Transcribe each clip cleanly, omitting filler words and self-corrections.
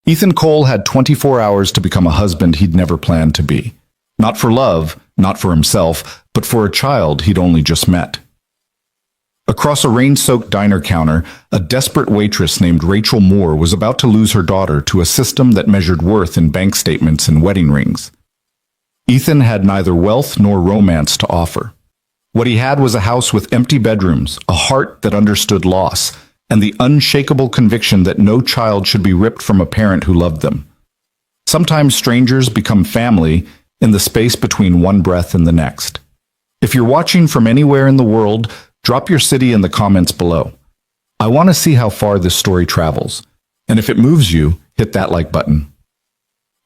Ethan Cole had 24 hours to become a husband he'd never planned to be. Not for love, not for himself, but for a child he'd only just met. Across a rain-soaked diner counter, a desperate waitress named Rachel Moore was about to lose her daughter to a system that measured worth in bank statements and wedding rings. Ethan had neither wealth nor romance to offer. What he had was a house with empty bedrooms, a heart that understood loss, and the unshakable conviction that no child should be ripped from a parent who loved them. Sometimes strangers become family in the space between one breath and the next. If you're watching from anywhere in the world, drop your city in the comments below. I want to see how far this story travels, and if it moves you, hit that like button.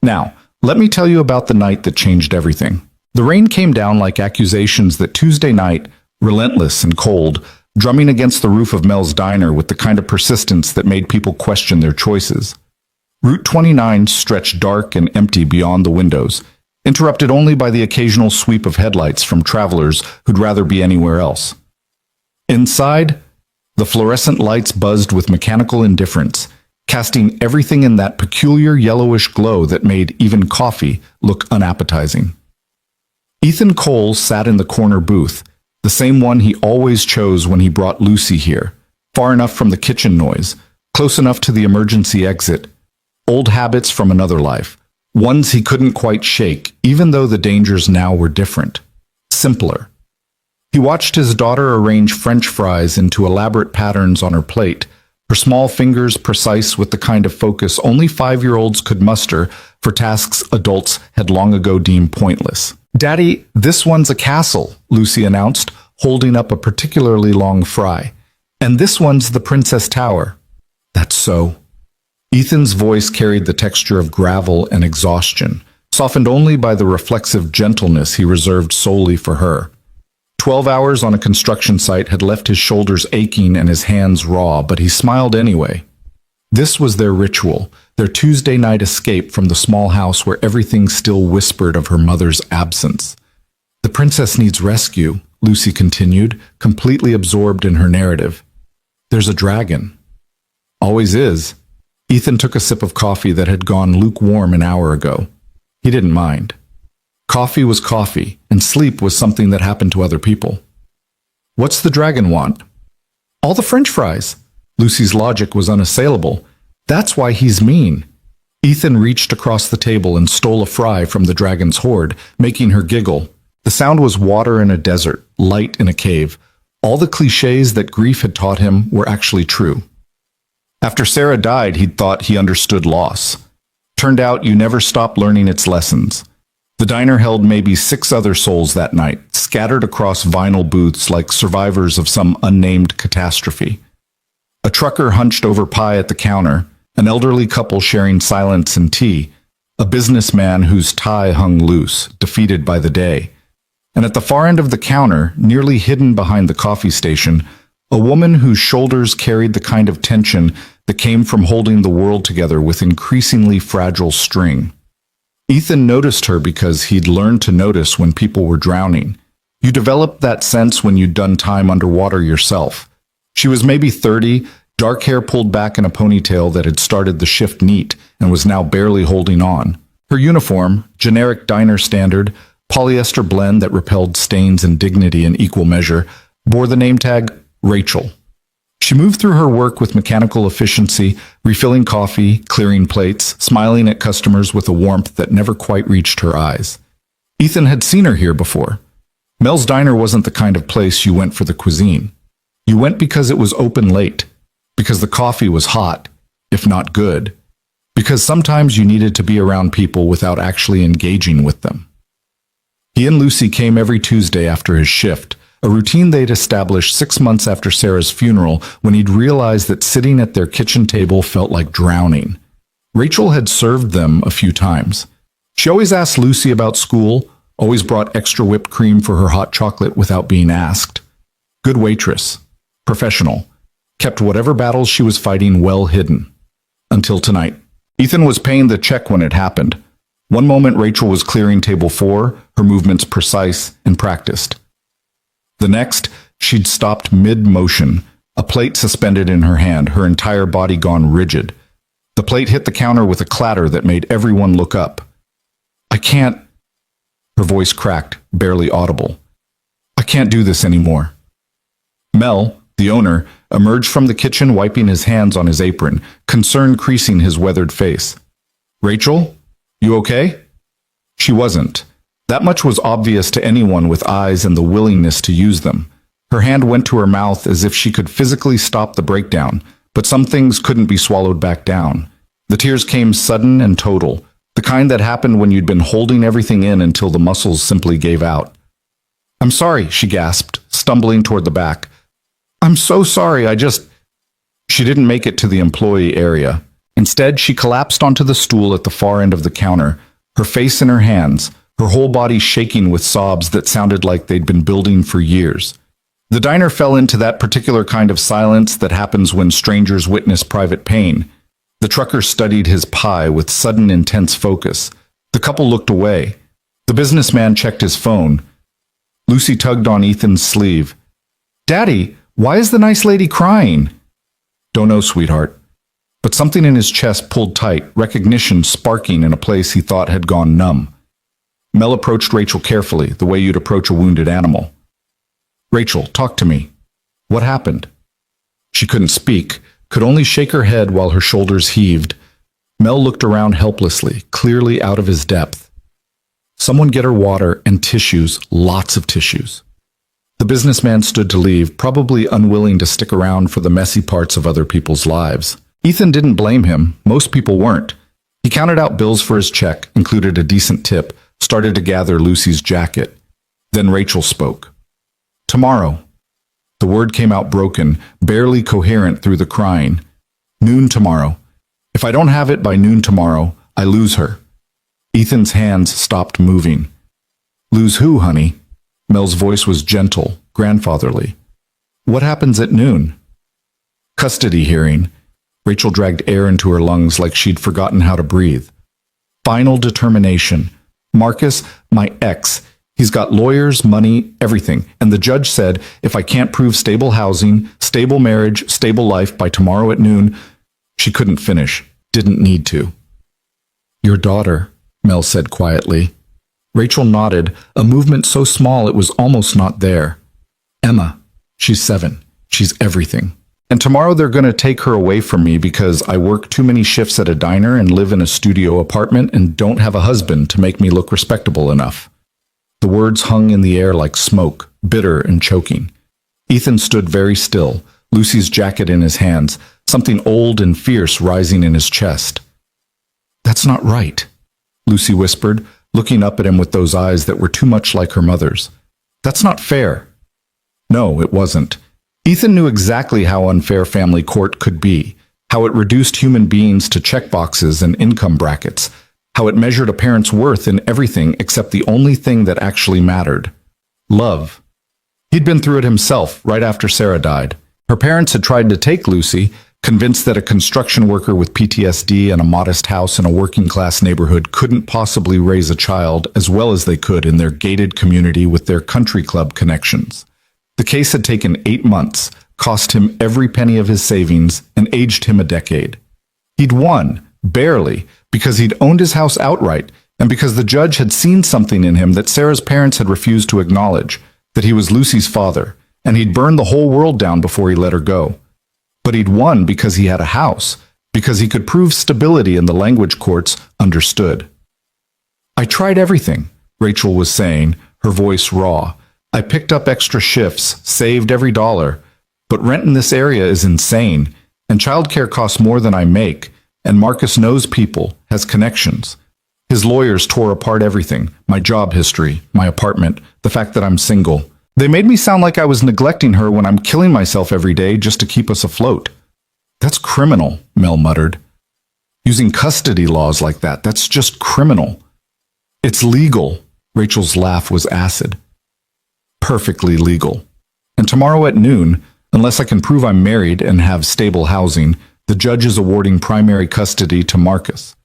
Now, let me tell you about the night that changed everything. The rain came down like accusations that Tuesday night, relentless and cold, drumming against the roof of Mel's diner with the kind of persistence that made people question their choices. Route 29 stretched dark and empty beyond the windows, interrupted only by the occasional sweep of headlights from travelers who'd rather be anywhere else. Inside, the fluorescent lights buzzed with mechanical indifference, casting everything in that peculiar yellowish glow that made even coffee look unappetizing. Ethan Cole sat in the corner booth, the same one he always chose when he brought Lucy here, far enough from the kitchen noise, close enough to the emergency exit. Old habits from another life, ones he couldn't quite shake, even though the dangers now were different, simpler. He watched his daughter arrange French fries into elaborate patterns on her plate, her small fingers precise with the kind of focus only 5-year-olds could muster for tasks adults had long ago deemed pointless. "Daddy, this one's a castle," Lucy announced, holding up a particularly long fry. "And this one's the Princess Tower." "That's so." Ethan's voice carried the texture of gravel and exhaustion, softened only by the reflexive gentleness he reserved solely for her. 12 hours on a construction site had left his shoulders aching and his hands raw, but he smiled anyway. This was their ritual, their Tuesday night escape from the small house where everything still whispered of her mother's absence. "The princess needs rescue," Lucy continued, completely absorbed in her narrative. "There's a dragon." "Always is." Ethan took a sip of coffee that had gone lukewarm an hour ago. He didn't mind. Coffee was coffee, and sleep was something that happened to other people. "What's the dragon want?" "All the French fries." Lucy's logic was unassailable. "That's why he's mean." Ethan reached across the table and stole a fry from the dragon's hoard, making her giggle. The sound was water in a desert, light in a cave. All the cliches that grief had taught him were actually true. After Sarah died, he'd thought he understood loss. Turned out you never stop learning its lessons. The diner held maybe 6 other souls that night, scattered across vinyl booths like survivors of some unnamed catastrophe. A trucker hunched over pie at the counter, an elderly couple sharing silence and tea, a businessman whose tie hung loose, defeated by the day. And at the far end of the counter, nearly hidden behind the coffee station, a woman whose shoulders carried the kind of tension that came from holding the world together with increasingly fragile string. Ethan noticed her because he'd learned to notice when people were drowning. You developed that sense when you'd done time underwater yourself. She was maybe 30, dark hair pulled back in a ponytail that had started the shift neat and was now barely holding on. Her uniform, generic diner standard, polyester blend that repelled stains and dignity in equal measure, bore the name tag Rachel. She moved through her work with mechanical efficiency, refilling coffee, clearing plates, smiling at customers with a warmth that never quite reached her eyes. Ethan had seen her here before. Mel's Diner wasn't the kind of place you went for the cuisine. You went because it was open late, because the coffee was hot, if not good, because sometimes you needed to be around people without actually engaging with them. He and Lucy came every Tuesday after his shift, a routine they'd established 6 months after Sarah's funeral when he'd realized that sitting at their kitchen table felt like drowning. Rachel had served them a few times. She always asked Lucy about school, always brought extra whipped cream for her hot chocolate without being asked. Good waitress. Professional. Kept whatever battles she was fighting well hidden. Until tonight. Ethan was paying the check when it happened. One moment Rachel was clearing table 4, her movements precise and practiced. The next, she'd stopped mid-motion, a plate suspended in her hand, her entire body gone rigid. The plate hit the counter with a clatter that made everyone look up. I can't. Her voice cracked, barely audible. I can't do this anymore. Mel, the owner, emerged from the kitchen wiping his hands on his apron, concern creasing his weathered face. Rachel, you okay? She wasn't. That much was obvious to anyone with eyes and the willingness to use them. Her hand went to her mouth as if she could physically stop the breakdown, but some things couldn't be swallowed back down. The tears came sudden and total, the kind that happened when you'd been holding everything in until the muscles simply gave out. I'm sorry, she gasped, stumbling toward the back. I'm so sorry, She didn't make it to the employee area. Instead, she collapsed onto the stool at the far end of the counter, her face in her hands, her whole body shaking with sobs that sounded like they'd been building for years. The diner fell into that particular kind of silence that happens when strangers witness private pain. The trucker studied his pie with sudden intense focus. The couple looked away. The businessman checked his phone. Lucy tugged on Ethan's sleeve. Daddy, why is the nice lady crying? Don't know, sweetheart. But something in his chest pulled tight, recognition sparking in a place he thought had gone numb. Mel approached Rachel carefully, the way you'd approach a wounded animal. Rachel, talk to me. What happened? She couldn't speak, could only shake her head while her shoulders heaved. Mel looked around helplessly, clearly out of his depth. Someone get her water and tissues, lots of tissues. The businessman stood to leave, probably unwilling to stick around for the messy parts of other people's lives. Ethan didn't blame him. Most people weren't. He counted out bills for his check, included a decent tip, started to gather Lucy's jacket. Then Rachel spoke. Tomorrow. The word came out broken, barely coherent through the crying. Noon tomorrow. If I don't have it by noon tomorrow, I lose her. Ethan's hands stopped moving. Lose who, honey? Mel's voice was gentle, grandfatherly. What happens at noon? Custody hearing. Rachel dragged air into her lungs like she'd forgotten how to breathe. Final determination. Marcus, my ex, he's got lawyers, money, everything. And the judge said, if I can't prove stable housing, stable marriage, stable life by tomorrow at noon, she couldn't finish, didn't need to. Your daughter, Mel said quietly. Rachel nodded, a movement so small it was almost not there. Emma, she's 7. She's everything. And tomorrow they're going to take her away from me because I work too many shifts at a diner and live in a studio apartment and don't have a husband to make me look respectable enough. The words hung in the air like smoke, bitter and choking. Ethan stood very still, Lucy's jacket in his hands, something old and fierce rising in his chest. That's not right, Lucy whispered, looking up at him with those eyes that were too much like her mother's. That's not fair. No, it wasn't. Ethan knew exactly how unfair family court could be, how it reduced human beings to checkboxes and income brackets, how it measured a parent's worth in everything except the only thing that actually mattered: love. He'd been through it himself right after Sarah died. Her parents had tried to take Lucy, convinced that a construction worker with PTSD and a modest house in a working-class neighborhood couldn't possibly raise a child as well as they could in their gated community with their country club connections. The case had taken 8 months, cost him every penny of his savings, and aged him a decade. He'd won, barely, because he'd owned his house outright, and because the judge had seen something in him that Sarah's parents had refused to acknowledge, that he was Lucy's father, and he'd burned the whole world down before he let her go. But he'd won because he had a house, because he could prove stability in the language courts understood. I tried everything, Rachel was saying, her voice raw. I picked up extra shifts, saved every dollar, but rent in this area is insane, and childcare costs more than I make, and Marcus knows people, has connections. His lawyers tore apart everything, my job history, my apartment, the fact that I'm single. They made me sound like I was neglecting her when I'm killing myself every day just to keep us afloat. That's criminal, Mel muttered. Using custody laws like that, that's just criminal. It's legal. Rachel's laugh was acid. Perfectly legal. And tomorrow at noon, unless I can prove I'm married and have stable housing, the judge is awarding primary custody to Marcus.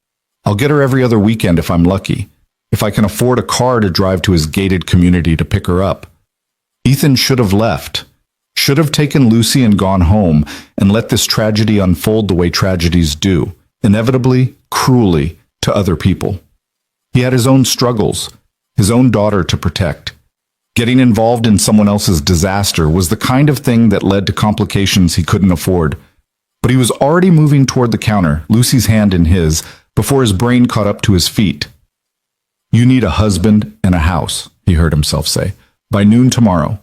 I'll get her every other weekend if I'm lucky, if I can afford a car to drive to his gated community to pick her up. Ethan should have left, should have taken Lucy and gone home and let this tragedy unfold the way tragedies do, inevitably, cruelly, to other people. He had his own struggles, his own daughter to protect. Getting involved in someone else's disaster was the kind of thing that led to complications he couldn't afford. But he was already moving toward the counter, Lucy's hand in his, before his brain caught up to his feet. "You need a husband and a house," he heard himself say, "by noon tomorrow."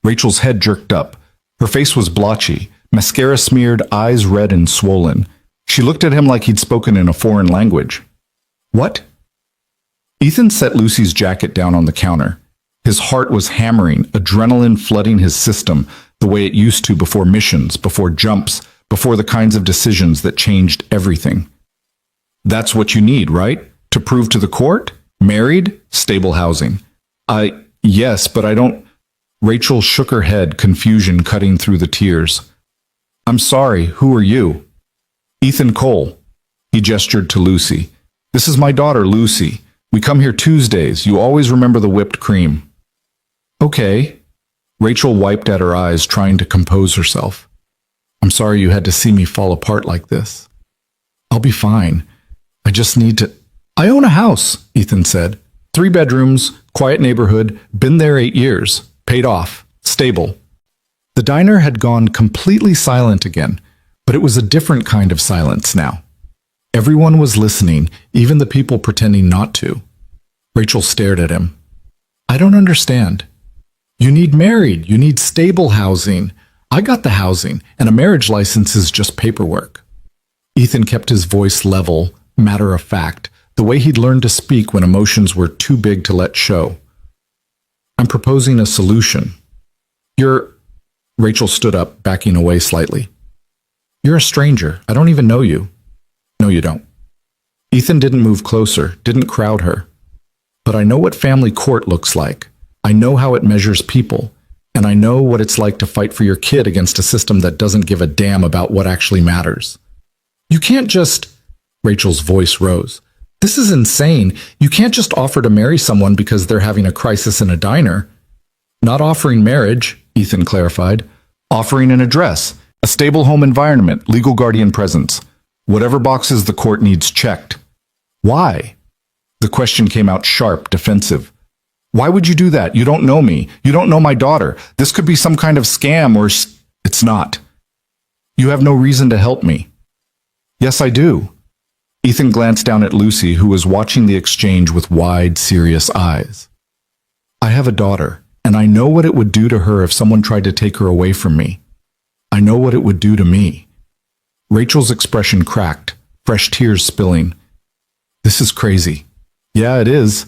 Rachel's head jerked up. Her face was blotchy, mascara smeared, eyes red and swollen. She looked at him like he'd spoken in a foreign language. "What?" Ethan set Lucy's jacket down on the counter. His heart was hammering, adrenaline flooding his system the way it used to before missions, before jumps, before the kinds of decisions that changed everything. "That's what you need, right? To prove to the court? Married? Stable housing." Yes, but I don't..." Rachel shook her head, confusion cutting through the tears. "I'm sorry, who are you?" "Ethan Cole." He gestured to Lucy. "This is my daughter, Lucy. We come here Tuesdays. You always remember the whipped cream." "Okay." Rachel wiped at her eyes, trying to compose herself. "I'm sorry you had to see me fall apart like this." "I'll be fine. I just need to..." "I own a house," Ethan said. 3 bedrooms, quiet neighborhood, been there 8 years. Paid off. Stable. The diner had gone completely silent again, but it was a different kind of silence now. Everyone was listening, even the people pretending not to. Rachel stared at him. "I don't understand. You need married. You need stable housing. I got the housing, and a marriage license is just paperwork." Ethan kept his voice level, matter of fact, the way he'd learned to speak when emotions were too big to let show. "I'm proposing a solution." "You're..." Rachel stood up, backing away slightly. "You're a stranger. I don't even know you." "No, you don't." Ethan didn't move closer, didn't crowd her. "But I know what family court looks like. I know how it measures people. And I know what it's like to fight for your kid against a system that doesn't give a damn about what actually matters. You can't just..." Rachel's voice rose. "This is insane. You can't just offer to marry someone because they're having a crisis in a diner." "Not offering marriage," Ethan clarified. "Offering an address, a stable home environment, legal guardian presence. Whatever boxes the court needs checked." "Why?" The question came out sharp, defensive. "Why would you do that? You don't know me. You don't know my daughter. This could be some kind of scam or..." "It's not. You have no reason to help me." "Yes, I do." Ethan glanced down at Lucy, who was watching the exchange with wide, serious eyes. "I have a daughter, and I know what it would do to her if someone tried to take her away from me. I know what it would do to me." Rachel's expression cracked, fresh tears spilling. "This is crazy." "Yeah, it is."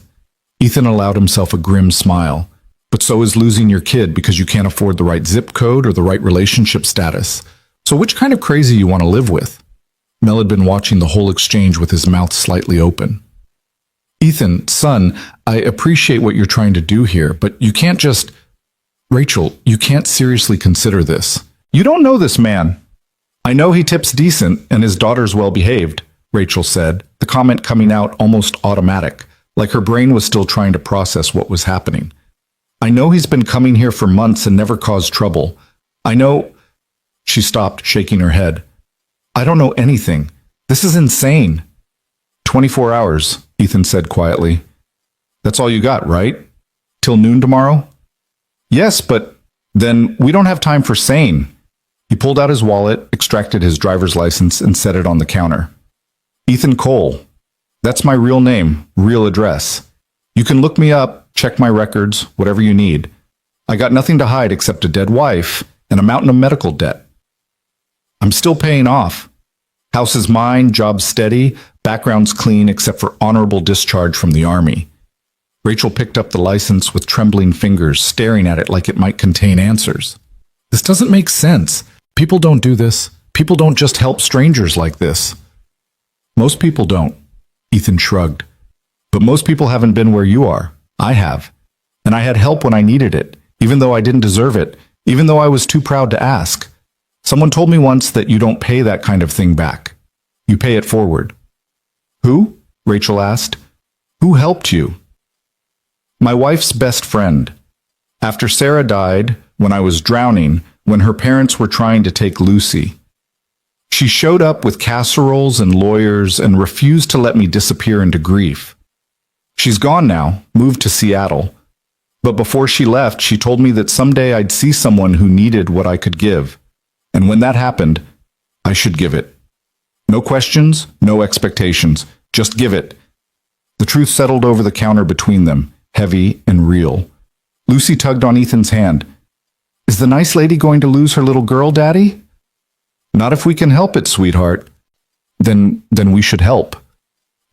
Ethan allowed himself a grim smile. "But so is losing your kid because you can't afford the right zip code or the right relationship status. So which kind of crazy you want to live with?" Mel had been watching the whole exchange with his mouth slightly open. "Ethan, son, I appreciate what you're trying to do here, but you can't just..." "Rachel, you can't seriously consider this. You don't know this man." "I know he tips decent and his daughter's well behaved," Rachel said, the comment coming out almost automatic, like her brain was still trying to process what was happening. "I know he's been coming here for months and never caused trouble. I know..." She stopped, shaking her head. "I don't know anything. This is insane." 24 hours, Ethan said quietly. "That's all you got, right? Till noon tomorrow?" "Yes, but then we don't have time for sane." He pulled out his wallet, extracted his driver's license, and set it on the counter. "Ethan Cole. That's my real name, real address. You can look me up, check my records, whatever you need. I got nothing to hide except a dead wife and a mountain of medical debt. I'm still paying off. House is mine, job steady, background's clean except for honorable discharge from the Army." Rachel picked up the license with trembling fingers, staring at it like it might contain answers. "This doesn't make sense. People don't do this. People don't just help strangers like this." "Most people don't," Ethan shrugged. "But most people haven't been where you are. I have. And I had help when I needed it, even though I didn't deserve it, even though I was too proud to ask. Someone told me once that you don't pay that kind of thing back. You pay it forward." "Who?" Rachel asked. "Who helped you?" "My wife's best friend. After Sarah died, when I was drowning, when her parents were trying to take Lucy. She showed up with casseroles and lawyers and refused to let me disappear into grief. She's gone now, moved to Seattle. But before she left, she told me that someday I'd see someone who needed what I could give. And when that happened, I should give it. No questions, no expectations, just give it. The truth settled over the counter between them, heavy and real. Lucy tugged on Ethan's hand. Is the nice lady going to lose her little girl, Daddy? Not if we can help it, sweetheart. Then we should help.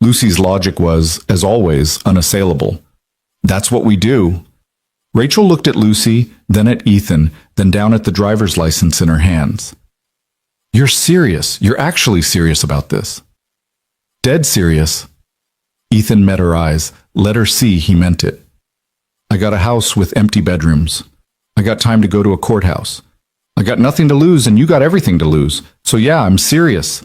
Lucy's logic was, as always, unassailable. That's what we do. Rachel looked at Lucy, then at Ethan, then down at the driver's license in her hands. You're serious. You're actually serious about this. Dead serious. Ethan met her eyes, let her see he meant it. I got a house with empty bedrooms. I got time to go to a courthouse. I got nothing to lose and you got everything to lose. So yeah, I'm serious.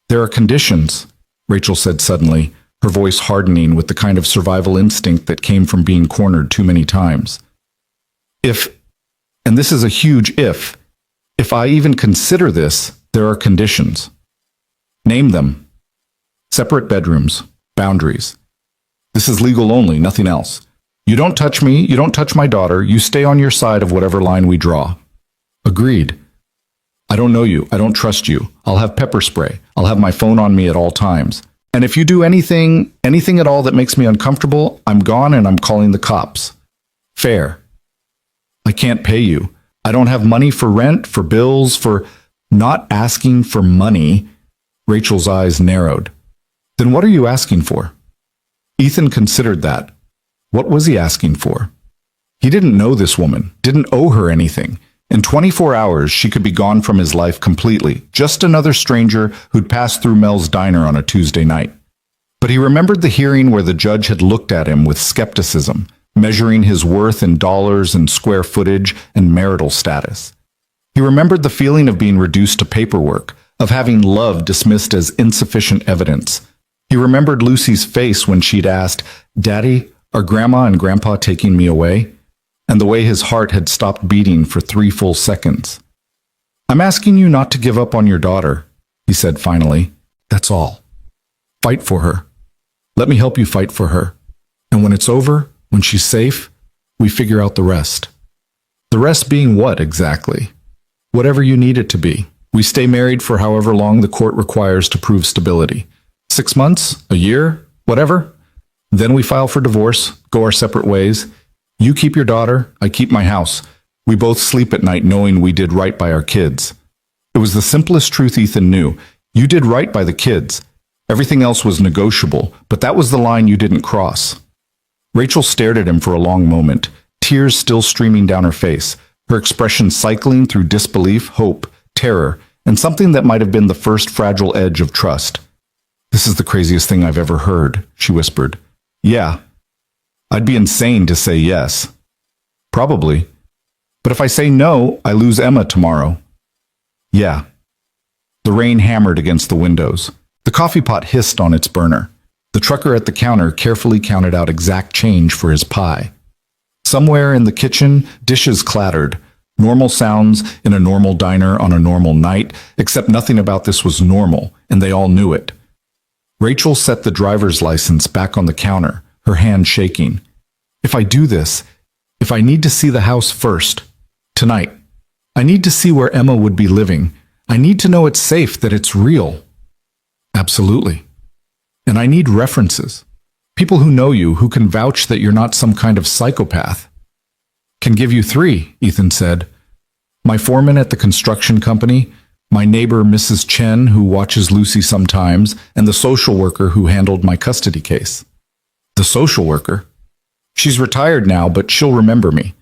There are conditions, Rachel said suddenly, her voice hardening with the kind of survival instinct that came from being cornered too many times. If, and this is a huge if I even consider this, there are conditions. Name them. Separate bedrooms, boundaries. This is legal only, nothing else. You don't touch me, you don't touch my daughter, you stay on your side of whatever line we draw. Agreed. I don't know you, I don't trust you. I'll have pepper spray. I'll have my phone on me at all times. And if you do anything at all that makes me uncomfortable, I'm gone and I'm calling the cops. Fair. I can't pay you. I don't have money for rent, for bills, for not asking for money. Rachel's eyes narrowed. Then what are you asking for? Ethan considered that. What was he asking for? He didn't know this woman, didn't owe her anything. In 24 hours, she could be gone from his life completely, just another stranger who'd passed through Mel's diner on a Tuesday night. But he remembered the hearing where the judge had looked at him with skepticism, measuring his worth in dollars and square footage and marital status. He remembered the feeling of being reduced to paperwork, of having love dismissed as insufficient evidence. He remembered Lucy's face when she'd asked, "Daddy, are Grandma and Grandpa taking me away?" And the way his heart had stopped beating for 3 full seconds. I'm asking you not to give up on your daughter, he said finally. That's all. Fight for her. Let me help you fight for her. And when it's over, when she's safe, we figure out the rest. The rest being what exactly? Whatever you need it to be. We stay married for however long the court requires to prove stability. 6 months? A year? Whatever. Then we file for divorce, go our separate ways. You keep your daughter, I keep my house. We both sleep at night knowing we did right by our kids. It was the simplest truth Ethan knew. You did right by the kids. Everything else was negotiable, but that was the line you didn't cross. Rachel stared at him for a long moment, tears still streaming down her face, her expression cycling through disbelief, hope, terror, and something that might have been the first fragile edge of trust. This is the craziest thing I've ever heard, she whispered. Yeah. I'd be insane to say yes. Probably. But if I say no, I lose Emma tomorrow. Yeah. The rain hammered against the windows. The coffee pot hissed on its burner. The trucker at the counter carefully counted out exact change for his pie. Somewhere in the kitchen, dishes clattered. Normal sounds in a normal diner on a normal night, except nothing about this was normal, and they all knew it. Rachel set the driver's license back on the counter, her hand shaking. If I do this, if I need to see the house first, tonight, I need to see where Emma would be living. I need to know it's safe, that it's real. Absolutely. And I need references. People who know you, who can vouch that you're not some kind of psychopath. Can give you 3, Ethan said. My foreman at the construction company, my neighbor Mrs. Chen, who watches Lucy sometimes, and the social worker who handled my custody case. The social worker? She's retired now, but she'll remember me.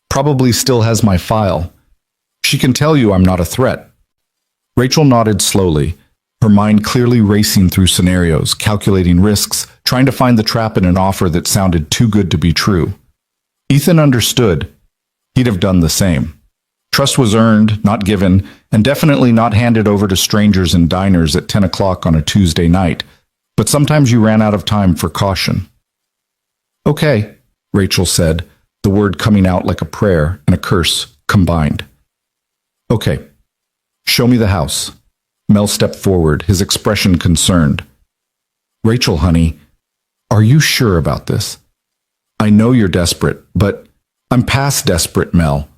Probably still has my file. She can tell you I'm not a threat. Rachel nodded slowly, her mind clearly racing through scenarios, calculating risks, trying to find the trap in an offer that sounded too good to be true. Ethan understood. He'd have done the same. Trust was earned, not given, and definitely not handed over to strangers in diners at 10 o'clock on a Tuesday night. But sometimes you ran out of time for caution. Okay, Rachel said, the word coming out like a prayer and a curse combined. Okay, show me the house. Mel stepped forward, his expression concerned. Rachel, honey, are you sure about this? I know you're desperate, but I'm past desperate, Mel.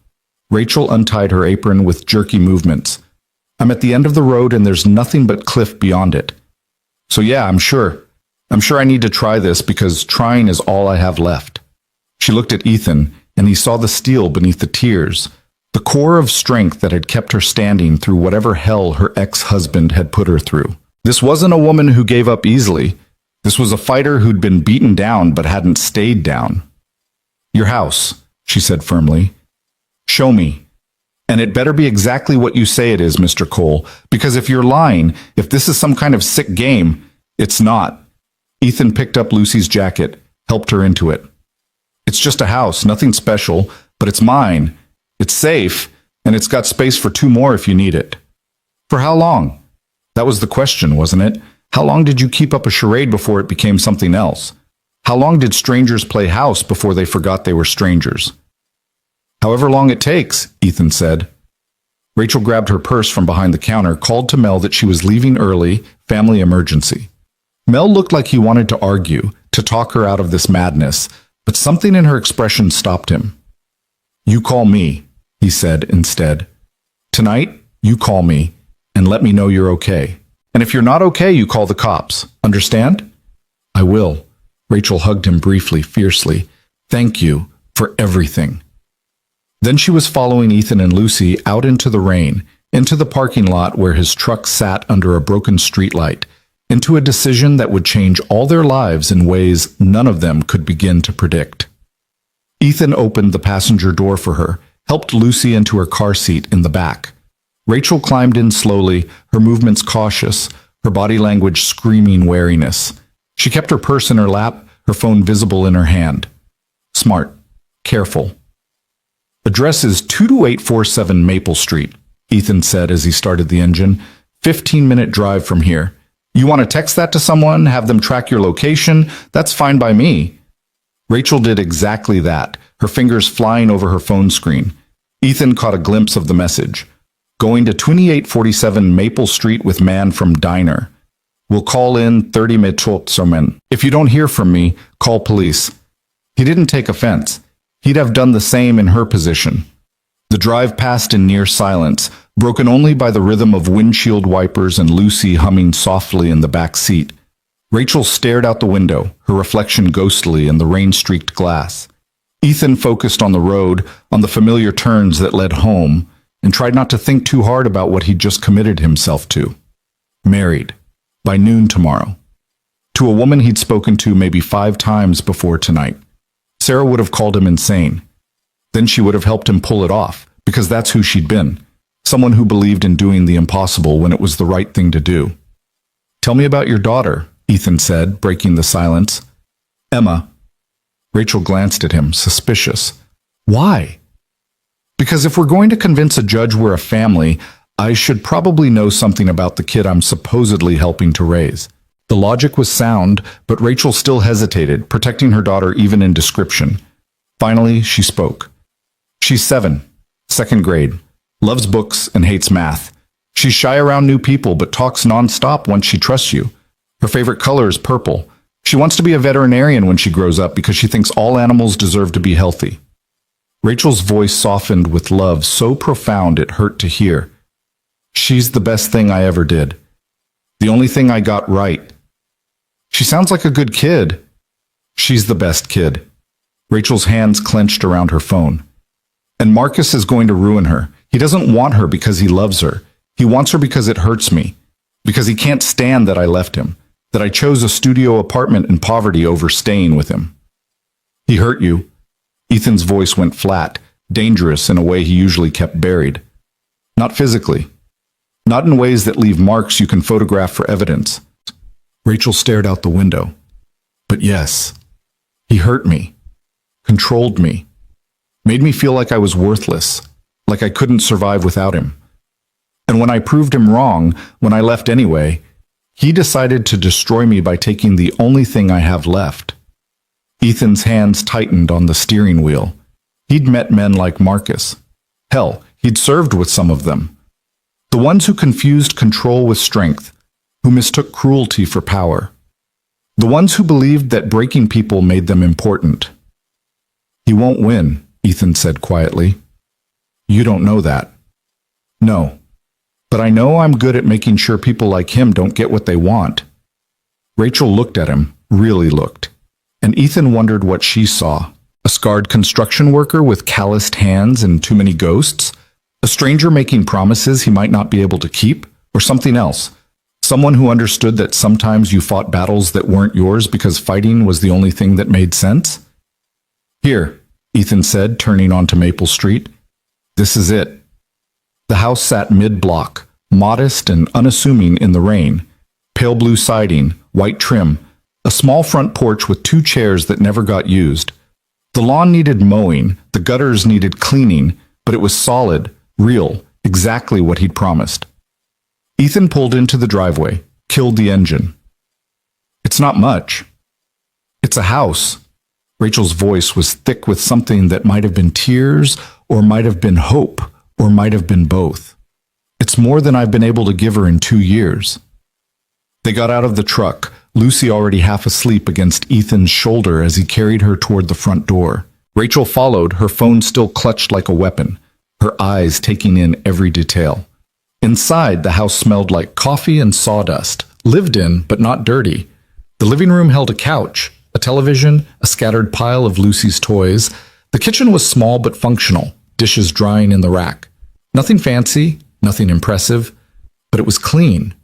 Rachel untied her apron with jerky movements. I'm at the end of the road and there's nothing but cliff beyond it. So yeah, I'm sure. I'm sure I need to try this because trying is all I have left. She looked at Ethan, and he saw the steel beneath the tears, the core of strength that had kept her standing through whatever hell her ex-husband had put her through. This wasn't a woman who gave up easily. This was a fighter who'd been beaten down but hadn't stayed down. Your house, she said firmly. Show me. And it better be exactly what you say it is, Mr. Cole, because if you're lying, if this is some kind of sick game, it's not. Ethan picked up Lucy's jacket, helped her into it. It's just a house, nothing special, but it's mine. It's safe, and it's got space for 2 more if you need it. For how long? That was the question, wasn't it? How long did you keep up a charade before it became something else? How long did strangers play house before they forgot they were strangers? However long it takes, Ethan said. Rachel grabbed her purse from behind the counter, called to Mel that she was leaving early, family emergency. Mel looked like he wanted to argue, to talk her out of this madness, but something in her expression stopped him. You call me, he said instead. Tonight, you call me, and let me know you're okay. And if you're not okay, you call the cops. Understand? I will. Rachel hugged him briefly, fiercely. Thank you for everything. Then she was following Ethan and Lucy out into the rain, into the parking lot where his truck sat under a broken streetlight, into a decision that would change all their lives in ways none of them could begin to predict. Ethan opened the passenger door for her, helped Lucy into her car seat in the back. Rachel climbed in slowly, her movements cautious, her body language screaming wariness. She kept her purse in her lap, her phone visible in her hand. Smart. Careful. Address is 22847 Maple Street, Ethan said as he started the engine. 15-minute drive from here. You want to text that to someone, have them track your location? That's fine by me. Rachel did exactly that, her fingers flying over her phone screen. Ethan caught a glimpse of the message. Going to 2847 Maple Street with man from diner. We'll call in 30 minutes. If you don't hear from me, call police. He didn't take offense. He'd have done the same in her position. The drive passed in near silence, broken only by the rhythm of windshield wipers and Lucy humming softly in the back seat. Rachel stared out the window, her reflection ghostly in the rain-streaked glass. Ethan focused on the road, on the familiar turns that led home, and tried not to think too hard about what he'd just committed himself to. Married. By noon tomorrow. To a woman he'd spoken to maybe 5 times before tonight. Sarah would have called him insane. Then she would have helped him pull it off, because that's who she'd been. Someone who believed in doing the impossible when it was the right thing to do. Tell me about your daughter, Ethan said, breaking the silence. Emma. Rachel glanced at him, suspicious. Why? Because if we're going to convince a judge we're a family, I should probably know something about the kid I'm supposedly helping to raise. The logic was sound, but Rachel still hesitated, protecting her daughter even in description. Finally, she spoke. She's 7, 2nd grade, loves books and hates math. She's shy around new people, but talks nonstop once she trusts you. Her favorite color is purple. She wants to be a veterinarian when she grows up because she thinks all animals deserve to be healthy. Rachel's voice softened with love so profound it hurt to hear. She's the best thing I ever did. The only thing I got right. She sounds like a good kid. She's the best kid. Rachel's hands clenched around her phone. And Marcus is going to ruin her. He doesn't want her because he loves her. He wants her because it hurts me. Because he can't stand that I left him. That I chose a studio apartment in poverty over staying with him. He hurt you. Ethan's voice went flat, dangerous in a way he usually kept buried. Not physically. Not in ways that leave marks you can photograph for evidence. Rachel stared out the window. But yes, he hurt me. Controlled me. Made me feel like I was worthless. Like I couldn't survive without him. And when I proved him wrong, when I left anyway, he decided to destroy me by taking the only thing I have left. Ethan's hands tightened on the steering wheel. He'd met men like Marcus. Hell, he'd served with some of them. The ones who confused control with strength, who mistook cruelty for power. The ones who believed that breaking people made them important. He won't win, Ethan said quietly. You don't know that. No. But I know I'm good at making sure people like him don't get what they want. Rachel looked at him, really looked. And Ethan wondered what she saw. A scarred construction worker with calloused hands and too many ghosts? A stranger making promises he might not be able to keep? Or something else? Someone who understood that sometimes you fought battles that weren't yours because fighting was the only thing that made sense? Here, Ethan said, turning onto Maple Street. This is it. The house sat mid-block, modest and unassuming in the rain. Pale blue siding, white trim, a small front porch with 2 chairs that never got used. The lawn needed mowing, the gutters needed cleaning, but it was solid, real, exactly what he'd promised. Ethan pulled into the driveway, killed the engine. It's not much. It's a house. Rachel's voice was thick with something that might have been tears, or might have been hope, or might have been both. It's more than I've been able to give her in 2 years. They got out of the truck, Lucy already half asleep against Ethan's shoulder as he carried her toward the front door. Rachel followed, her phone still clutched like a weapon, her eyes taking in every detail. Inside, the house smelled like coffee and sawdust, lived in but not dirty. The living room held a couch, a television, a scattered pile of Lucy's toys. The kitchen was small but functional, dishes drying in the rack. Nothing fancy, nothing impressive, but it was clean.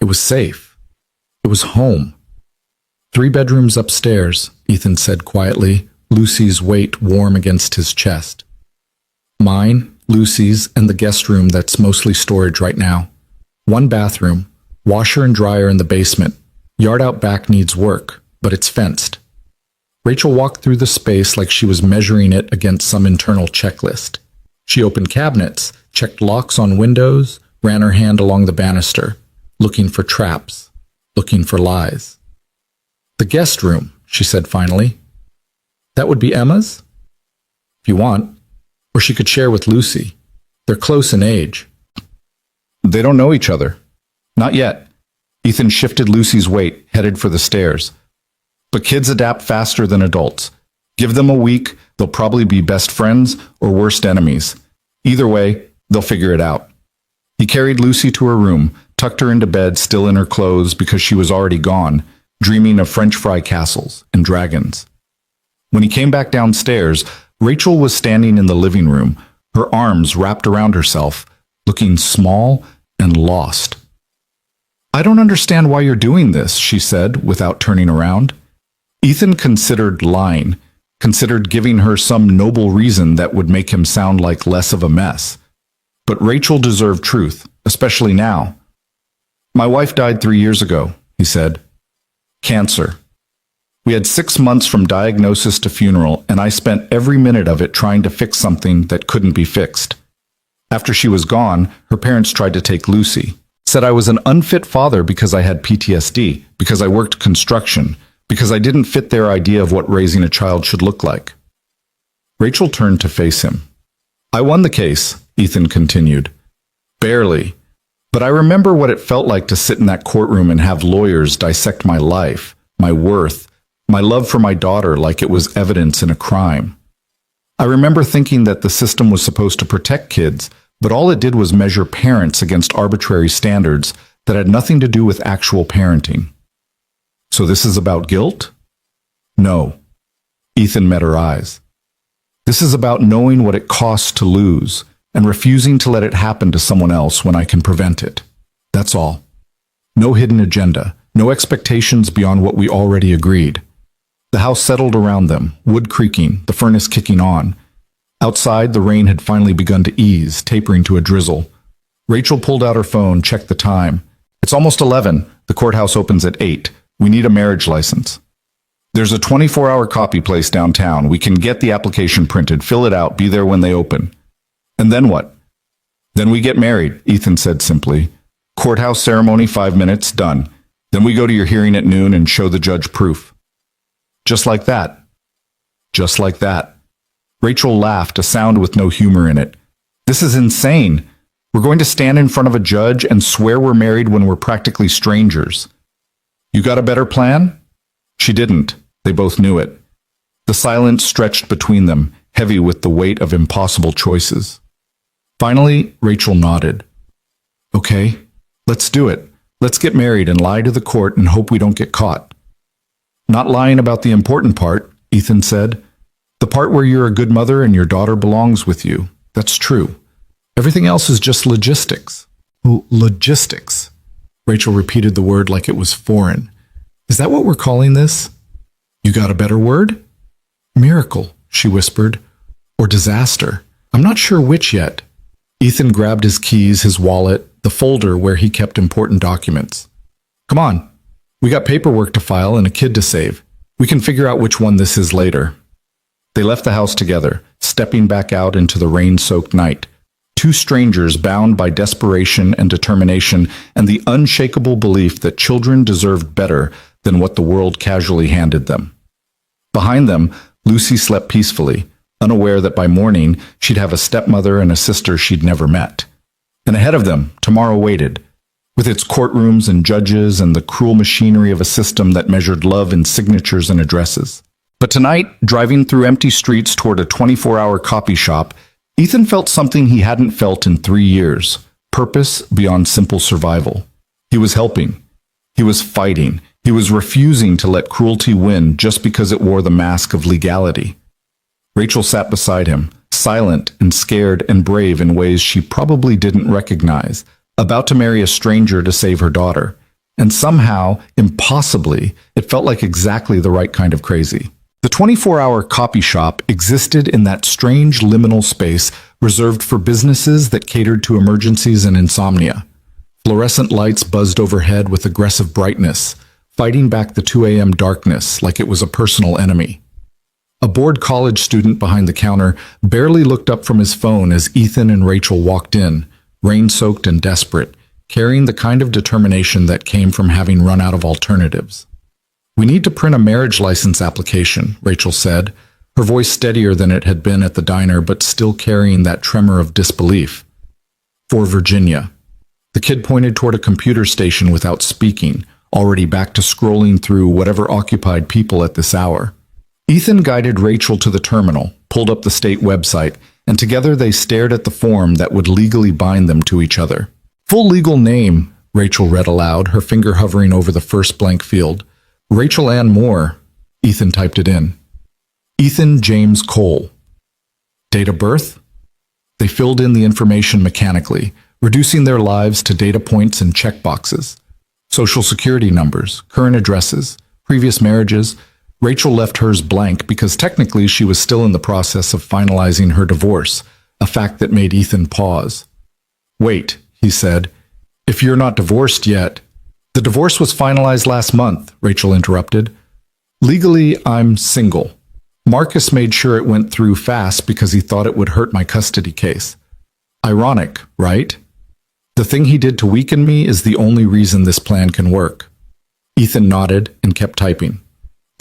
It was safe. It was home. 3 bedrooms upstairs, Ethan said quietly, Lucy's weight warm against his chest. Mine, Lucy's, and the guest room that's mostly storage right now. 1 bathroom, washer and dryer in the basement. Yard out back needs work, but it's fenced. Rachel walked through the space like she was measuring it against some internal checklist. She opened cabinets, checked locks on windows, ran her hand along the banister, looking for traps, looking for lies. The guest room, she said finally. That would be Emma's? If you want. Or she could share with Lucy. They're close in age. They don't know each other. Not yet. Ethan shifted Lucy's weight, headed for the stairs. But kids adapt faster than adults. Give them a week, they'll probably be best friends or worst enemies. Either way, they'll figure it out. He carried Lucy to her room, tucked her into bed still in her clothes because she was already gone, dreaming of French fry castles and dragons. When he came back downstairs, Rachel was standing in the living room, her arms wrapped around herself, looking small and lost. I don't understand why you're doing this, she said, without turning around. Ethan considered lying, considered giving her some noble reason that would make him sound like less of a mess. But Rachel deserved truth, especially now. My wife died 3 years ago, he said. Cancer. We had 6 months from diagnosis to funeral, and I spent every minute of it trying to fix something that couldn't be fixed. After she was gone, her parents tried to take Lucy. Said I was an unfit father because I had PTSD, because I worked construction, because I didn't fit their idea of what raising a child should look like. Rachel turned to face him. I won the case, Ethan continued. Barely. But I remember what it felt like to sit in that courtroom and have lawyers dissect my life, my worth, my love for my daughter like it was evidence in a crime. I remember thinking that the system was supposed to protect kids, but all it did was measure parents against arbitrary standards that had nothing to do with actual parenting. So this is about guilt? No. Ethan met her eyes. This is about knowing what it costs to lose and refusing to let it happen to someone else when I can prevent it. That's all. No hidden agenda, no expectations beyond what we already agreed. The house settled around them, wood creaking, the furnace kicking on. Outside, the rain had finally begun to ease, tapering to a drizzle. Rachel pulled out her phone, checked the time. It's almost 11. The courthouse opens at 8. We need a marriage license. There's a 24-hour copy place downtown. We can get the application printed, fill it out, be there when they open. And then what? Then we get married, Ethan said simply. Courthouse ceremony, 5 minutes, done. Then we go to your hearing at noon and show the judge proof. Just like that. Just like that. Rachel laughed, a sound with no humor in it. This is insane. We're going to stand in front of a judge and swear we're married when we're practically strangers. You got a better plan? She didn't. They both knew it. The silence stretched between them, heavy with the weight of impossible choices. Finally, Rachel nodded. Okay, let's do it. Let's get married and lie to the court and hope we don't get caught. Not lying about the important part, Ethan said. The part where you're a good mother and your daughter belongs with you. That's true. Everything else is just logistics. Logistics. Rachel repeated the word like it was foreign. Is that what we're calling this? You got a better word? Miracle, she whispered. Or disaster. I'm not sure which yet. Ethan grabbed his keys, his wallet, the folder where he kept important documents. Come on. We got paperwork to file and a kid to save. We can figure out which one this is later. They left the house together, stepping back out into the rain-soaked night. Two strangers bound by desperation and determination and the unshakable belief that children deserved better than what the world casually handed them. Behind them, Lucy slept peacefully, unaware that by morning she'd have a stepmother and a sister she'd never met. And ahead of them, tomorrow waited, with its courtrooms and judges and the cruel machinery of a system that measured love in signatures and addresses. But tonight, driving through empty streets toward a 24-hour copy shop, Ethan felt something he hadn't felt in 3 years, purpose beyond simple survival. He was helping. He was fighting. He was refusing to let cruelty win just because it wore the mask of legality. Rachel sat beside him, silent and scared and brave in ways she probably didn't recognize, about to marry a stranger to save her daughter. And somehow, impossibly, it felt like exactly the right kind of crazy. The 24-hour copy shop existed in that strange liminal space reserved for businesses that catered to emergencies and insomnia. Fluorescent lights buzzed overhead with aggressive brightness, fighting back the 2 a.m. darkness like it was a personal enemy. A bored college student behind the counter barely looked up from his phone as Ethan and Rachel walked in, rain-soaked and desperate, carrying the kind of determination that came from having run out of alternatives. We need to print a marriage license application, Rachel said, her voice steadier than it had been at the diner but still carrying that tremor of disbelief. For Virginia. The kid pointed toward a computer station without speaking, already back to scrolling through whatever occupied people at this hour. Ethan guided Rachel to the terminal, pulled up the state website, and together they stared at the form that would legally bind them to each other. Full legal name, Rachel read aloud, her finger hovering over the first blank field. Rachel Ann Moore. Ethan typed it in. Ethan James Cole. Date of birth? They filled in the information mechanically, reducing their lives to data points and checkboxes. Social security numbers, current addresses, previous marriages. Rachel left hers blank because technically she was still in the process of finalizing her divorce, a fact that made Ethan pause. Wait, he said, if you're not divorced yet. The divorce was finalized last month, Rachel interrupted. Legally, I'm single. Marcus made sure it went through fast because he thought it would hurt my custody case. Ironic, right? The thing he did to weaken me is the only reason this plan can work. Ethan nodded and kept typing.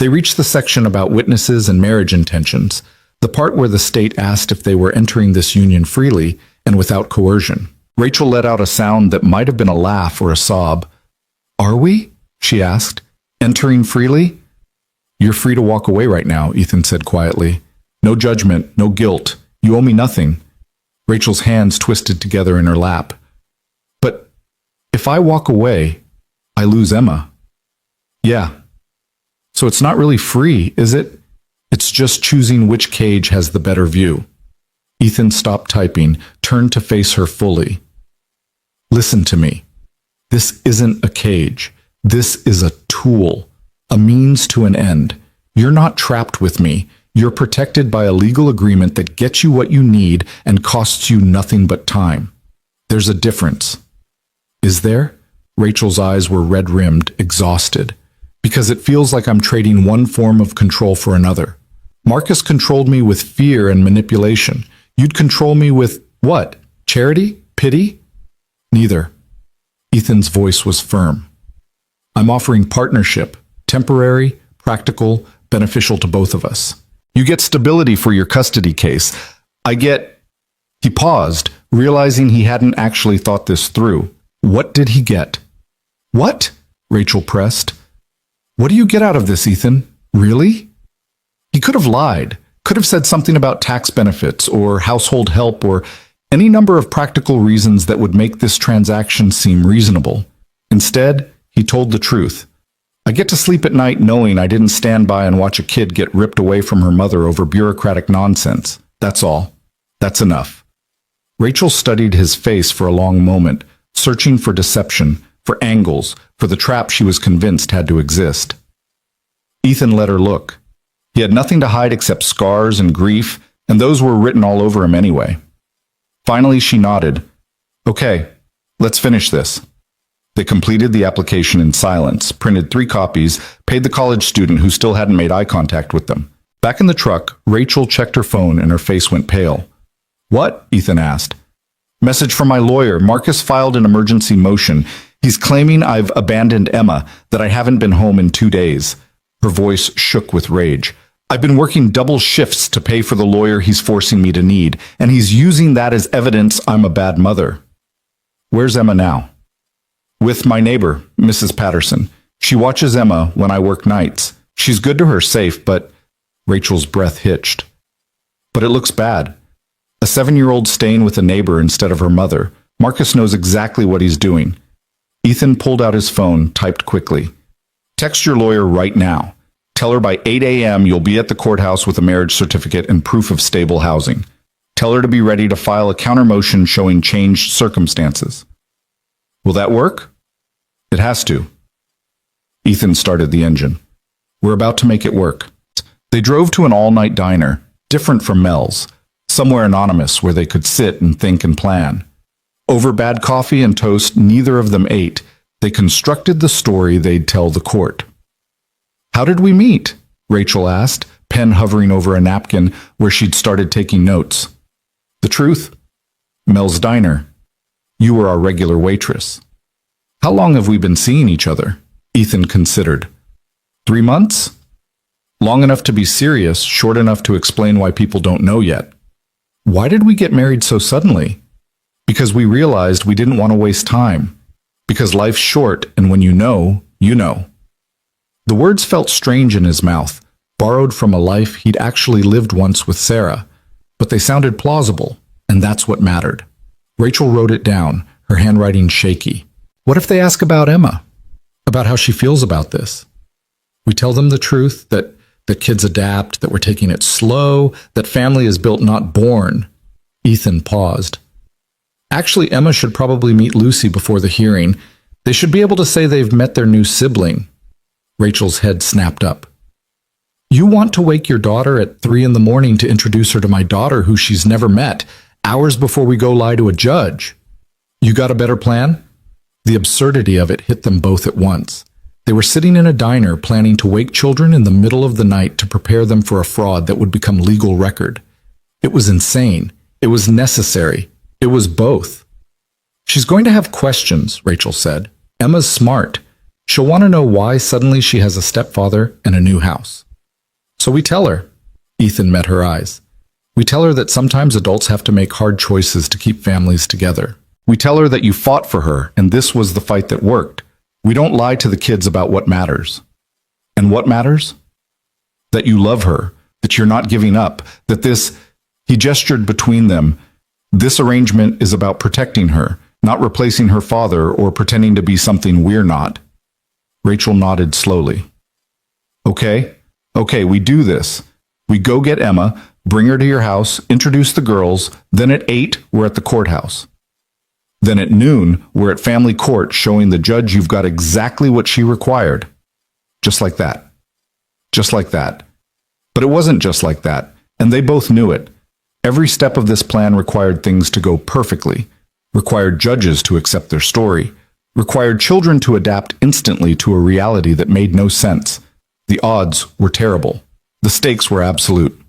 They reached the section about witnesses and marriage intentions, the part where the state asked if they were entering this union freely and without coercion. Rachel let out a sound that might have been a laugh or a sob. Are we? She asked. Entering freely? You're free to walk away right now, Ethan said quietly. No judgment, no guilt. You owe me nothing. Rachel's hands twisted together in her lap. But if I walk away, I lose Emma. Yeah. So it's not really free, is it? It's just choosing which cage has the better view. Ethan stopped typing, turned to face her fully. Listen to me. This isn't a cage. This is a tool, a means to an end. You're not trapped with me. You're protected by a legal agreement that gets you what you need and costs you nothing but time. There's a difference. Is there? Rachel's eyes were red-rimmed, exhausted. Because it feels like I'm trading one form of control for another. Marcus controlled me with fear and manipulation. You'd control me with what? Charity? Pity? Neither. Ethan's voice was firm. I'm offering partnership, temporary, practical, beneficial to both of us. You get stability for your custody case. I get... He paused, realizing he hadn't actually thought this through. What did he get? What? Rachel pressed. What do you get out of this, Ethan? Really? He could have lied, could have said something about tax benefits or household help or any number of practical reasons that would make this transaction seem reasonable. Instead, he told the truth. I get to sleep at night knowing I didn't stand by and watch a kid get ripped away from her mother over bureaucratic nonsense. That's all. That's enough. Rachel studied his face for a long moment, searching for deception, for angles, for the trap she was convinced had to exist. Ethan let her look. He had nothing to hide except scars and grief, and those were written all over him anyway. Finally, she nodded. Okay, let's finish this. They completed the application in silence, printed 3 copies, paid the college student who still hadn't made eye contact with them. Back in the truck, Rachel checked her phone and her face went pale. What? Ethan asked. Message from my lawyer. Marcus filed an emergency motion. He's claiming I've abandoned Emma, that I haven't been home in 2 days. Her voice shook with rage. I've been working double shifts to pay for the lawyer he's forcing me to need, and he's using that as evidence I'm a bad mother. Where's Emma now? With my neighbor, Mrs. Patterson. She watches Emma when I work nights. She's good to her, safe, but... Rachel's breath hitched. But it looks bad. A 7-year-old staying with a neighbor instead of her mother. Marcus knows exactly what he's doing. Ethan pulled out his phone, typed quickly. Text your lawyer right now. Tell her by 8 a.m. you'll be at the courthouse with a marriage certificate and proof of stable housing. Tell her to be ready to file a counter motion showing changed circumstances. Will that work? It has to. Ethan started the engine. We're about to make it work. They drove to an all-night diner, different from Mel's, somewhere anonymous where they could sit and think and plan. Over bad coffee and toast neither of them ate, they constructed the story they'd tell the court. How did we meet? Rachel asked, pen hovering over a napkin where she'd started taking notes. The truth? Mel's diner. You were our regular waitress. How long have we been seeing each other? Ethan considered. 3 months? Long enough to be serious, short enough to explain why people don't know yet. Why did we get married so suddenly? Because we realized we didn't want to waste time. Because life's short, and when you know, you know. The words felt strange in his mouth, borrowed from a life he'd actually lived once with Sarah, but they sounded plausible, and that's what mattered. Rachel wrote it down, her handwriting shaky. What if they ask about Emma? About how she feels about this? We tell them the truth, that kids adapt, that we're taking it slow, that family is built not born. Ethan paused. Actually, Emma should probably meet Lucy before the hearing. They should be able to say they've met their new sibling. Rachel's head snapped up. You want to wake your daughter at 3 a.m. to introduce her to my daughter who she's never met, hours before we go lie to a judge. You got a better plan? The absurdity of it hit them both at once. They were sitting in a diner planning to wake children in the middle of the night to prepare them for a fraud that would become legal record. It was insane. It was necessary. It was both. She's going to have questions, Rachel said. Emma's smart. She'll want to know why suddenly she has a stepfather and a new house. So we tell her. Ethan met her eyes. We tell her that sometimes adults have to make hard choices to keep families together. We tell her that you fought for her, and this was the fight that worked. We don't lie to the kids about what matters. And what matters? That you love her, that you're not giving up, that this, he gestured between them, this arrangement is about protecting her, not replacing her father or pretending to be something we're not. Rachel nodded slowly. Okay, we do this. We go get Emma, bring her to your house, introduce the girls, then at 8, we're at the courthouse. Then at noon, we're at family court showing the judge you've got exactly what she required. Just like that. Just like that. But it wasn't just like that, and they both knew it. Every step of this plan required things to go perfectly, required judges to accept their story, required children to adapt instantly to a reality that made no sense. The odds were terrible. The stakes were absolute.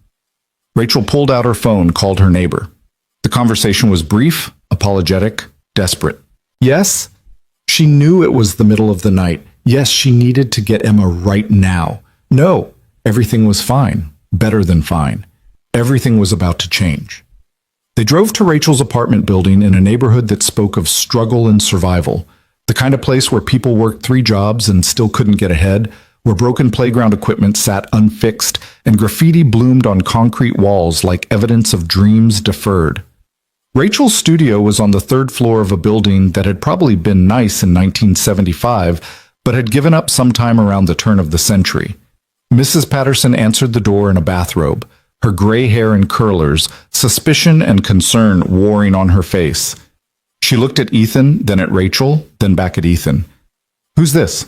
Rachel pulled out her phone, called her neighbor. The conversation was brief, apologetic, desperate. Yes, she knew it was the middle of the night. Yes, she needed to get Emma right now. No, everything was fine, better than fine. Everything was about to change. They drove to Rachel's apartment building in a neighborhood that spoke of struggle and survival, the kind of place where people worked 3 jobs and still couldn't get ahead, where broken playground equipment sat unfixed and graffiti bloomed on concrete walls like evidence of dreams deferred. Rachel's studio was on the 3rd floor of a building that had probably been nice in 1975, but had given up sometime around the turn of the century. Mrs. Patterson answered the door in a bathrobe, her gray hair in curlers, suspicion and concern warring on her face. She looked at Ethan, then at Rachel, then back at Ethan. "Who's this?"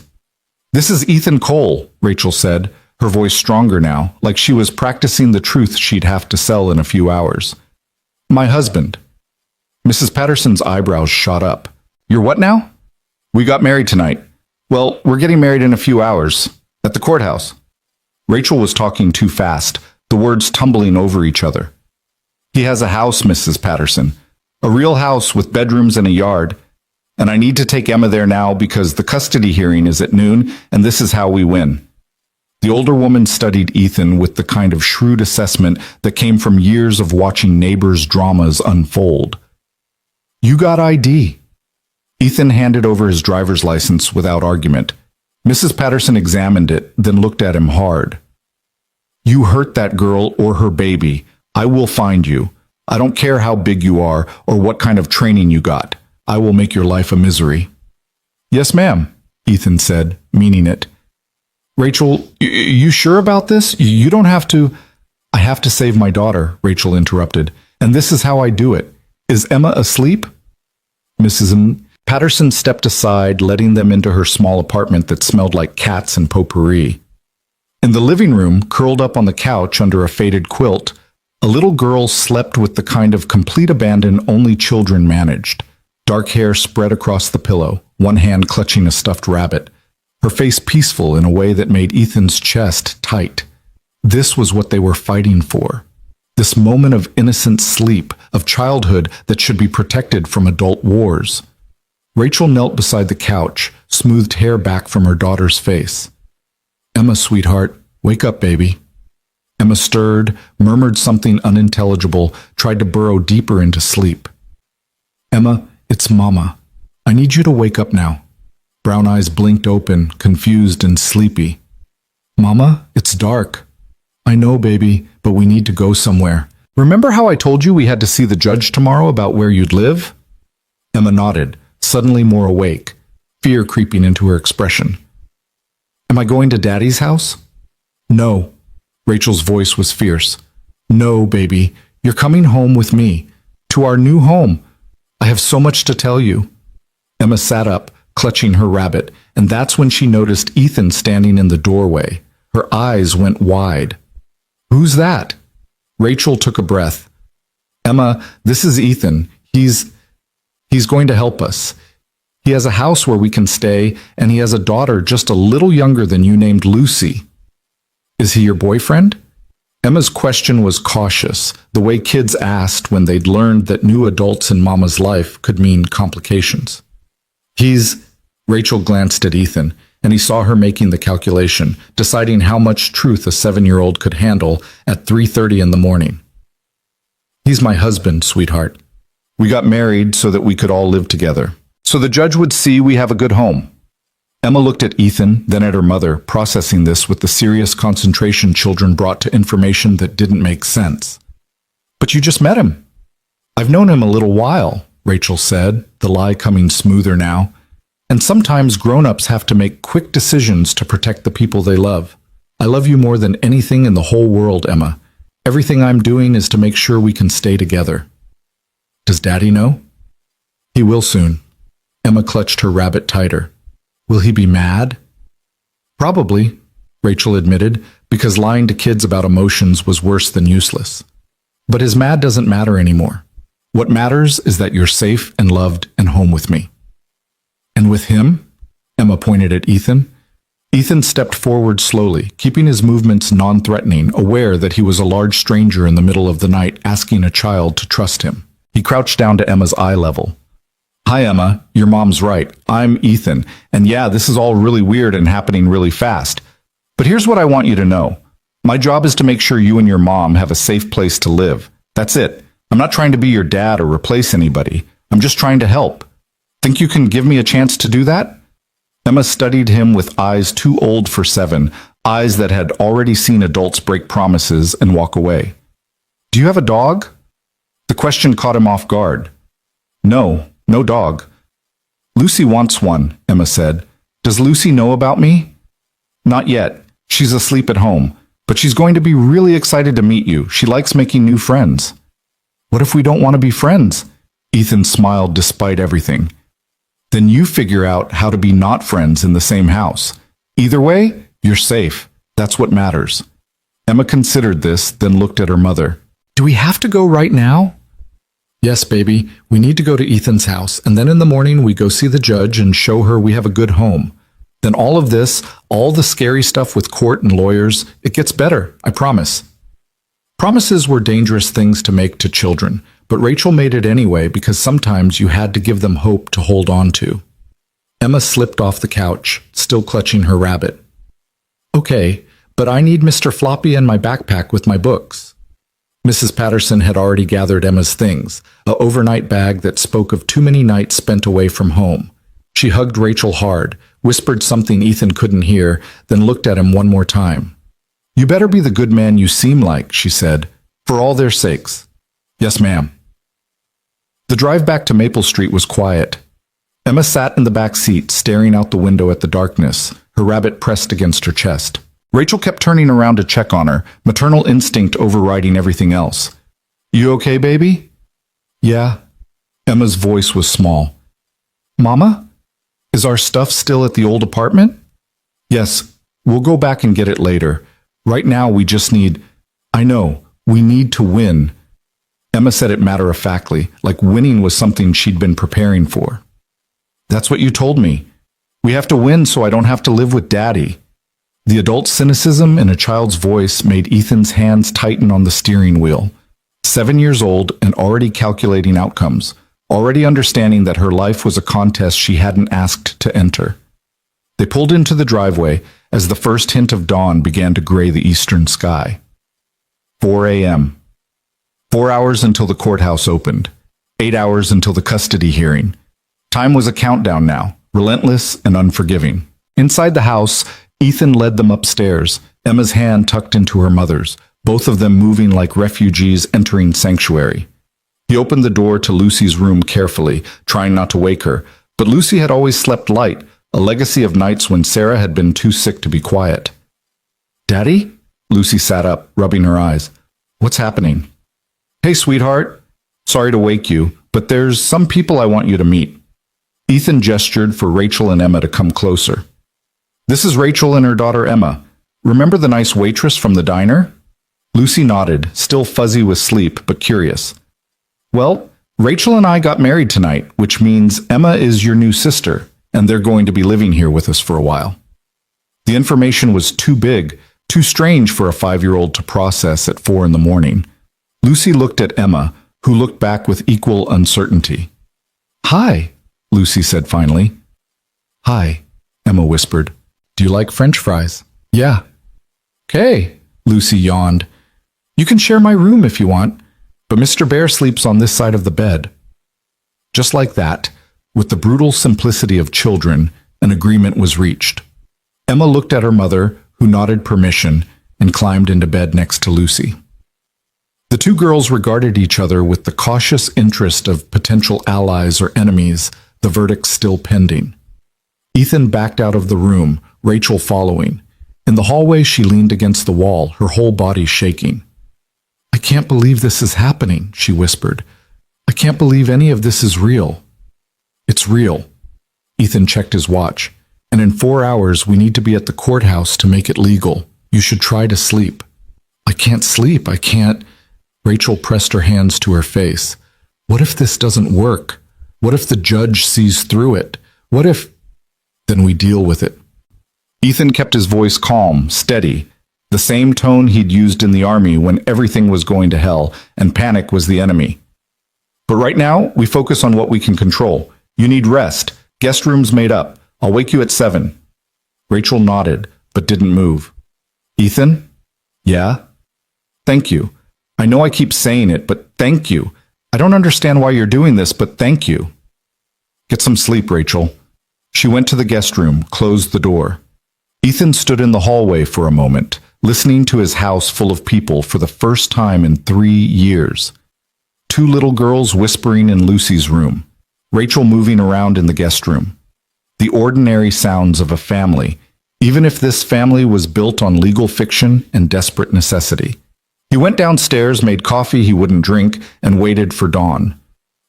"This is Ethan Cole," Rachel said, her voice stronger now, like she was practicing the truth she'd have to sell in a few hours. "My husband." Mrs. Patterson's eyebrows shot up. "You're what now?" "We got married tonight." "Well, we're getting married in a few hours. At the courthouse." Rachel was talking too fast, the words tumbling over each other. "He has a house, Mrs. Patterson. A real house with bedrooms and a yard. And I need to take Emma there now because the custody hearing is at noon, and this is how we win." The older woman studied Ethan with the kind of shrewd assessment that came from years of watching neighbors' dramas unfold. "You got ID." Ethan handed over his driver's license without argument. Mrs. Patterson examined it, then looked at him hard. "You hurt that girl or her baby. I will find you. I don't care how big you are or what kind of training you got. I will make your life a misery." "Yes, ma'am," Ethan said, meaning it. "Rachel, you sure about this? You don't have to—" "I have to save my daughter," Rachel interrupted, "and this is how I do it. Is Emma asleep?" Mrs. Patterson stepped aside, letting them into her small apartment that smelled like cats and potpourri. In the living room, curled up on the couch under a faded quilt, a little girl slept with the kind of complete abandon only children managed. Dark hair spread across the pillow, one hand clutching a stuffed rabbit, her face peaceful in a way that made Ethan's chest tight. This was what they were fighting for. This moment of innocent sleep, of childhood that should be protected from adult wars. Rachel knelt beside the couch, smoothed hair back from her daughter's face. "Emma, sweetheart, wake up, baby." Emma stirred, murmured something unintelligible, tried to burrow deeper into sleep. "Emma, it's Mama. I need you to wake up now." Brown eyes blinked open, confused and sleepy. "Mama, it's dark." "I know, baby, but we need to go somewhere. Remember how I told you we had to see the judge tomorrow about where you'd live?" Emma nodded, suddenly more awake, fear creeping into her expression. "Am I going to Daddy's house?" "No." Rachel's voice was fierce. "No, baby, you're coming home with me. To our new home. I have so much to tell you." Emma sat up, clutching her rabbit, and that's when she noticed Ethan standing in the doorway. Her eyes went wide. "Who's that?" Rachel took a breath. "Emma, this is Ethan. He's going to help us. He has a house where we can stay, and he has a daughter just a little younger than you named Lucy." "Is he your boyfriend?" Emma's question was cautious, the way kids asked when they'd learned that new adults in Mama's life could mean complications. Rachel glanced at Ethan, and he saw her making the calculation, deciding how much truth a 7-year-old could handle at 3:30 in the morning. "He's my husband, sweetheart. We got married so that we could all live together, so the judge would see we have a good home." Emma looked at Ethan, then at her mother, processing this with the serious concentration children brought to information that didn't make sense. "But you just met him." "I've known him a little while," Rachel said, the lie coming smoother now. "And sometimes grown-ups have to make quick decisions to protect the people they love. I love you more than anything in the whole world, Emma. Everything I'm doing is to make sure we can stay together." "Does Daddy know?" "He will soon." Emma clutched her rabbit tighter. "Will he be mad?" "Probably," Rachel admitted, because lying to kids about emotions was worse than useless. "But his mad doesn't matter anymore. What matters is that you're safe and loved and home with me." "And with him?" Emma pointed at Ethan. Ethan stepped forward slowly, keeping his movements non-threatening, aware that he was a large stranger in the middle of the night asking a child to trust him. He crouched down to Emma's eye level. "Hi, Emma. Your mom's right. I'm Ethan. And yeah, this is all really weird and happening really fast. But here's what I want you to know. My job is to make sure you and your mom have a safe place to live. That's it. I'm not trying to be your dad or replace anybody. I'm just trying to help. Think you can give me a chance to do that? Emma studied him with eyes too old for 7, eyes that had already seen adults break promises and walk away. Do you have a dog? The question caught him off guard. No, no dog. Lucy wants one, Emma said. Does Lucy know about me? Not yet. She's asleep at home, but she's going to be really excited to meet you. She likes making new friends. What if we don't want to be friends? Ethan smiled despite everything. Then you figure out how to be not friends in the same house. Either way, you're safe. That's what matters. Emma considered this, then looked at her mother. Do we have to go right now? Yes, baby. We need to go to Ethan's house, and then in the morning we go see the judge and show her we have a good home. Then all of this, all the scary stuff with court and lawyers, it gets better, I promise. Promises were dangerous things to make to children, but Rachel made it anyway because sometimes you had to give them hope to hold on to. Emma slipped off the couch, still clutching her rabbit. Okay, but I need Mr. Floppy and my backpack with my books. Mrs. Patterson had already gathered Emma's things, an overnight bag that spoke of too many nights spent away from home. She hugged Rachel hard, whispered something Ethan couldn't hear, then looked at him one more time. You better be the good man you seem like, she said, for all their sakes. Yes, ma'am. The drive back to Maple Street was quiet. Emma sat in the back seat, staring out the window at the darkness, her rabbit pressed against her chest. Rachel kept turning around to check on her, maternal instinct overriding everything else. You okay, baby? Yeah. Emma's voice was small. Mama? Is our stuff still at the old apartment? Yes, we'll go back and get it later. Right now we just need... I know, we need to win. Emma said it matter-of-factly, like winning was something she'd been preparing for. That's what you told me. We have to win so I don't have to live with Daddy. The adult cynicism in a child's voice made Ethan's hands tighten on the steering wheel. 7 years old and already calculating outcomes, already understanding that her life was a contest she hadn't asked to enter. They pulled into the driveway as the first hint of dawn began to gray the eastern sky. 4 a.m. 4 hours until the courthouse opened. 8 hours until the custody hearing. Time was a countdown now, relentless and unforgiving. Inside the house, Ethan led them upstairs, Emma's hand tucked into her mother's, both of them moving like refugees entering sanctuary. He opened the door to Lucy's room carefully, trying not to wake her, but Lucy had always slept light, a legacy of nights when Sarah had been too sick to be quiet. Daddy? Lucy sat up, rubbing her eyes. What's happening? Hey, sweetheart. Sorry to wake you, but there's some people I want you to meet. Ethan gestured for Rachel and Emma to come closer. This is Rachel and her daughter Emma. Remember the nice waitress from the diner? Lucy nodded, still fuzzy with sleep, but curious. Well, Rachel and I got married tonight, which means Emma is your new sister, and they're going to be living here with us for a while. The information was too big, too strange for a 5-year-old to process at 4 a.m. Lucy looked at Emma, who looked back with equal uncertainty. Hi, Lucy said finally. Hi, Emma whispered. Do you like French fries? Yeah. Okay, Lucy yawned. You can share my room if you want, but Mr. Bear sleeps on this side of the bed. Just like that, with the brutal simplicity of children, an agreement was reached. Emma looked at her mother, who nodded permission, and climbed into bed next to Lucy. The two girls regarded each other with the cautious interest of potential allies or enemies, the verdict still pending. Ethan backed out of the room, Rachel following. In the hallway, she leaned against the wall, her whole body shaking. I can't believe this is happening, she whispered. I can't believe any of this is real. It's real. Ethan checked his watch. And in 4 hours, we need to be at the courthouse to make it legal. You should try to sleep. I can't sleep. I can't. Rachel pressed her hands to her face. What if this doesn't work? What if the judge sees through it? What if... Then we deal with it. Ethan kept his voice calm, steady, the same tone he'd used in the army when everything was going to hell and panic was the enemy. But right now, we focus on what we can control. You need rest. Guest room's made up. I'll wake you at 7. Rachel nodded, but didn't move. Ethan? Yeah? Thank you. I know I keep saying it, but thank you. I don't understand why you're doing this, but thank you. Get some sleep, Rachel. She went to the guest room, closed the door. Ethan stood in the hallway for a moment, listening to his house full of people for the first time in 3 years. 2 little girls whispering in Lucy's room, Rachel moving around in the guest room. The ordinary sounds of a family, even if this family was built on legal fiction and desperate necessity. He went downstairs, made coffee he wouldn't drink, and waited for dawn.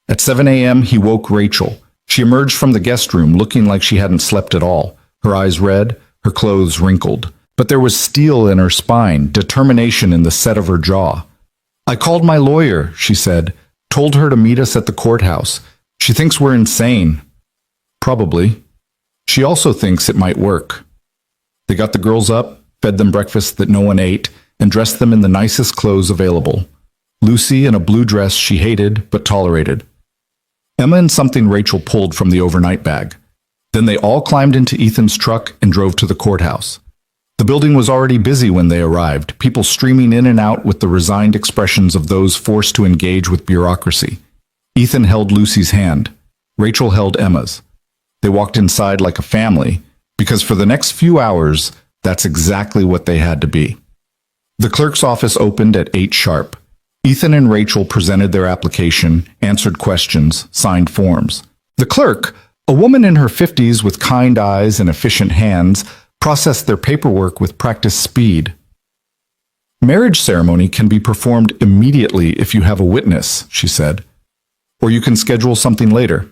At 7 a.m., he woke Rachel. She emerged from the guest room looking like she hadn't slept at all, her eyes red, her clothes wrinkled. But there was steel in her spine, determination in the set of her jaw. I called my lawyer, she said, told her to meet us at the courthouse. She thinks we're insane. Probably. She also thinks it might work. They got the girls up, fed them breakfast that no one ate, and dressed them in the nicest clothes available. Lucy in a blue dress she hated but tolerated. Emma in something Rachel pulled from the overnight bag. Then they all climbed into Ethan's truck and drove to the courthouse. The building was already busy when they arrived, people streaming in and out with the resigned expressions of those forced to engage with bureaucracy. Ethan held Lucy's hand. Rachel held Emma's. They walked inside like a family, because for the next few hours, that's exactly what they had to be. The clerk's office opened at 8 sharp. Ethan and Rachel presented their application, answered questions, signed forms. The clerk, a woman in her 50s with kind eyes and efficient hands, processed their paperwork with practiced speed. Marriage ceremony can be performed immediately if you have a witness, she said. Or you can schedule something later.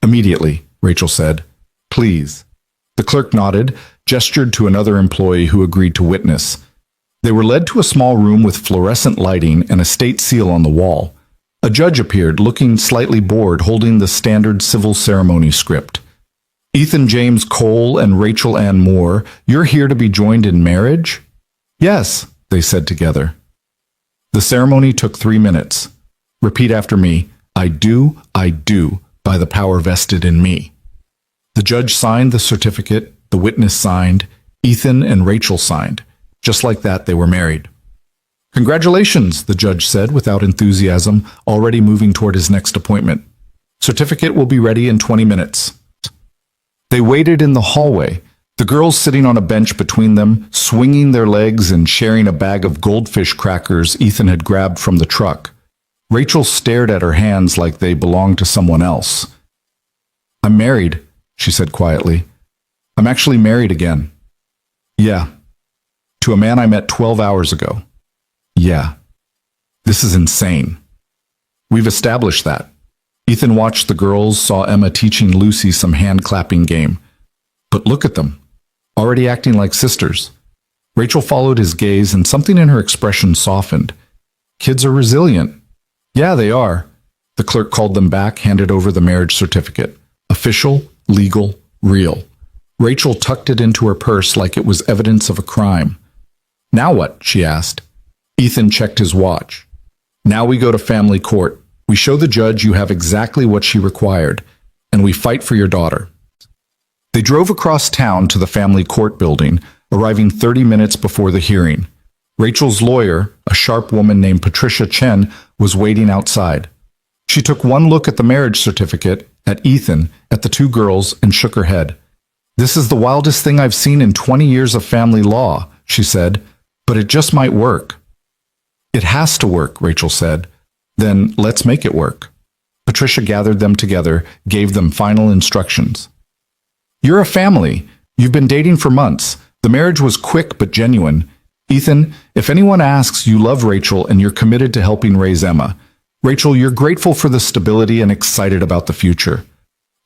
Immediately, Rachel said. Please. The clerk nodded, gestured to another employee who agreed to witness. They were led to a small room with fluorescent lighting and a state seal on the wall. A judge appeared, looking slightly bored, holding the standard civil ceremony script. Ethan James Cole and Rachel Ann Moore, you're here to be joined in marriage? Yes, they said together. The ceremony took 3 minutes. Repeat after me. I do, by the power vested in me. The judge signed the certificate, the witness signed, Ethan and Rachel signed. Just like that, they were married. Congratulations, the judge said without enthusiasm, already moving toward his next appointment. Certificate will be ready in 20 minutes. They waited in the hallway, the girls sitting on a bench between them, swinging their legs and sharing a bag of goldfish crackers Ethan had grabbed from the truck. Rachel stared at her hands like they belonged to someone else. I'm married, she said quietly. I'm actually married again. Yeah. To a man I met 12 hours ago. Yeah. This is insane. We've established that. Ethan watched the girls, saw Emma teaching Lucy some hand-clapping game. But look at them, already acting like sisters. Rachel followed his gaze and something in her expression softened. Kids are resilient. Yeah, they are. The clerk called them back, handed over the marriage certificate. Official, legal, real. Rachel tucked it into her purse like it was evidence of a crime. Now what? She asked. Ethan checked his watch. Now we go to family court. We show the judge you have exactly what she required, and we fight for your daughter. They drove across town to the family court building, arriving 30 minutes before the hearing. Rachel's lawyer, a sharp woman named Patricia Chen, was waiting outside. She took one look at the marriage certificate, at Ethan, at the 2 girls, and shook her head. This is the wildest thing I've seen in 20 years of family law, she said, but it just might work. It has to work, Rachel said. Then let's make it work. Patricia gathered them together, gave them final instructions. You're a family. You've been dating for months. The marriage was quick but genuine. Ethan, if anyone asks, you love Rachel and you're committed to helping raise Emma. Rachel, you're grateful for the stability and excited about the future.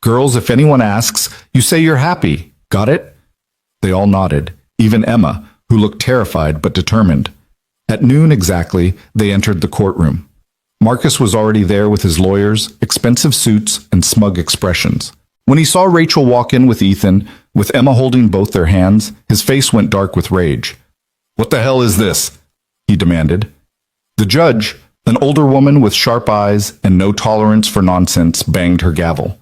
Girls, if anyone asks, you say you're happy. Got it? They all nodded, even Emma, who looked terrified but determined. At noon exactly, they entered the courtroom. Marcus was already there with his lawyers, expensive suits, and smug expressions. When he saw Rachel walk in with Ethan, with Emma holding both their hands, his face went dark with rage. What the hell is this? He demanded. The judge, an older woman with sharp eyes and no tolerance for nonsense, banged her gavel.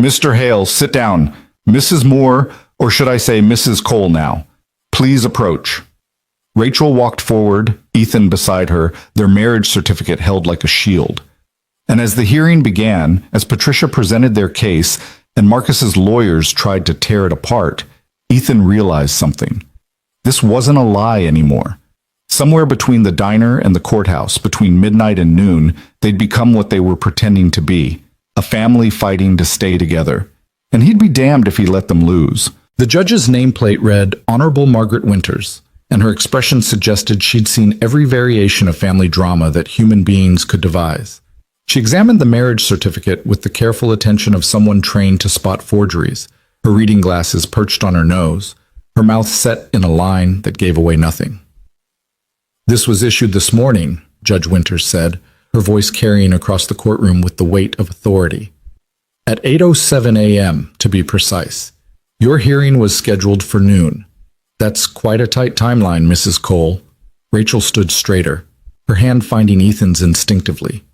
Mr. Hale, sit down. Mrs. Moore, or should I say Mrs. Cole now. Please approach. Rachel walked forward, Ethan beside her, their marriage certificate held like a shield. And as the hearing began, as Patricia presented their case and Marcus's lawyers tried to tear it apart, Ethan realized something. This wasn't a lie anymore. Somewhere between the diner and the courthouse, between midnight and noon, they'd become what they were pretending to be, a family fighting to stay together. And he'd be damned if he let them lose. The judge's nameplate read, Honorable Margaret Winters, and her expression suggested she'd seen every variation of family drama that human beings could devise. She examined the marriage certificate with the careful attention of someone trained to spot forgeries, her reading glasses perched on her nose, her mouth set in a line that gave away nothing. This was issued this morning, Judge Winters said, her voice carrying across the courtroom with the weight of authority. At 8:07 a.m., to be precise. Your hearing was scheduled for noon. That's quite a tight timeline, Mrs. Cole. Rachel stood straighter, her hand finding Ethan's instinctively.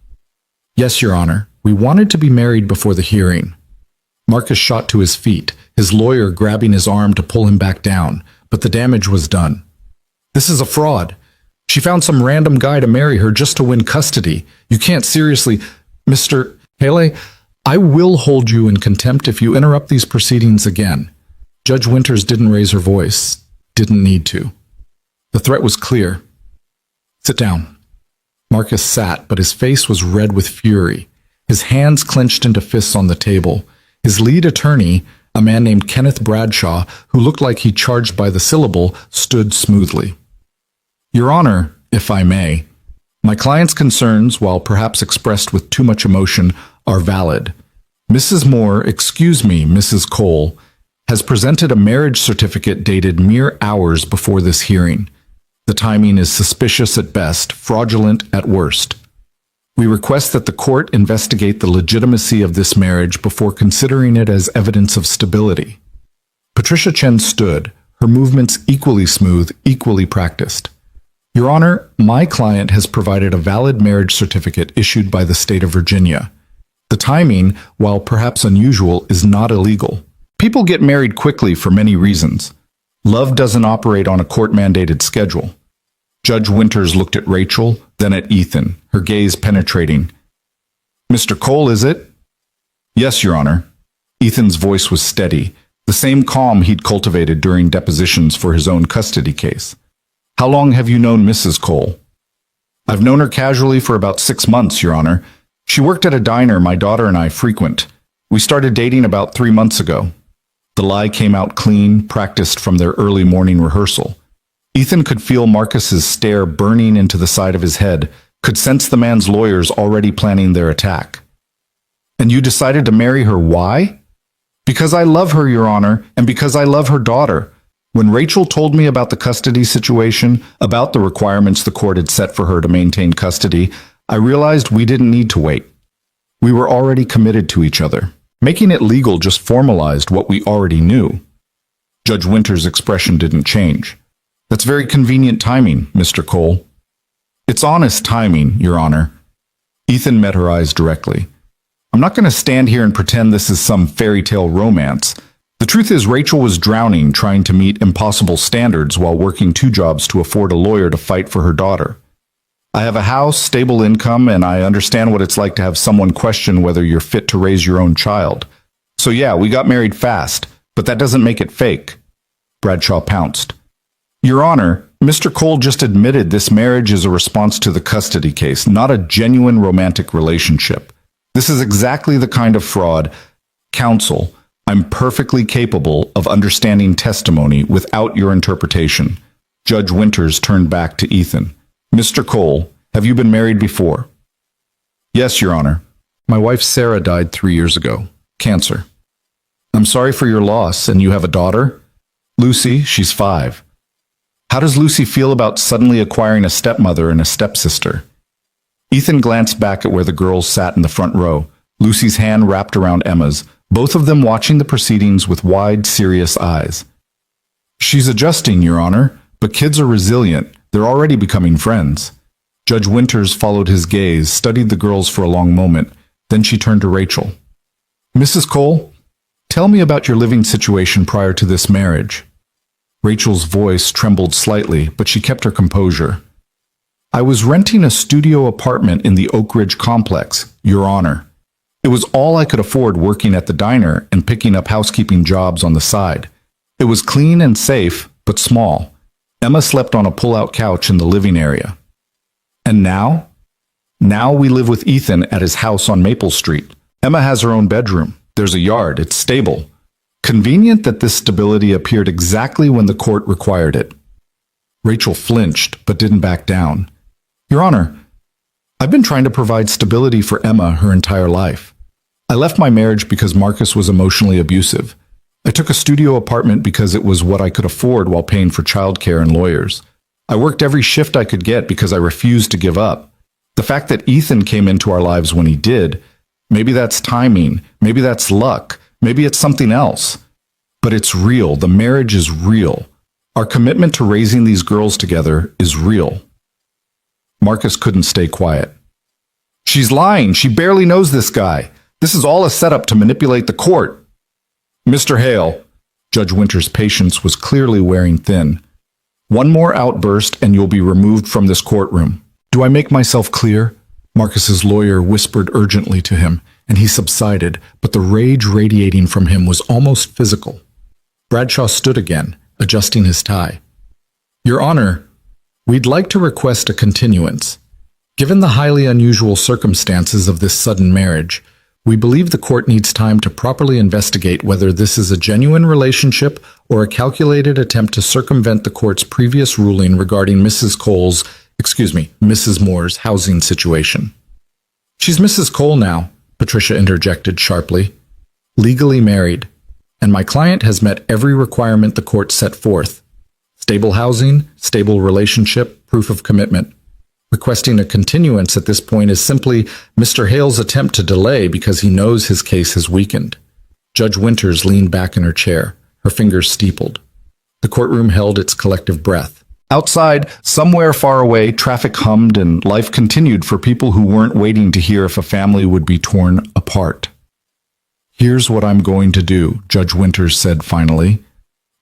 Yes, Your Honor, we wanted to be married before the hearing. Marcus shot to his feet, his lawyer grabbing his arm to pull him back down, but the damage was done. This is a fraud. She found some random guy to marry her just to win custody. You can't seriously... Mr. Haley, I will hold you in contempt if you interrupt these proceedings again. Judge Winters didn't raise her voice, didn't need to. The threat was clear. Sit down. Marcus sat, but his face was red with fury. His hands clenched into fists on the table. His lead attorney, a man named Kenneth Bradshaw, who looked like he charged by the syllable, stood smoothly. Your Honor, if I may, my client's concerns, while perhaps expressed with too much emotion, are valid. Mrs. Moore, excuse me, Mrs. Cole, has presented a marriage certificate dated mere hours before this hearing. The timing is suspicious at best, fraudulent at worst. We request that the court investigate the legitimacy of this marriage before considering it as evidence of stability. Patricia Chen stood, her movements equally smooth, equally practiced. Your Honor, my client has provided a valid marriage certificate issued by the state of Virginia. The timing, while perhaps unusual, is not illegal. People get married quickly for many reasons. Love doesn't operate on a court-mandated schedule. Judge Winters looked at Rachel, then at Ethan, her gaze penetrating. Mr. Cole, is it? Yes, Your Honor. Ethan's voice was steady, the same calm he'd cultivated during depositions for his own custody case. How long have you known Mrs. Cole? I've known her casually for about 6 months, Your Honor. She worked at a diner my daughter and I frequent. We started dating about 3 months ago. The lie came out clean, practiced from their early morning rehearsal. Ethan could feel Marcus's stare burning into the side of his head, could sense the man's lawyers already planning their attack. And you decided to marry her, why? Because I love her, Your Honor, and because I love her daughter. When Rachel told me about the custody situation, about the requirements the court had set for her to maintain custody, I realized we didn't need to wait. We were already committed to each other. Making it legal just formalized what we already knew. Judge Winters' expression didn't change. That's very convenient timing, Mr. Cole. It's honest timing, Your Honor. Ethan met her eyes directly. I'm not going to stand here and pretend this is some fairy tale romance. The truth is, Rachel was drowning trying to meet impossible standards while working 2 jobs to afford a lawyer to fight for her daughter. I have a house, stable income, and I understand what it's like to have someone question whether you're fit to raise your own child. So yeah, we got married fast, but that doesn't make it fake. Bradshaw pounced. Your Honor, Mr. Cole just admitted this marriage is a response to the custody case, not a genuine romantic relationship. This is exactly the kind of fraud. Counsel, I'm perfectly capable of understanding testimony without your interpretation. Judge Winters turned back to Ethan. Mr. Cole, have you been married before? Yes, Your Honor. My wife Sarah died 3 years ago. Cancer. I'm sorry for your loss, and you have a daughter? Lucy, she's 5. How does Lucy feel about suddenly acquiring a stepmother and a stepsister? Ethan glanced back at where the girls sat in the front row, Lucy's hand wrapped around Emma's, both of them watching the proceedings with wide, serious eyes. She's adjusting, Your Honor, but kids are resilient. They're already becoming friends. Judge Winters followed his gaze, studied the girls for a long moment. Then she turned to Rachel. Mrs. Cole, tell me about your living situation prior to this marriage. Rachel's voice trembled slightly, but she kept her composure. I was renting a studio apartment in the Oak Ridge complex, Your Honor. It was all I could afford working at the diner and picking up housekeeping jobs on the side. It was clean and safe, but small. Emma slept on a pull-out couch in the living area. And now? Now we live with Ethan at his house on Maple Street. Emma has her own bedroom. There's a yard. It's stable. Convenient that this stability appeared exactly when the court required it. Rachel flinched, but didn't back down. Your Honor, I've been trying to provide stability for Emma her entire life. I left my marriage because Marcus was emotionally abusive. I took a studio apartment because it was what I could afford while paying for childcare and lawyers. I worked every shift I could get because I refused to give up. The fact that Ethan came into our lives when he did, maybe that's timing, maybe that's luck, maybe it's something else. But it's real. The marriage is real. Our commitment to raising these girls together is real. Marcus couldn't stay quiet. She's lying. She barely knows this guy. This is all a setup to manipulate the court. Mr. Hale, Judge Winter's patience was clearly wearing thin. One more outburst and you'll be removed from this courtroom. Do I make myself clear? Marcus's lawyer whispered urgently to him, and he subsided, but the rage radiating from him was almost physical. Bradshaw stood again, adjusting his tie. Your Honor, we'd like to request a continuance. Given the highly unusual circumstances of this sudden marriage, we believe the court needs time to properly investigate whether this is a genuine relationship or a calculated attempt to circumvent the court's previous ruling regarding Mrs. Moore's housing situation. She's Mrs. Cole now, Patricia interjected sharply. Legally married, and my client has met every requirement the court set forth. Stable housing, stable relationship, proof of commitment. Requesting a continuance at this point is simply Mr. Hale's attempt to delay because he knows his case has weakened. Judge Winters leaned back in her chair, her fingers steepled. The courtroom held its collective breath. Outside, somewhere far away, traffic hummed and life continued for people who weren't waiting to hear if a family would be torn apart. Here's what I'm going to do, Judge Winters said finally.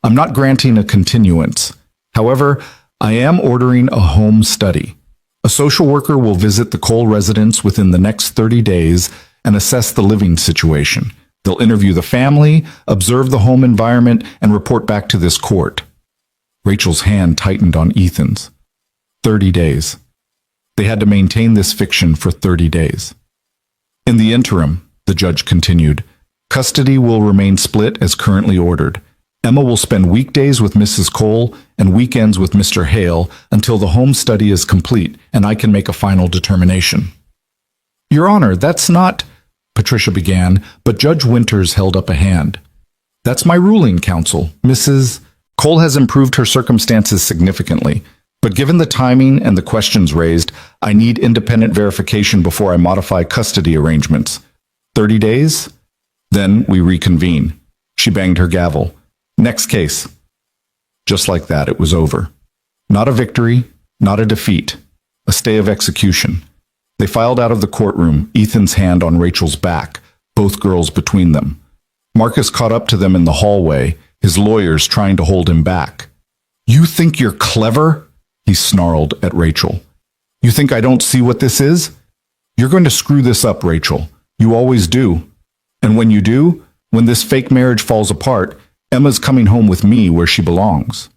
I'm not granting a continuance. However, I am ordering a home study. A social worker will visit the Cole residence within the next 30 days and assess the living situation. They'll interview the family, observe the home environment, and report back to this court. Rachel's hand tightened on Ethan's. 30 days. They had to maintain this fiction for 30 days. In the interim, the judge continued, custody will remain split as currently ordered. Emma will spend weekdays with Mrs. Cole and weekends with Mr. Hale until the home study is complete and I can make a final determination. Your Honor, that's not... Patricia began, but Judge Winters held up a hand. That's my ruling, counsel. Mrs. Cole has improved her circumstances significantly, but given the timing and the questions raised, I need independent verification before I modify custody arrangements. 30 days? Then we reconvene. She banged her gavel. Next case. Just like that, it was over. Not a victory, not a defeat. A stay of execution. They filed out of the courtroom, Ethan's hand on Rachel's back, both girls between them. Marcus caught up to them in the hallway, his lawyers trying to hold him back. You think you're clever? He snarled at Rachel. You think I don't see what this is? You're going to screw this up, Rachel. You always do. And when you do, when this fake marriage falls apart, Emma's coming home with me where she belongs.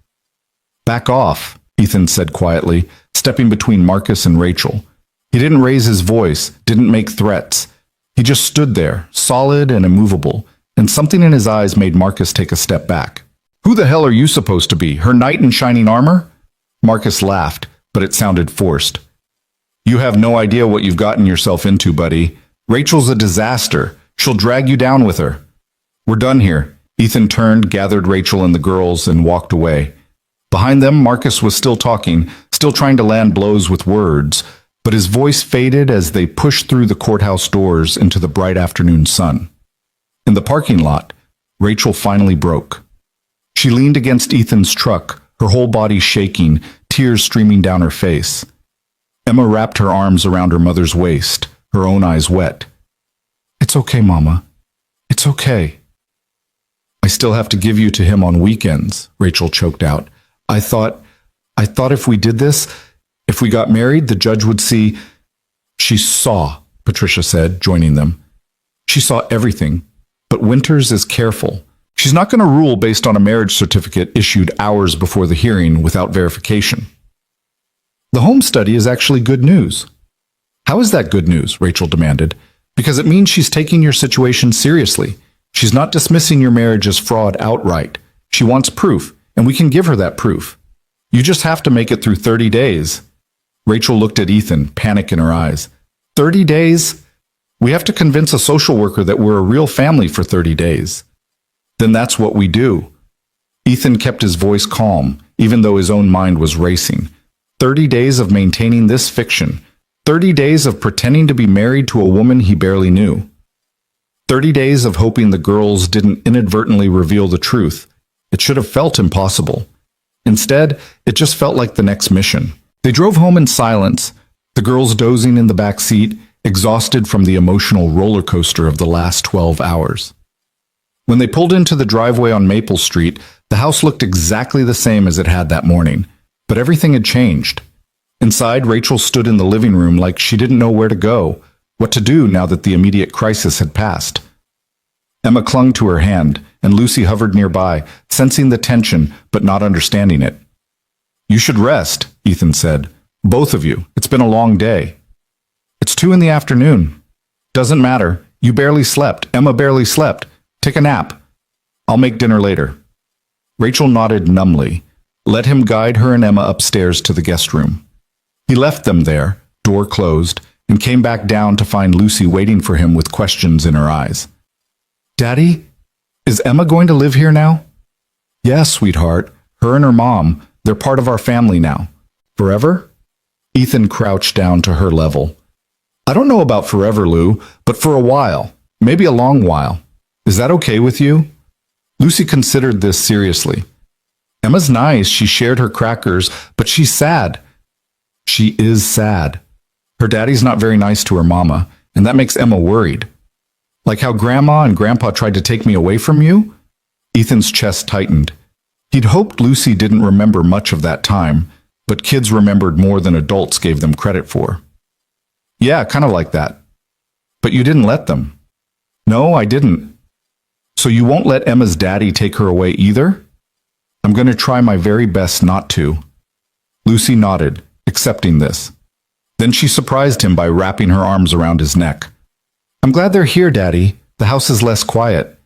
Back off, Ethan said quietly, stepping between Marcus and Rachel. He didn't raise his voice, didn't make threats. He just stood there, solid and immovable, and something in his eyes made Marcus take a step back. Who the hell are you supposed to be, her knight in shining armor? Marcus laughed, but it sounded forced. You have no idea what you've gotten yourself into, buddy. Rachel's a disaster. She'll drag you down with her. We're done here. Ethan turned, gathered Rachel and the girls, and walked away. Behind them, Marcus was still talking, still trying to land blows with words, but his voice faded as they pushed through the courthouse doors into the bright afternoon sun. In the parking lot, Rachel finally broke. She leaned against Ethan's truck, her whole body shaking, tears streaming down her face. Emma wrapped her arms around her mother's waist, her own eyes wet. It's okay, Mama. It's okay. I still have to give you to him on weekends, Rachel choked out. I thought if we did this, if If we got married, the judge would see. She saw, Patricia said, joining them. She saw everything, but Winters is careful. She's not going to rule based on a marriage certificate issued hours before the hearing without verification. The home study is actually good news. How is that good news? Rachel demanded. Because it means she's taking your situation seriously. She's not dismissing your marriage as fraud outright. She wants proof, and we can give her that proof. You just have to make it through 30 days. Rachel looked at Ethan, panic in her eyes. 30 days? We have to convince a social worker that we're a real family for 30 days. Then that's what we do. Ethan kept his voice calm, even though his own mind was racing. 30 days of maintaining this fiction. 30 days of pretending to be married to a woman he barely knew. 30 days of hoping the girls didn't inadvertently reveal the truth. It should have felt impossible. Instead, it just felt like the next mission. They drove home in silence, the girls dozing in the back seat, exhausted from the emotional roller coaster of the last 12 hours. When they pulled into the driveway on Maple Street, the house looked exactly the same as it had that morning, but everything had changed. Inside, Rachel stood in the living room like she didn't know where to go, what to do now that the immediate crisis had passed. Emma clung to her hand, and Lucy hovered nearby, sensing the tension but not understanding it. You should rest, Ethan said. Both of you. It's been a long day. It's 2 p.m. Doesn't matter. You barely slept. Emma barely slept. Take a nap. I'll make dinner later. Rachel nodded numbly, let him guide her and Emma upstairs to the guest room. He left them there, door closed, and came back down to find Lucy waiting for him with questions in her eyes. Daddy, is Emma going to live here now? Yes, sweetheart. Her and her mom, they're part of our family now. Forever? Ethan crouched down to her level. I don't know about forever, Lou, but for a while. Maybe a long while. Is that okay with you? Lucy considered this seriously. Emma's nice, she shared her crackers, but she's sad. She is sad. Her daddy's not very nice to her mama, and that makes Emma worried. Like how Grandma and Grandpa tried to take me away from you? Ethan's chest tightened. He'd hoped Lucy didn't remember much of that time, but kids remembered more than adults gave them credit for. Yeah, kind of like that. But you didn't let them. No, I didn't. So you won't let Emma's daddy take her away either? I'm going to try my very best not to. Lucy nodded, accepting this. Then she surprised him by wrapping her arms around his neck. I'm glad they're here, Daddy. The house is less quiet.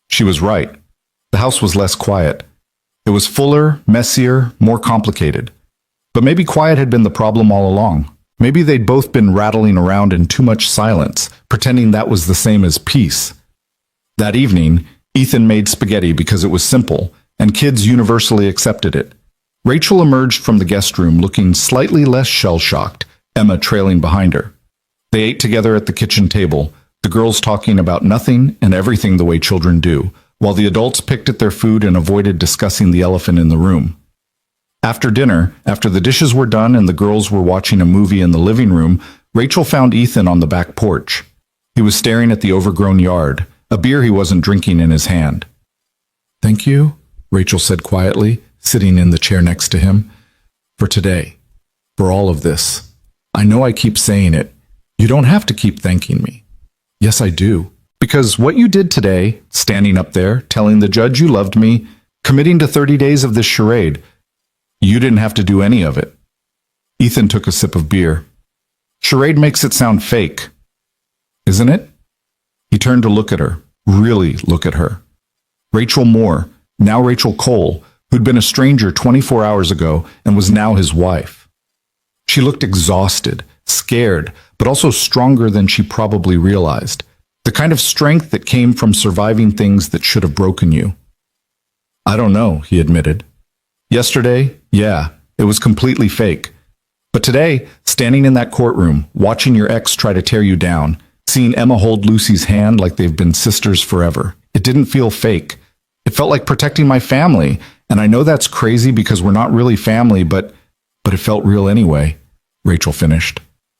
She was right. The house was less quiet. It was fuller, messier, more complicated. But maybe quiet had been the problem all along. Maybe they'd both been rattling around in too much silence, pretending that was the same as peace. That evening, Ethan made spaghetti because it was simple, and kids universally accepted it. Rachel emerged from the guest room looking slightly less shell-shocked, Emma trailing behind her. They ate together at the kitchen table, the girls talking about nothing and everything the way children do, while the adults picked at their food and avoided discussing the elephant in the room. After dinner, after the dishes were done and the girls were watching a movie in the living room, Rachel found Ethan on the back porch. He was staring at the overgrown yard, a beer he wasn't drinking in his hand. Thank you, Rachel said quietly, sitting in the chair next to him. For today. For all of this. I know I keep saying it. You don't have to keep thanking me. Yes, I do. Because what you did today, standing up there, telling the judge you loved me, committing to 30 days of this charade, you didn't have to do any of it. Ethan took a sip of beer. Charade makes it sound fake. Isn't it? He turned to look at her, really look at her. Rachel Moore, now Rachel Cole, who'd been a stranger 24 hours ago and was now his wife. She looked exhausted, scared, but also stronger than she probably realized. The kind of strength that came from surviving things that should have broken you. I don't know, he admitted. Yesterday, yeah, it was completely fake. But today, standing in that courtroom, watching your ex try to tear you down, seeing Emma hold Lucy's hand like they've been sisters forever, it didn't feel fake. It felt like protecting my family, and I know that's crazy because we're not really family, but it felt real anyway, Rachel finished.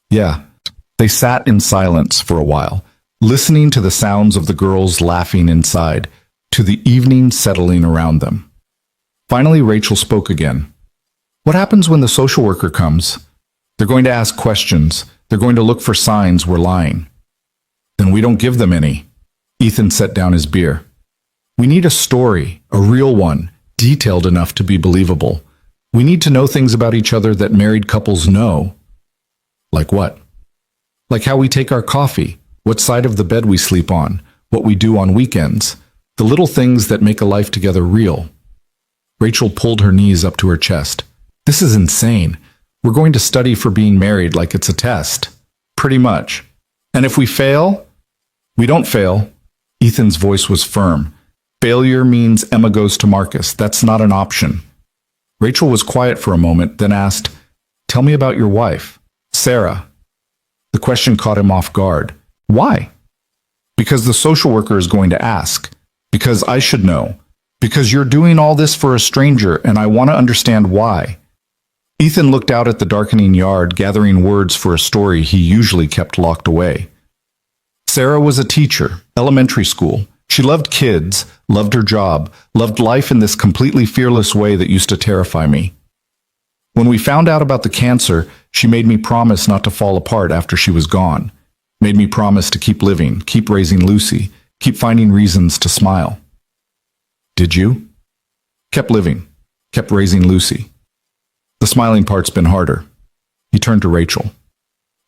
Yeah. They sat in silence for a while, listening to the sounds of the girls laughing inside, to the evening settling around them. Finally, Rachel spoke again. What happens when the social worker comes? They're going to ask questions. They're going to look for signs we're lying. Then we don't give them any. Ethan set down his beer. We need a story, a real one, detailed enough to be believable. We need to know things about each other that married couples know. Like what? Like how we take our coffee, what side of the bed we sleep on, what we do on weekends, the little things that make a life together real. Rachel pulled her knees up to her chest. This is insane. We're going to study for being married like it's a test. Pretty much. And if we fail, we don't fail. Ethan's voice was firm. Failure means Emma goes to Marcus. That's not an option. Rachel was quiet for a moment, then asked, "Tell me about your wife, Sarah." The question caught him off guard. Why? Because the social worker is going to ask. Because I should know. Because you're doing all this for a stranger, and I want to understand why. Ethan looked out at the darkening yard, gathering words for a story he usually kept locked away. Sarah was a teacher, elementary school. She loved kids, loved her job, loved life in this completely fearless way that used to terrify me. When we found out about the cancer, she made me promise not to fall apart after she was gone. Made me promise to keep living, keep raising Lucy, keep finding reasons to smile. Did you? Kept living, kept raising Lucy. The smiling part's been harder. He turned to Rachel.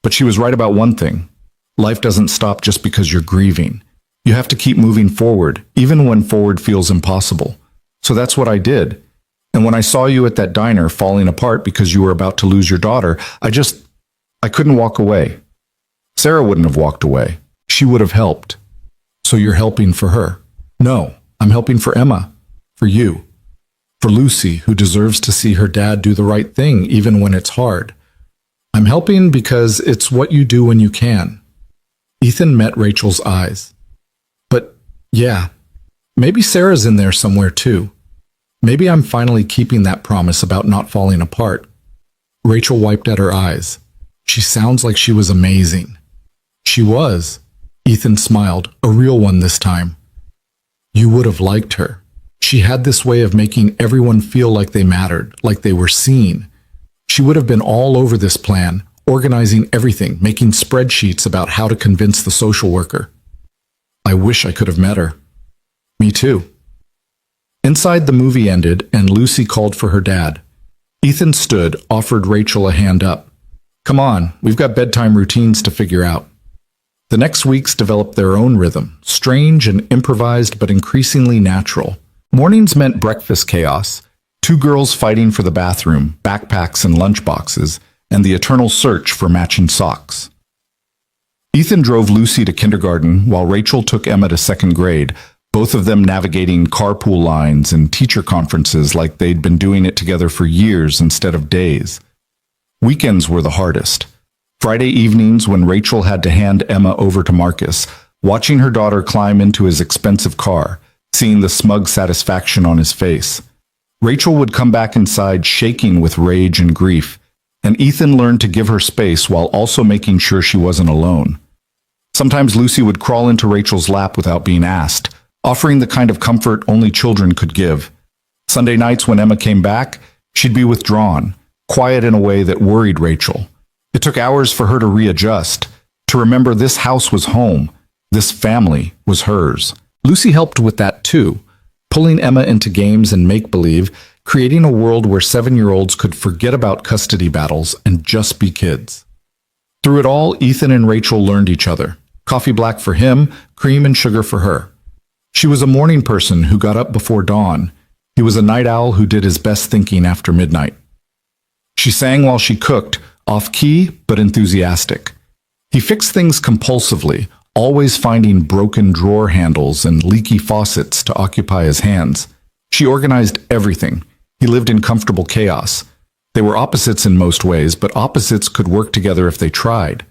But she was right about one thing. Life doesn't stop just because you're grieving. You have to keep moving forward, even when forward feels impossible. So that's what I did. And when I saw you at that diner falling apart because you were about to lose your daughter, I couldn't walk away. Sarah wouldn't have walked away. She would have helped. So you're helping for her? No, I'm helping for Emma. For you. For Lucy, who deserves to see her dad do the right thing even when it's hard. I'm helping because it's what you do when you can. Ethan met Rachel's eyes. But, yeah, maybe Sarah's in there somewhere too. Maybe I'm finally keeping that promise about not falling apart. Rachel wiped at her eyes. She sounds like she was amazing. She was. Ethan smiled, a real one this time. You would have liked her. She had this way of making everyone feel like they mattered, like they were seen. She would have been all over this plan, organizing everything, making spreadsheets about how to convince the social worker. I wish I could have met her. Me too. Inside, the movie ended, and Lucy called for her dad. Ethan stood, offered Rachel a hand up. Come on, we've got bedtime routines to figure out. The next weeks developed their own rhythm, strange and improvised but increasingly natural. Mornings meant breakfast chaos, two girls fighting for the bathroom, backpacks and lunchboxes, and the eternal search for matching socks. Ethan drove Lucy to kindergarten while Rachel took Emma to second grade, both of them navigating carpool lines and teacher conferences like they'd been doing it together for years instead of days. Weekends were the hardest. Friday evenings when Rachel had to hand Emma over to Marcus, watching her daughter climb into his expensive car, seeing the smug satisfaction on his face. Rachel would come back inside shaking with rage and grief, and Ethan learned to give her space while also making sure she wasn't alone. Sometimes Lucy would crawl into Rachel's lap without being asked, offering the kind of comfort only children could give. Sunday nights when Emma came back, she'd be withdrawn, quiet in a way that worried Rachel. It took hours for her to readjust, to remember this house was home, this family was hers. Lucy helped with that too, pulling Emma into games and make-believe, creating a world where 7-year-olds could forget about custody battles and just be kids. Through it all, Ethan and Rachel learned each other. Coffee black for him, cream and sugar for her. She was a morning person who got up before dawn. He was a night owl who did his best thinking after midnight. She sang while she cooked, off-key but enthusiastic. He fixed things compulsively, always finding broken drawer handles and leaky faucets to occupy his hands. She organized everything. He lived in comfortable chaos. They were opposites in most ways, but opposites could work together if they tried.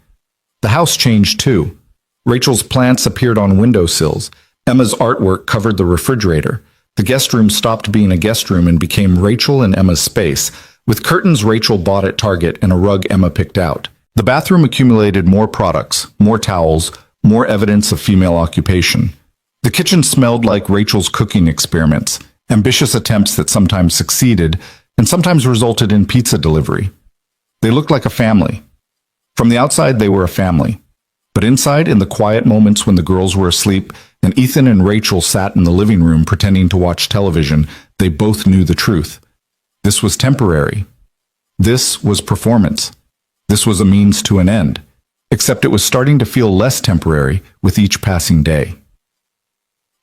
The house changed too. Rachel's plants appeared on windowsills. Emma's artwork covered the refrigerator. The guest room stopped being a guest room and became Rachel and Emma's space, with curtains Rachel bought at Target and a rug Emma picked out. The bathroom accumulated more products, more towels, more evidence of female occupation. The kitchen smelled like Rachel's cooking experiments, ambitious attempts that sometimes succeeded and sometimes resulted in pizza delivery. They looked like a family. From the outside, they were a family. But inside, in the quiet moments when the girls were asleep and Ethan and Rachel sat in the living room pretending to watch television, they both knew the truth. This was temporary. This was performance. This was a means to an end. Except it was starting to feel less temporary with each passing day.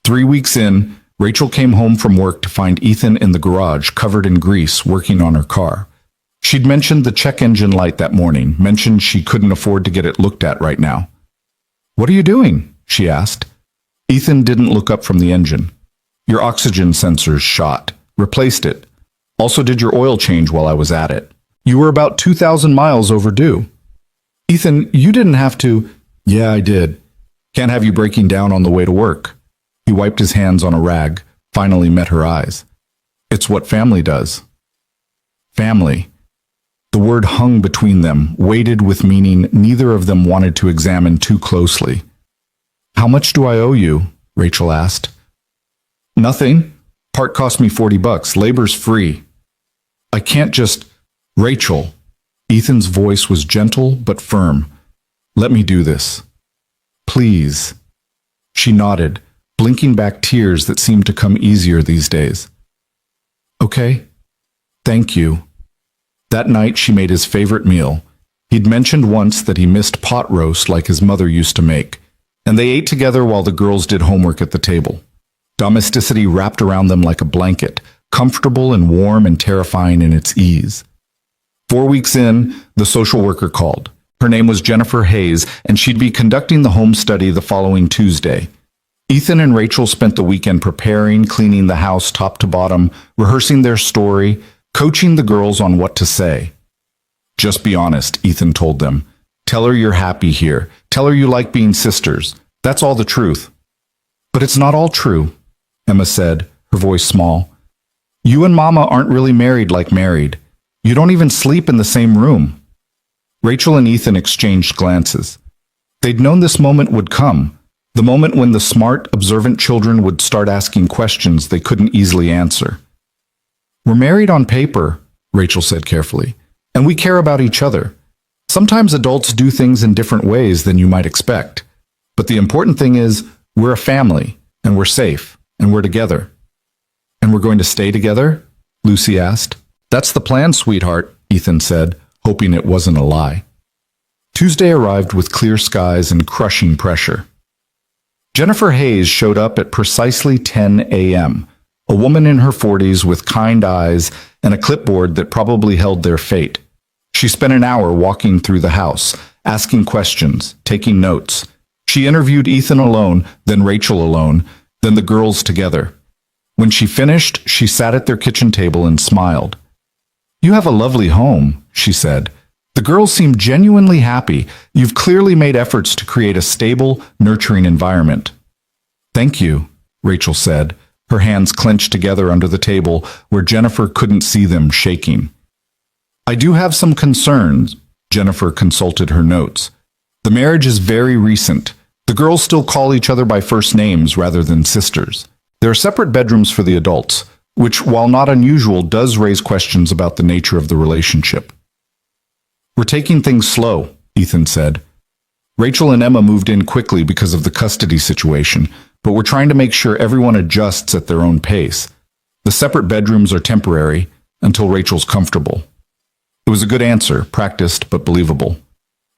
3 weeks in, Rachel came home from work to find Ethan in the garage, covered in grease, working on her car. She'd mentioned the check engine light that morning, mentioned she couldn't afford to get it looked at right now. "What are you doing?" she asked. Ethan didn't look up from the engine. "Your oxygen sensors shot. Replaced it. Also did your oil change while I was at it. You were about 2,000 miles overdue." "Ethan, you didn't have to." "Yeah, I did. Can't have you breaking down on the way to work." He wiped his hands on a rag, finally met her eyes. "It's what family does." Family. The word hung between them, weighted with meaning neither of them wanted to examine too closely. "How much do I owe you?" Rachel asked. "Nothing. Part cost me $40. Labor's free." "I can't just—" "Rachel." Ethan's voice was gentle but firm. "Let me do this. Please." She nodded, blinking back tears that seemed to come easier these days. "Okay. Thank you." That night she made his favorite meal. He'd mentioned once that he missed pot roast like his mother used to make, and they ate together while the girls did homework at the table. Domesticity wrapped around them like a blanket, comfortable and warm and terrifying in its ease. 4 weeks in, the social worker called. Her name was Jennifer Hayes, and she'd be conducting the home study the following Tuesday. Ethan and Rachel spent the weekend preparing, cleaning the house top to bottom, rehearsing their story, coaching the girls on what to say. "Just be honest," Ethan told them. "Tell her you're happy here. Tell her you like being sisters. That's all the truth." "But it's not all true," Emma said, her voice small. "You and Mama aren't really married like married. You don't even sleep in the same room." Rachel and Ethan exchanged glances. They'd known this moment would come, the moment when the smart, observant children would start asking questions they couldn't easily answer. "We're married on paper," Rachel said carefully, "and we care about each other. Sometimes adults do things in different ways than you might expect. But the important thing is, we're a family, and we're safe, and we're together." "And we're going to stay together?" Lucy asked. "That's the plan, sweetheart," Ethan said, hoping it wasn't a lie. Tuesday arrived with clear skies and crushing pressure. Jennifer Hayes showed up at precisely 10 a.m., a woman in her 40s with kind eyes and a clipboard that probably held their fate. She spent an hour walking through the house, asking questions, taking notes. She interviewed Ethan alone, then Rachel alone, then the girls together. When she finished, she sat at their kitchen table and smiled. "You have a lovely home," she said. "The girls seem genuinely happy. You've clearly made efforts to create a stable, nurturing environment." "Thank you," Rachel said, her hands clenched together under the table where Jennifer couldn't see them, shaking. "I do have some concerns," Jennifer consulted her notes. "The marriage is very recent. The girls still call each other by first names rather than sisters. There are separate bedrooms for the adults, which, while not unusual, does raise questions about the nature of the relationship." "We're taking things slow," Ethan said. "Rachel and Emma moved in quickly because of the custody situation, but we're trying to make sure everyone adjusts at their own pace. The separate bedrooms are temporary until Rachel's comfortable." It was a good answer, practiced but believable.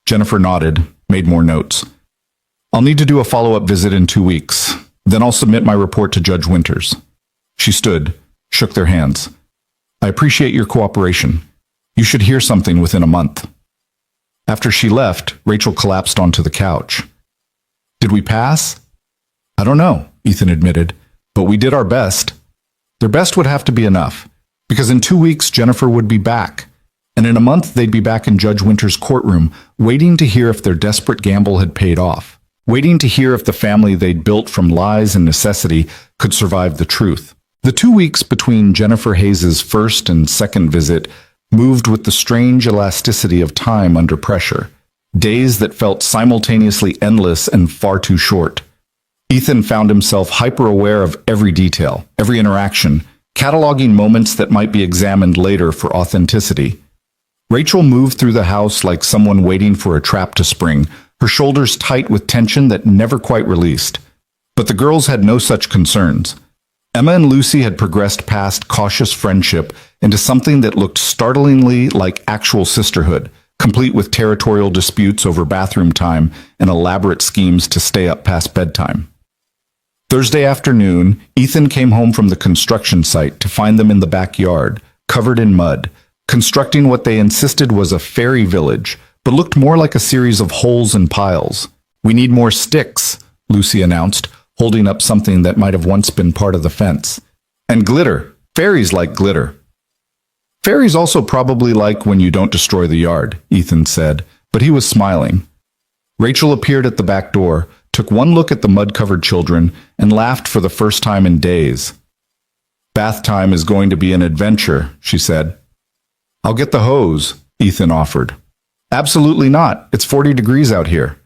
Jennifer nodded, made more notes. "I'll need to do a follow-up visit in 2 weeks. Then I'll submit my report to Judge Winters." She stood, shook their hands. "I appreciate your cooperation. You should hear something within a month." After she left, Rachel collapsed onto the couch. "Did we pass?" "I don't know," Ethan admitted, "but we did our best." Their best would have to be enough, because in 2 weeks Jennifer would be back, and in a month they'd be back in Judge Winters' courtroom, waiting to hear if their desperate gamble had paid off, waiting to hear if the family they'd built from lies and necessity could survive the truth. The 2 weeks between Jennifer Hayes' first and second visit moved with the strange elasticity of time under pressure, days that felt simultaneously endless and far too short. Ethan found himself hyper-aware of every detail, every interaction, cataloging moments that might be examined later for authenticity. Rachel moved through the house like someone waiting for a trap to spring, her shoulders tight with tension that never quite released. But the girls had no such concerns. Emma and Lucy had progressed past cautious friendship into something that looked startlingly like actual sisterhood, complete with territorial disputes over bathroom time and elaborate schemes to stay up past bedtime. Thursday afternoon, Ethan came home from the construction site to find them in the backyard, covered in mud, constructing what they insisted was a fairy village, but looked more like a series of holes and piles. "We need more sticks," Lucy announced, holding up something that might have once been part of the fence. "And glitter. Fairies like glitter." "Fairies also probably like when you don't destroy the yard," Ethan said, but he was smiling. Rachel appeared at the back door, took one look at the mud-covered children, and laughed for the first time in days. "Bath time is going to be an adventure," she said. "I'll get the hose," Ethan offered. "Absolutely not. It's 40 degrees out here."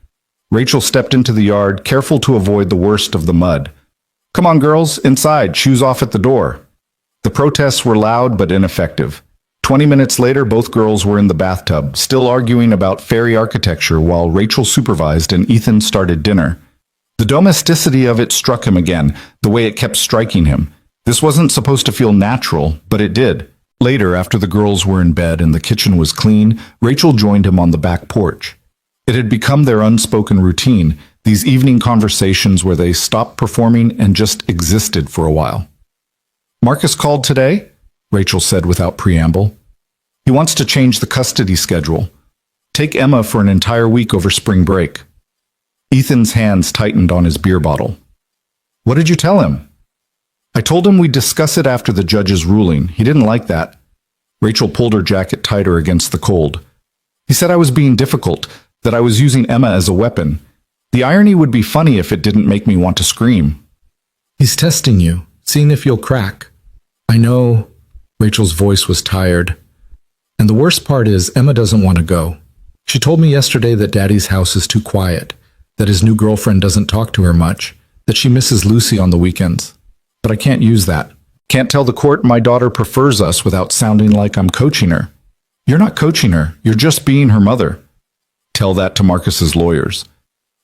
Rachel stepped into the yard, careful to avoid the worst of the mud. "Come on, girls, inside, shoes off at the door." The protests were loud but ineffective. 20 minutes later, both girls were in the bathtub, still arguing about fairy architecture while Rachel supervised and Ethan started dinner. The domesticity of it struck him again, the way it kept striking him. This wasn't supposed to feel natural, but it did. Later, after the girls were in bed and the kitchen was clean, Rachel joined him on the back porch. It had become their unspoken routine, these evening conversations where they stopped performing and just existed for a while. "Marcus called today?" Rachel said without preamble. "He wants to change the custody schedule. Take Emma for an entire week over spring break." Ethan's hands tightened on his beer bottle. "What did you tell him?" "I told him we'd discuss it after the judge's ruling. He didn't like that." Rachel pulled her jacket tighter against the cold. "He said I was being difficult, that I was using Emma as a weapon. The irony would be funny if it didn't make me want to scream." "He's testing you, seeing if you'll crack." "I know." Rachel's voice was tired. "And the worst part is Emma doesn't want to go. She told me yesterday that Daddy's house is too quiet, that his new girlfriend doesn't talk to her much, that she misses Lucy on the weekends. But I can't use that. Can't tell the court my daughter prefers us without sounding like I'm coaching her." "You're not coaching her. You're just being her mother." "Tell that to Marcus's lawyers."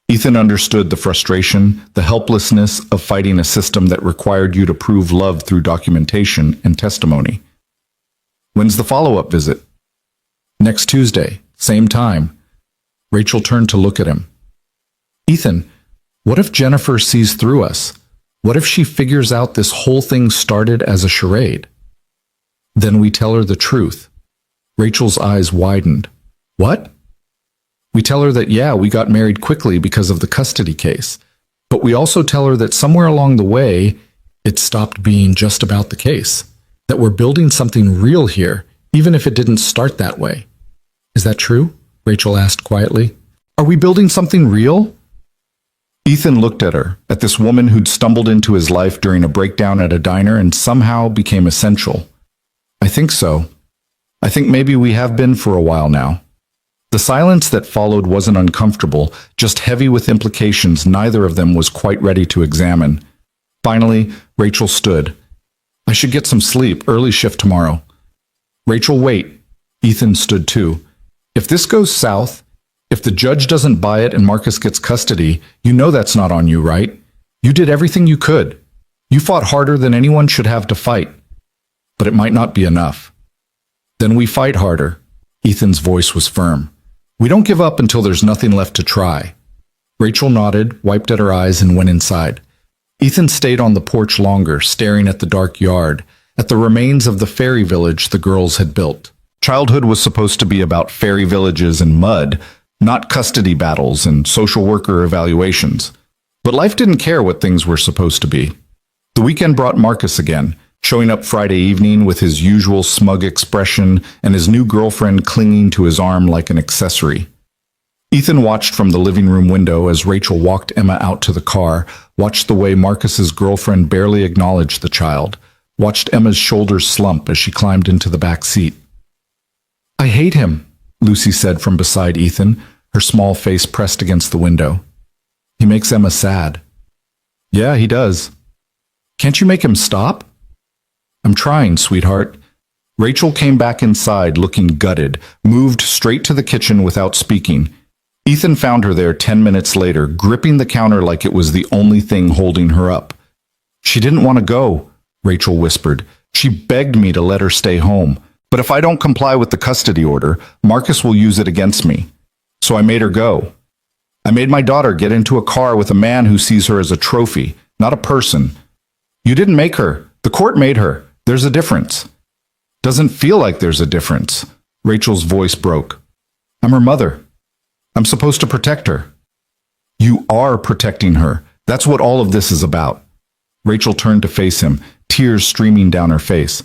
Ethan understood the frustration, the helplessness of fighting a system that required you to prove love through documentation and testimony. "When's the follow-up visit?" "Next Tuesday, same time." Rachel turned to look at him. "Ethan, what if Jennifer sees through us? What if she figures out this whole thing started as a charade?" "Then we tell her the truth." Rachel's eyes widened. "What?" "We tell her that, yeah, we got married quickly because of the custody case. But we also tell her that somewhere along the way, it stopped being just about the case. That we're building something real here, even if it didn't start that way." "Is that true?" Rachel asked quietly. "Are we building something real?" Ethan looked at her, at this woman who'd stumbled into his life during a breakdown at a diner and somehow became essential. "I think so. I think maybe we have been for a while now." The silence that followed wasn't uncomfortable, just heavy with implications neither of them was quite ready to examine. Finally, Rachel stood. "I should get some sleep, early shift tomorrow." "Rachel, wait." Ethan stood too. "If this goes south, if the judge doesn't buy it and Marcus gets custody, you know that's not on you, right? You did everything you could. You fought harder than anyone should have to fight. But it might not be enough." "Then we fight harder." Ethan's voice was firm. "We don't give up until there's nothing left to try." Rachel nodded, wiped at her eyes, and went inside. Ethan stayed on the porch longer, staring at the dark yard, at the remains of the fairy village the girls had built. Childhood was supposed to be about fairy villages and mud, not custody battles and social worker evaluations. But life didn't care what things were supposed to be. The weekend brought Marcus again, showing up Friday evening with his usual smug expression and his new girlfriend clinging to his arm like an accessory. Ethan watched from the living room window as Rachel walked Emma out to the car, watched the way Marcus's girlfriend barely acknowledged the child, watched Emma's shoulders slump as she climbed into the back seat. "I hate him," Lucy said from beside Ethan, her small face pressed against the window. "He makes Emma sad." "Yeah, he does." "Can't you make him stop?" "I'm trying, sweetheart. Rachel came back inside looking gutted, moved straight to the kitchen without speaking. Ethan found her there 10 minutes later, gripping the counter like it was the only thing holding her up. "She didn't want to go," Rachel whispered. "She begged me to let her stay home. But if I don't comply with the custody order, Marcus will use it against me. So I made her go. I made my daughter get into a car with a man who sees her as a trophy, not a person. You didn't make her. The court made her. There's a difference." "Doesn't feel like there's a difference." Rachel's voice broke. "I'm her mother. I'm supposed to protect her." "You are protecting her. That's what all of this is about." Rachel turned to face him, tears streaming down her face.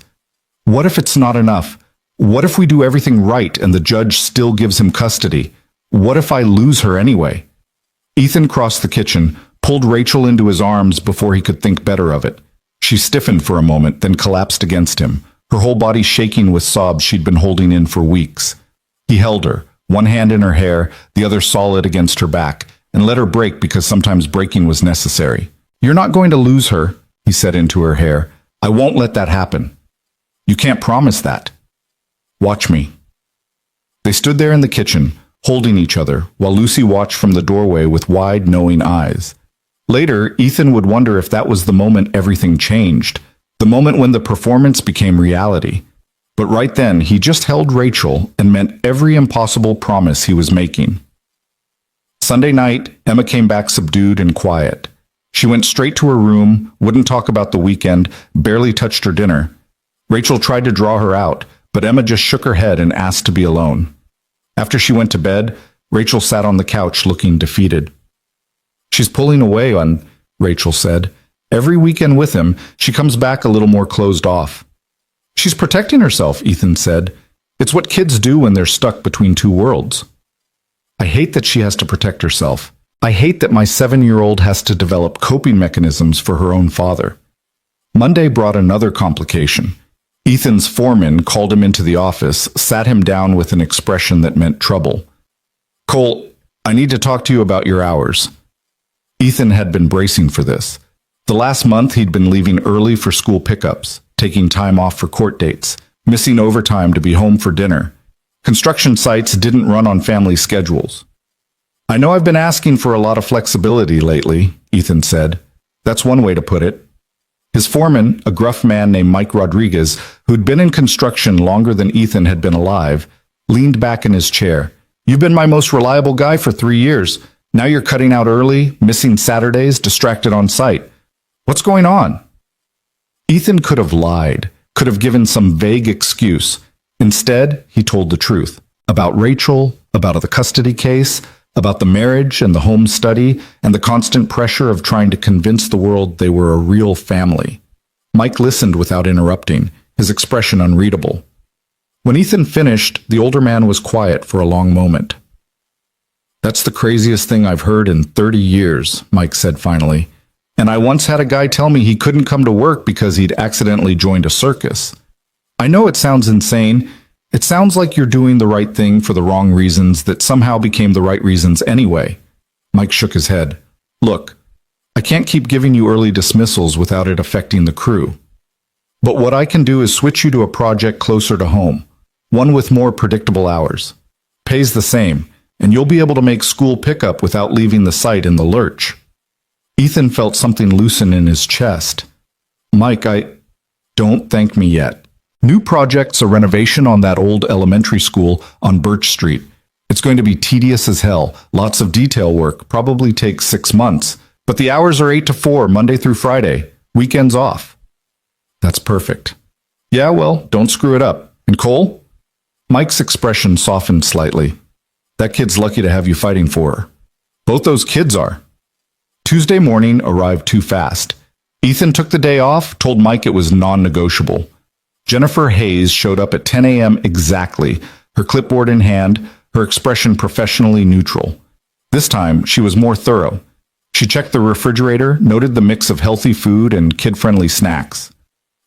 "What if it's not enough? What if we do everything right and the judge still gives him custody? What if I lose her anyway?" Ethan crossed the kitchen, pulled Rachel into his arms before he could think better of it. She stiffened for a moment, then collapsed against him, her whole body shaking with sobs she'd been holding in for weeks. He held her, one hand in her hair, the other solid against her back, and let her break because sometimes breaking was necessary. "You're not going to lose her," he said into her hair. "I won't let that happen." "You can't promise that." "Watch me." They stood there in the kitchen, holding each other, while Lucy watched from the doorway with wide, knowing eyes. Later, Ethan would wonder if that was the moment everything changed, the moment when the performance became reality. But right then, he just held Rachel and meant every impossible promise he was making. Sunday night, Emma came back subdued and quiet. She went straight to her room, wouldn't talk about the weekend, barely touched her dinner. Rachel tried to draw her out, but Emma just shook her head and asked to be alone. After she went to bed, Rachel sat on the couch looking defeated. "She's pulling away on," Rachel said. "Every weekend with him, she comes back a little more closed off." "She's protecting herself," Ethan said. "It's what kids do when they're stuck between two worlds." "I hate that she has to protect herself. I hate that my 7-year-old has to develop coping mechanisms for her own father." Monday brought another complication. Ethan's foreman called him into the office, sat him down with an expression that meant trouble. "Cole, I need to talk to you about your hours." Ethan had been bracing for this. The last month he'd been leaving early for school pickups, taking time off for court dates, missing overtime to be home for dinner. Construction sites didn't run on family schedules. "I know I've been asking for a lot of flexibility lately," Ethan said. That's one way to put it. His foreman, a gruff man named Mike Rodriguez, who'd been in construction longer than Ethan had been alive, leaned back in his chair. "You've been my most reliable guy for 3 years. Now you're cutting out early, missing Saturdays, distracted on site. What's going on?" Ethan could have lied, could have given some vague excuse. Instead, he told the truth. About Rachel, about the custody case, about the marriage and the home study, and the constant pressure of trying to convince the world they were a real family. Mike listened without interrupting, his expression unreadable. When Ethan finished, the older man was quiet for a long moment. "That's the craziest thing I've heard in 30 years, Mike said finally. "And I once had a guy tell me he couldn't come to work because he'd accidentally joined a circus. I know it sounds insane. It sounds like you're doing the right thing for the wrong reasons that somehow became the right reasons anyway." Mike shook his head. "Look, I can't keep giving you early dismissals without it affecting the crew. But what I can do is switch you to a project closer to home, one with more predictable hours. Pays the same, and you'll be able to make school pickup without leaving the site in the lurch." Ethan felt something loosen in his chest. "Mike, don't thank me yet. New project's a renovation on that old elementary school on Birch Street. It's going to be tedious as hell, lots of detail work, probably takes 6 months. But the hours are 8 to 4, Monday through Friday, weekends off." "That's perfect." "Yeah, well, don't screw it up. And Cole?" Mike's expression softened slightly. "That kid's lucky to have you fighting for her." "Both those kids are." Tuesday morning arrived too fast. Ethan took the day off, told Mike it was non-negotiable. Jennifer Hayes showed up at 10 a.m. exactly, her clipboard in hand, her expression professionally neutral. This time, she was more thorough. She checked the refrigerator, noted the mix of healthy food and kid-friendly snacks.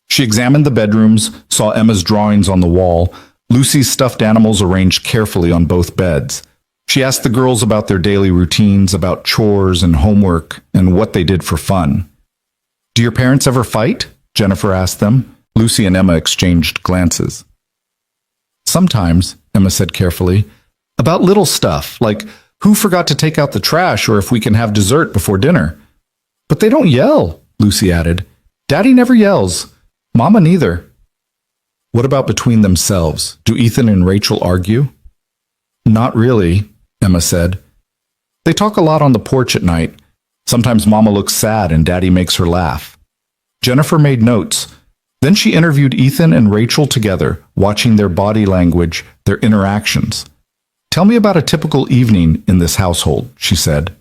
She examined the bedrooms, saw Emma's drawings on the wall, Lucy's stuffed animals arranged carefully on both beds. She asked the girls about their daily routines, about chores and homework, and what they did for fun. "Do your parents ever fight?" Jennifer asked them. Lucy and Emma exchanged glances. Sometimes, Emma said carefully, about little stuff, like who forgot to take out the trash or if we can have dessert before dinner. But they don't yell, Lucy added. Daddy never yells. Mama neither. What about between themselves? Do Ethan and Rachel argue? Not really, Emma said. They talk a lot on the porch at night. Sometimes Mama looks sad and Daddy makes her laugh. Jennifer made notes. Then she interviewed Ethan and Rachel together, watching their body language, their interactions. Tell me about a typical evening in this household, she said.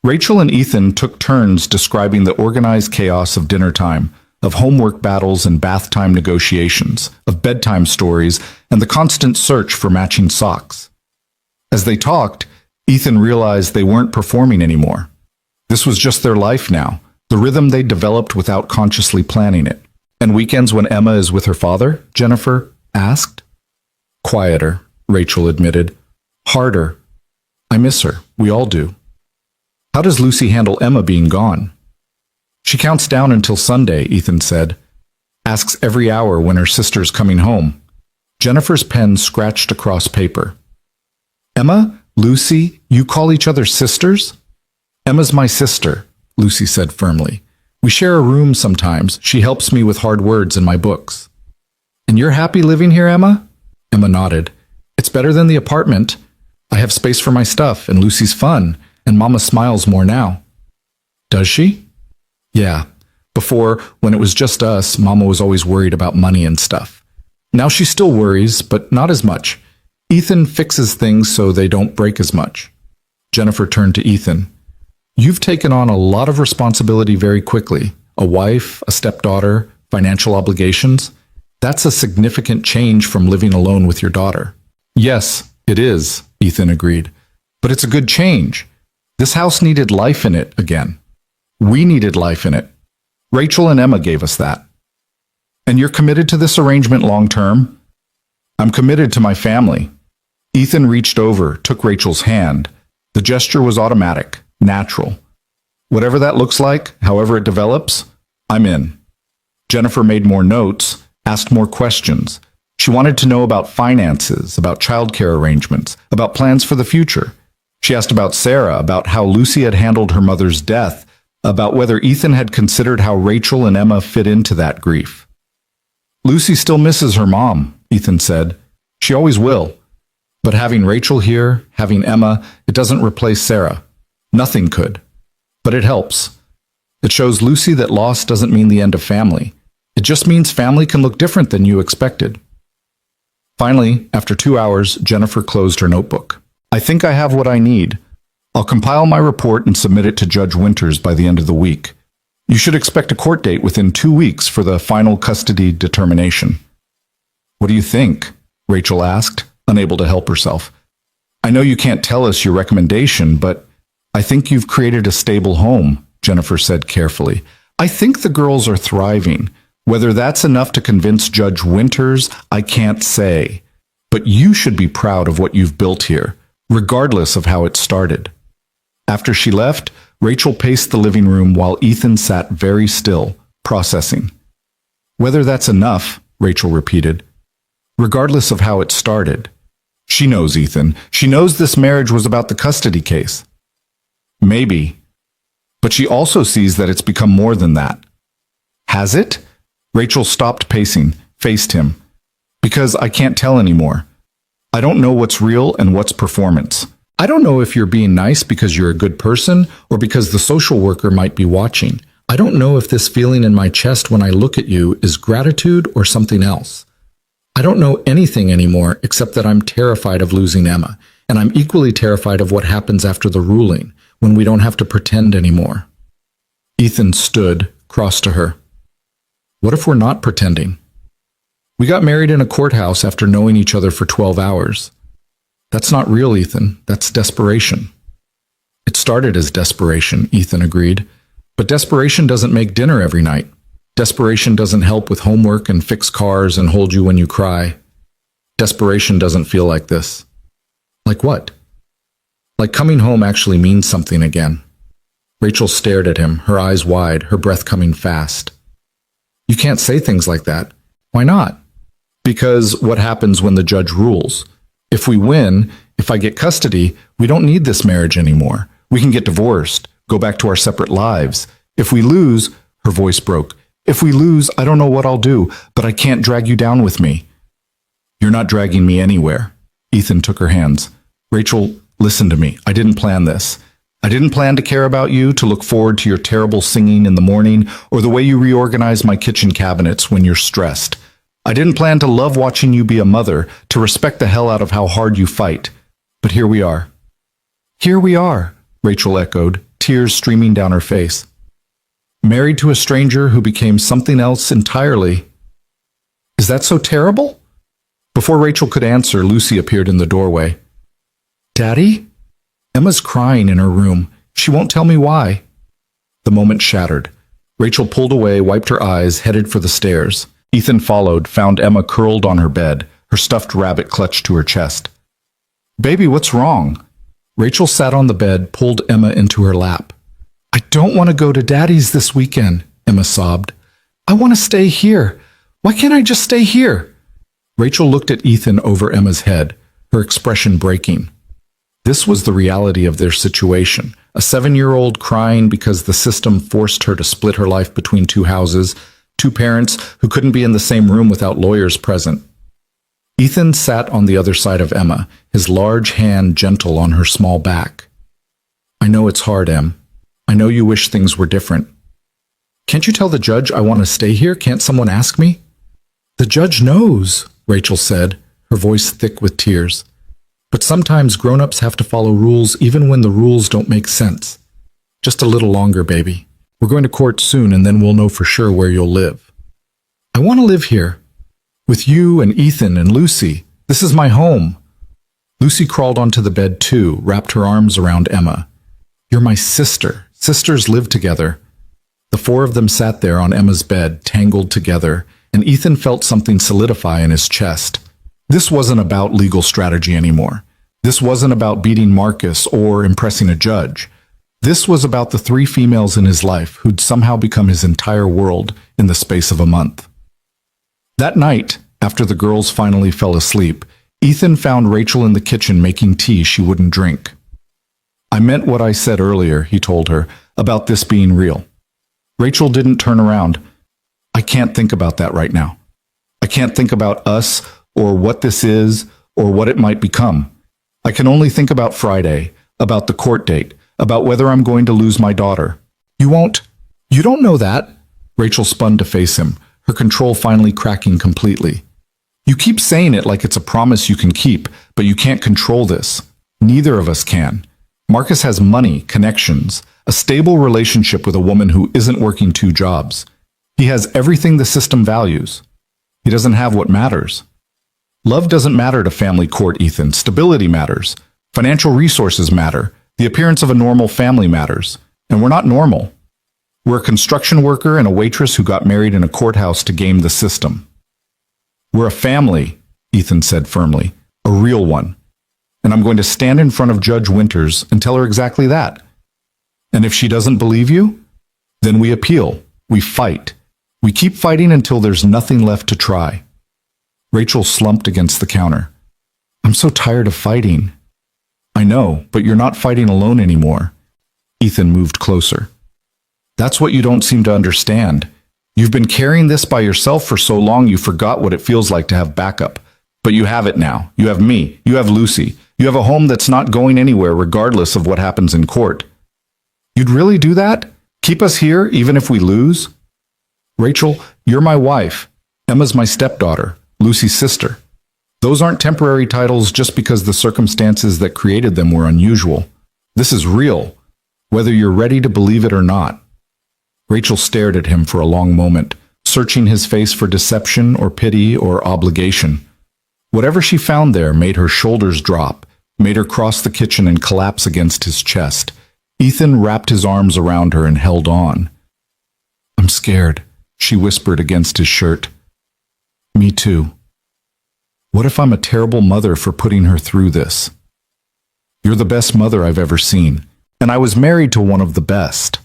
Rachel and Ethan took turns describing the organized chaos of dinner time, of homework battles and bath time negotiations, of bedtime stories, and the constant search for matching socks. As they talked, Ethan realized they weren't performing anymore. This was just their life now, the rhythm they developed without consciously planning it. And weekends when Emma is with her father? Jennifer asked. Quieter, Rachel admitted. Harder. I miss her. We all do. How does Lucy handle Emma being gone? She counts down until Sunday, Ethan said. Asks every hour when her sister's coming home. Jennifer's pen scratched across paper. Emma, Lucy, you call each other sisters? Emma's my sister, Lucy said firmly. We share a room sometimes. She helps me with hard words in my books. And you're happy living here, Emma? Emma nodded. It's better than the apartment. I have space for my stuff, and Lucy's fun, and Mama smiles more now. Does she? Yeah. Before, when it was just us, Mama was always worried about money and stuff. Now she still worries, but not as much. Ethan fixes things so they don't break as much. Jennifer turned to Ethan. You've taken on a lot of responsibility very quickly. A wife, a stepdaughter, financial obligations. That's a significant change from living alone with your daughter. Yes, it is, Ethan agreed. But it's a good change. This house needed life in it again. We needed life in it. Rachel and Emma gave us that. And you're committed to this arrangement long term? I'm committed to my family. Ethan reached over, took Rachel's hand. The gesture was automatic, natural. Whatever that looks like, however it develops, I'm in. Jennifer made more notes, asked more questions. She wanted to know about finances, about childcare arrangements, about plans for the future. She asked about Sarah, about how Lucy had handled her mother's death, about whether Ethan had considered how Rachel and Emma fit into that grief. Lucy still misses her mom, Ethan said. She always will. But having Rachel here, having Emma, it doesn't replace Sarah. Nothing could. But it helps. It shows Lucy that loss doesn't mean the end of family. It just means family can look different than you expected. Finally, after 2 hours, Jennifer closed her notebook. I think I have what I need. I'll compile my report and submit it to Judge Winters by the end of the week. You should expect a court date within 2 weeks for the final custody determination. What do you think? Rachel asked, unable to help herself. I know you can't tell us your recommendation, but I think you've created a stable home, Jennifer said carefully. I think the girls are thriving. Whether that's enough to convince Judge Winters, I can't say. But you should be proud of what you've built here, regardless of how it started. After she left, Rachel paced the living room while Ethan sat very still, processing. Whether that's enough, Rachel repeated. Regardless of how it started. She knows, Ethan. She knows this marriage was about the custody case. Maybe. But she also sees that it's become more than that. Has it? Rachel stopped pacing, faced him. Because I can't tell anymore. I don't know what's real and what's performance. I don't know if you're being nice because you're a good person or because the social worker might be watching. I don't know if this feeling in my chest when I look at you is gratitude or something else. I don't know anything anymore except that I'm terrified of losing Emma, and I'm equally terrified of what happens after the ruling, when we don't have to pretend anymore. Ethan stood, crossed to her. What if we're not pretending? We got married in a courthouse after knowing each other for 12 hours. That's not real, Ethan. That's desperation. It started as desperation, Ethan agreed. But desperation doesn't make dinner every night. Desperation doesn't help with homework and fix cars and hold you when you cry. Desperation doesn't feel like this. Like what? Like coming home actually means something again. Rachel stared at him, her eyes wide, her breath coming fast. You can't say things like that. Why not? Because what happens when the judge rules? If we win, if I get custody, we don't need this marriage anymore. We can get divorced, go back to our separate lives. If we lose, her voice broke. If we lose, I don't know what I'll do, but I can't drag you down with me. You're not dragging me anywhere. Ethan took her hands. Rachel, listen to me. I didn't plan this. I didn't plan to care about you, to look forward to your terrible singing in the morning, or the way you reorganize my kitchen cabinets when you're stressed. I didn't plan to love watching you be a mother, to respect the hell out of how hard you fight. But here we are. Here we are, Rachel echoed, tears streaming down her face. Married to a stranger who became something else entirely. Is that so terrible? Before Rachel could answer, Lucy appeared in the doorway. Daddy? Emma's crying in her room. She won't tell me why. The moment shattered. Rachel pulled away, wiped her eyes, headed for the stairs. Ethan followed, found Emma curled on her bed, her stuffed rabbit clutched to her chest. Baby, what's wrong? Rachel sat on the bed, pulled Emma into her lap. I don't want to go to Daddy's this weekend, Emma sobbed. I want to stay here. Why can't I just stay here? Rachel looked at Ethan over Emma's head, her expression breaking. This was the reality of their situation. A 7-year-old crying because the system forced her to split her life between two houses, two parents who couldn't be in the same room without lawyers present. Ethan sat on the other side of Emma, his large hand gentle on her small back. I know it's hard, Em. I know you wish things were different. Can't you tell the judge I want to stay here? Can't someone ask me? The judge knows, Rachel said, her voice thick with tears. But sometimes grown-ups have to follow rules even when the rules don't make sense. Just a little longer, baby. We're going to court soon and then we'll know for sure where you'll live. I want to live here. With you and Ethan and Lucy. This is my home. Lucy crawled onto the bed too, wrapped her arms around Emma. You're my sister. Sisters live together. The four of them sat there on Emma's bed, tangled together, and Ethan felt something solidify in his chest. This wasn't about legal strategy anymore. This wasn't about beating Marcus or impressing a judge. This was about the 3 females in his life who'd somehow become his entire world in the space of a month. That night, after the girls finally fell asleep, Ethan found Rachel in the kitchen making tea she wouldn't drink. I meant what I said earlier, he told her, about this being real. Rachel didn't turn around. I can't think about that right now. I can't think about us or what this is or what it might become. I can only think about Friday, about the court date, about whether I'm going to lose my daughter. You won't. You don't know that. Rachel spun to face him, her control finally cracking completely. You keep saying it like it's a promise you can keep, but you can't control this. Neither of us can. Marcus has money, connections, a stable relationship with a woman who isn't working 2 jobs. He has everything the system values. He doesn't have what matters. Love doesn't matter to family court, Ethan. Stability matters. Financial resources matter. The appearance of a normal family matters. And we're not normal. We're a construction worker and a waitress who got married in a courthouse to game the system. We're a family, Ethan said firmly. A real one. And I'm going to stand in front of Judge Winters and tell her exactly that. And if she doesn't believe you, then we appeal. We fight. We keep fighting until there's nothing left to try. Rachel slumped against the counter. I'm so tired of fighting. I know, but you're not fighting alone anymore. Ethan moved closer. That's what you don't seem to understand. You've been carrying this by yourself for so long you forgot what it feels like to have backup. But you have it now. You have me. You have Lucy. You have a home that's not going anywhere regardless of what happens in court. You'd really do that? Keep us here even if we lose? Rachel, you're my wife. Emma's my stepdaughter, Lucy's sister. Those aren't temporary titles just because the circumstances that created them were unusual. This is real, whether you're ready to believe it or not. Rachel stared at him for a long moment, searching his face for deception or pity or obligation. Whatever she found there made her shoulders drop, made her cross the kitchen and collapse against his chest. Ethan wrapped his arms around her and held on. I'm scared, she whispered against his shirt. Me too. What if I'm a terrible mother for putting her through this? You're the best mother I've ever seen, and I was married to one of the best.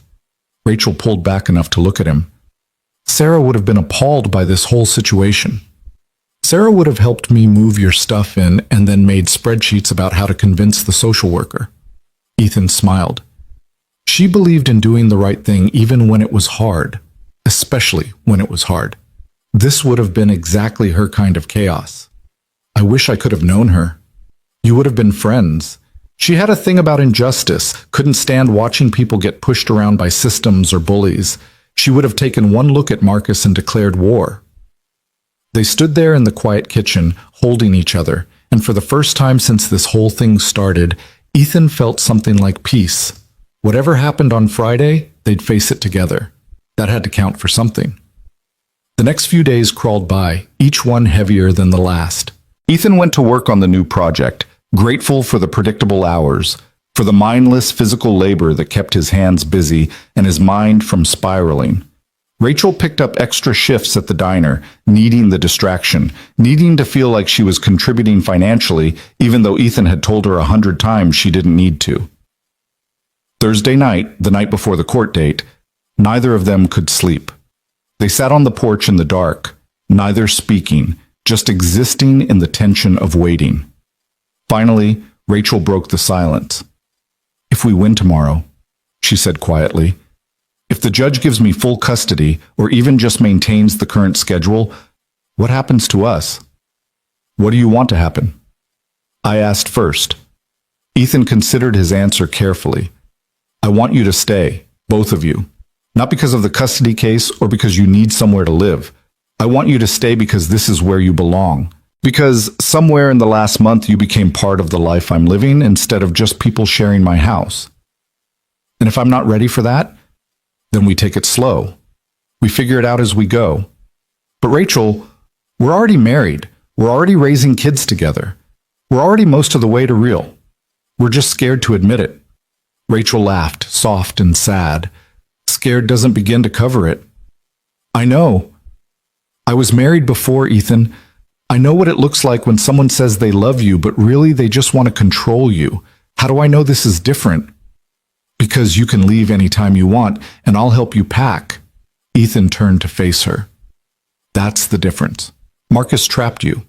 Rachel pulled back enough to look at him. Sarah would have been appalled by this whole situation. Sarah would have helped me move your stuff in and then made spreadsheets about how to convince the social worker. Ethan smiled. She believed in doing the right thing even when it was hard, especially when it was hard. This would have been exactly her kind of chaos. I wish I could have known her. You would have been friends. She had a thing about injustice, couldn't stand watching people get pushed around by systems or bullies. She would have taken one look at Marcus and declared war. They stood there in the quiet kitchen, holding each other, and for the first time since this whole thing started, Ethan felt something like peace. Whatever happened on Friday, they'd face it together. That had to count for something. The next few days crawled by, each one heavier than the last. Ethan went to work on the new project, grateful for the predictable hours, for the mindless physical labor that kept his hands busy and his mind from spiraling. Rachel picked up extra shifts at the diner, needing the distraction, needing to feel like she was contributing financially, even though Ethan had told her 100 times she didn't need to. Thursday night, the night before the court date, neither of them could sleep. They sat on the porch in the dark, neither speaking, just existing in the tension of waiting. Finally, Rachel broke the silence. "If we win tomorrow," she said quietly, "if the judge gives me full custody or even just maintains the current schedule, what happens to us? What do you want to happen?" I asked first. Ethan considered his answer carefully. "I want you to stay, both of you. Not because of the custody case or because you need somewhere to live. I want you to stay because this is where you belong. Because somewhere in the last month you became part of the life I'm living instead of just people sharing my house. And if I'm not ready for that, then we take it slow. We figure it out as we go. But Rachel, we're already married. We're already raising kids together. We're already most of the way to real. We're just scared to admit it." Rachel laughed, soft and sad. "Scared doesn't begin to cover it." "I know. I was married before, Ethan. I know what it looks like when someone says they love you, but really they just want to control you. How do I know this is different?" "Because you can leave anytime you want, and I'll help you pack." Ethan turned to face her. "That's the difference. Marcus trapped you.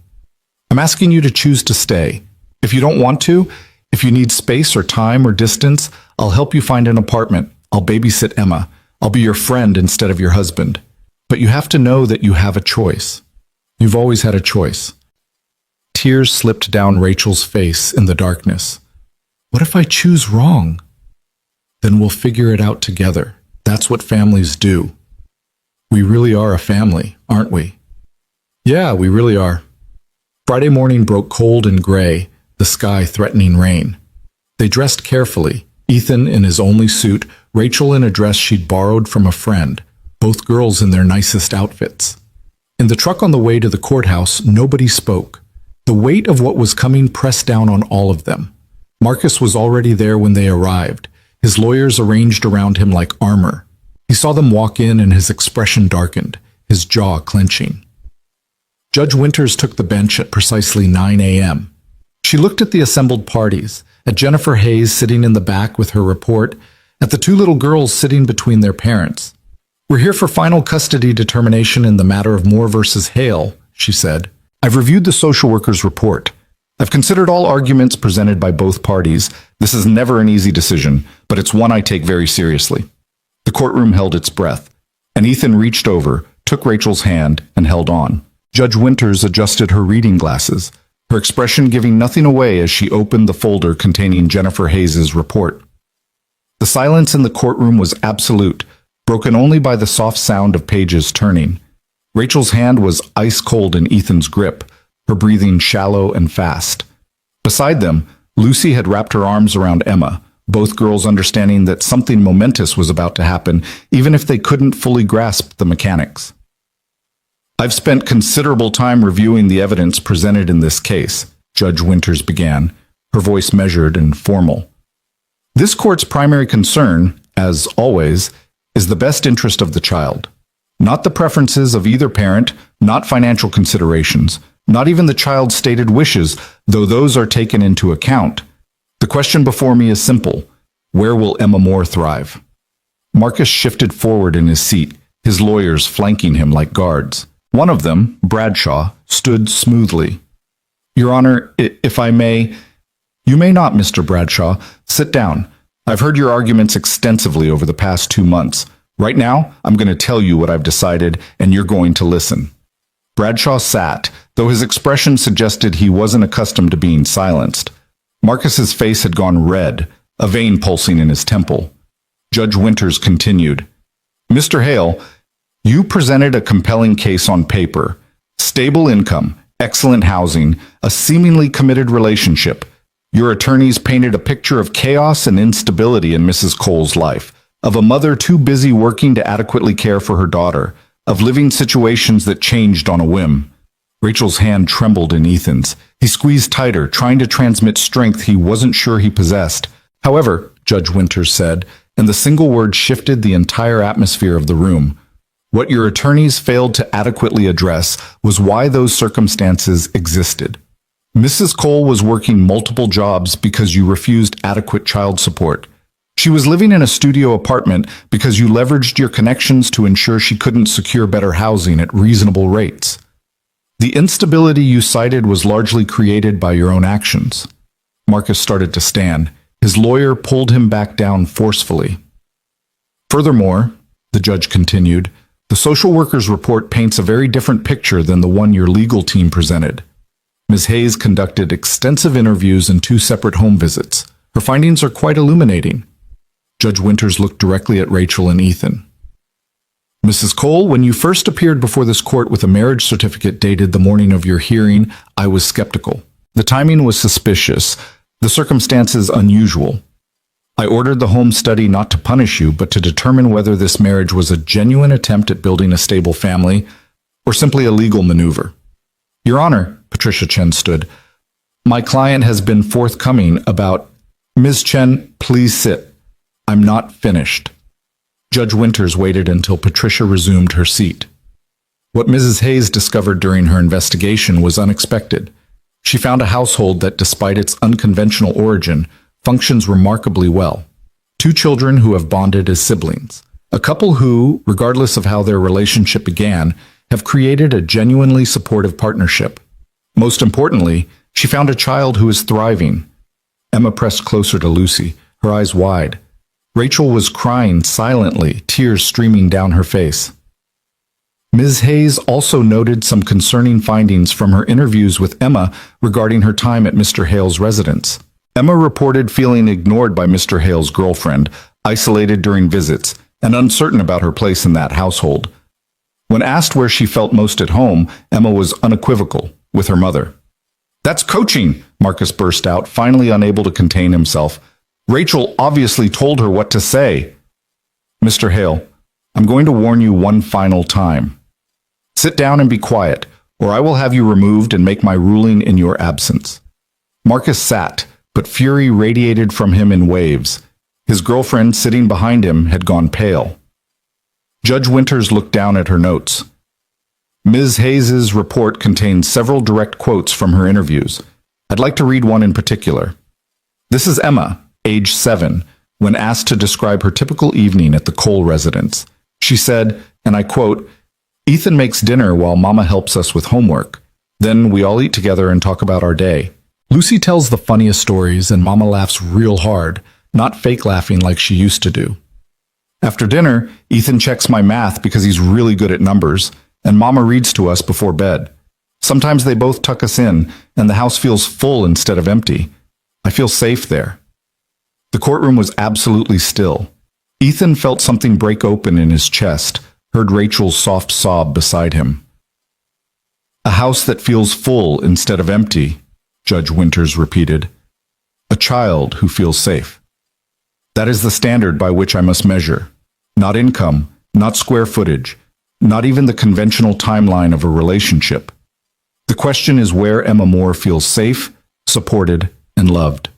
I'm asking you to choose to stay. If you don't want to, if you need space or time or distance, I'll help you find an apartment. I'll babysit Emma. I'll be your friend instead of your husband. But you have to know that you have a choice. You've always had a choice." Tears slipped down Rachel's face in the darkness. "What if I choose wrong?" "Then we'll figure it out together. That's what families do. We really are a family, aren't we?" "Yeah, we really are." Friday morning broke cold and gray, the sky threatening rain. They dressed carefully, Ethan in his only suit, Rachel in a dress she'd borrowed from a friend, both girls in their nicest outfits. In the truck on the way to the courthouse, nobody spoke. The weight of what was coming pressed down on all of them. Marcus was already there when they arrived, his lawyers arranged around him like armor. He saw them walk in and his expression darkened, his jaw clenching. Judge Winters took the bench at precisely 9 a.m. She looked at the assembled parties, at Jennifer Hayes sitting in the back with her report, at the two little girls sitting between their parents. "We're here for final custody determination in the matter of Moore versus Hale," she said. "I've reviewed the social worker's report. I've considered all arguments presented by both parties. This is never an easy decision, but it's one I take very seriously." The courtroom held its breath, and Ethan reached over, took Rachel's hand, and held on. Judge Winters adjusted her reading glasses, her expression giving nothing away as she opened the folder containing Jennifer Hayes' report. The silence in the courtroom was absolute, broken only by the soft sound of pages turning. Rachel's hand was ice cold in Ethan's grip, her breathing shallow and fast. Beside them, Lucy had wrapped her arms around Emma, both girls understanding that something momentous was about to happen, even if they couldn't fully grasp the mechanics. "I've spent considerable time reviewing the evidence presented in this case," Judge Winters began, her voice measured and formal. "This court's primary concern, as always, is the best interest of the child. Not the preferences of either parent, not financial considerations, not even the child's stated wishes, though those are taken into account. The question before me is simple. Where will Emma Moore thrive?" Marcus shifted forward in his seat, his lawyers flanking him like guards. One of them, Bradshaw, stood smoothly. Your Honor, if I may— You may not, Mr. Bradshaw. Sit down. I've heard your arguments extensively over the past 2 months. Right now, I'm going to tell you what I've decided, and you're going to listen. Bradshaw sat, though his expression suggested he wasn't accustomed to being silenced. Marcus's face had gone red, a vein pulsing in his temple. Judge Winters continued. Mr. Hale, you presented a compelling case on paper. Stable income, excellent housing, a seemingly committed relationship. Your attorneys painted a picture of chaos and instability in Mrs. Cole's life, of a mother too busy working to adequately care for her daughter, of living situations that changed on a whim. Rachel's hand trembled in Ethan's. He squeezed tighter, trying to transmit strength he wasn't sure he possessed. However, Judge Winters said, and the single word shifted the entire atmosphere of the room. What your attorneys failed to adequately address was why those circumstances existed. Mrs. Cole was working multiple jobs because you refused adequate child support. She was living in a studio apartment because you leveraged your connections to ensure she couldn't secure better housing at reasonable rates. The instability you cited was largely created by your own actions. Marcus started to stand. His lawyer pulled him back down forcefully. Furthermore, the judge continued, the social worker's report paints a very different picture than the one your legal team presented. Ms. Hayes conducted extensive interviews and 2 separate home visits. Her findings are quite illuminating. Judge Winters looked directly at Rachel and Ethan. Mrs. Cole, when you first appeared before this court with a marriage certificate dated the morning of your hearing, I was skeptical. The timing was suspicious, the circumstances unusual. I ordered the home study not to punish you, but to determine whether this marriage was a genuine attempt at building a stable family or simply a legal maneuver. Your Honor, Patricia Chen stood. My client has been forthcoming about— Ms. Chen, please sit. I'm not finished. Judge Winters waited until Patricia resumed her seat. What Mrs. Hayes discovered during her investigation was unexpected. She found a household that, despite its unconventional origin, functions remarkably well. 2 children who have bonded as siblings. A couple who, regardless of how their relationship began, have created a genuinely supportive partnership. Most importantly, she found a child who is thriving. Emma pressed closer to Lucy, her eyes wide. Rachel was crying silently, tears streaming down her face. Ms. Hayes also noted some concerning findings from her interviews with Emma regarding her time at Mr. Hale's residence. Emma reported feeling ignored by Mr. Hale's girlfriend, isolated during visits, and uncertain about her place in that household. When asked where she felt most at home, Emma was unequivocal, with her mother. That's coaching, Marcus burst out, finally unable to contain himself. Rachel obviously told her what to say. Mr. Hale, I'm going to warn you one final time. Sit down and be quiet, or I will have you removed and make my ruling in your absence. Marcus sat, but fury radiated from him in waves. His girlfriend, sitting behind him, had gone pale. Judge Winters looked down at her notes. Ms. Hayes's report contains several direct quotes from her interviews. I'd like to read one in particular. This is Emma, age 7, when asked to describe her typical evening at the Cole residence. She said, and I quote, Ethan makes dinner while Mama helps us with homework. Then we all eat together and talk about our day. Lucy tells the funniest stories and Mama laughs real hard, not fake laughing like she used to do. After dinner, Ethan checks my math because he's really good at numbers, and Mama reads to us before bed. Sometimes they both tuck us in, and the house feels full instead of empty. I feel safe there. The courtroom was absolutely still. Ethan felt something break open in his chest, heard Rachel's soft sob beside him. A house that feels full instead of empty, Judge Winters repeated. A child who feels safe. That is the standard by which I must measure. Not income, not square footage, not even the conventional timeline of a relationship. The question is where Emma Moore feels safe, supported, and loved.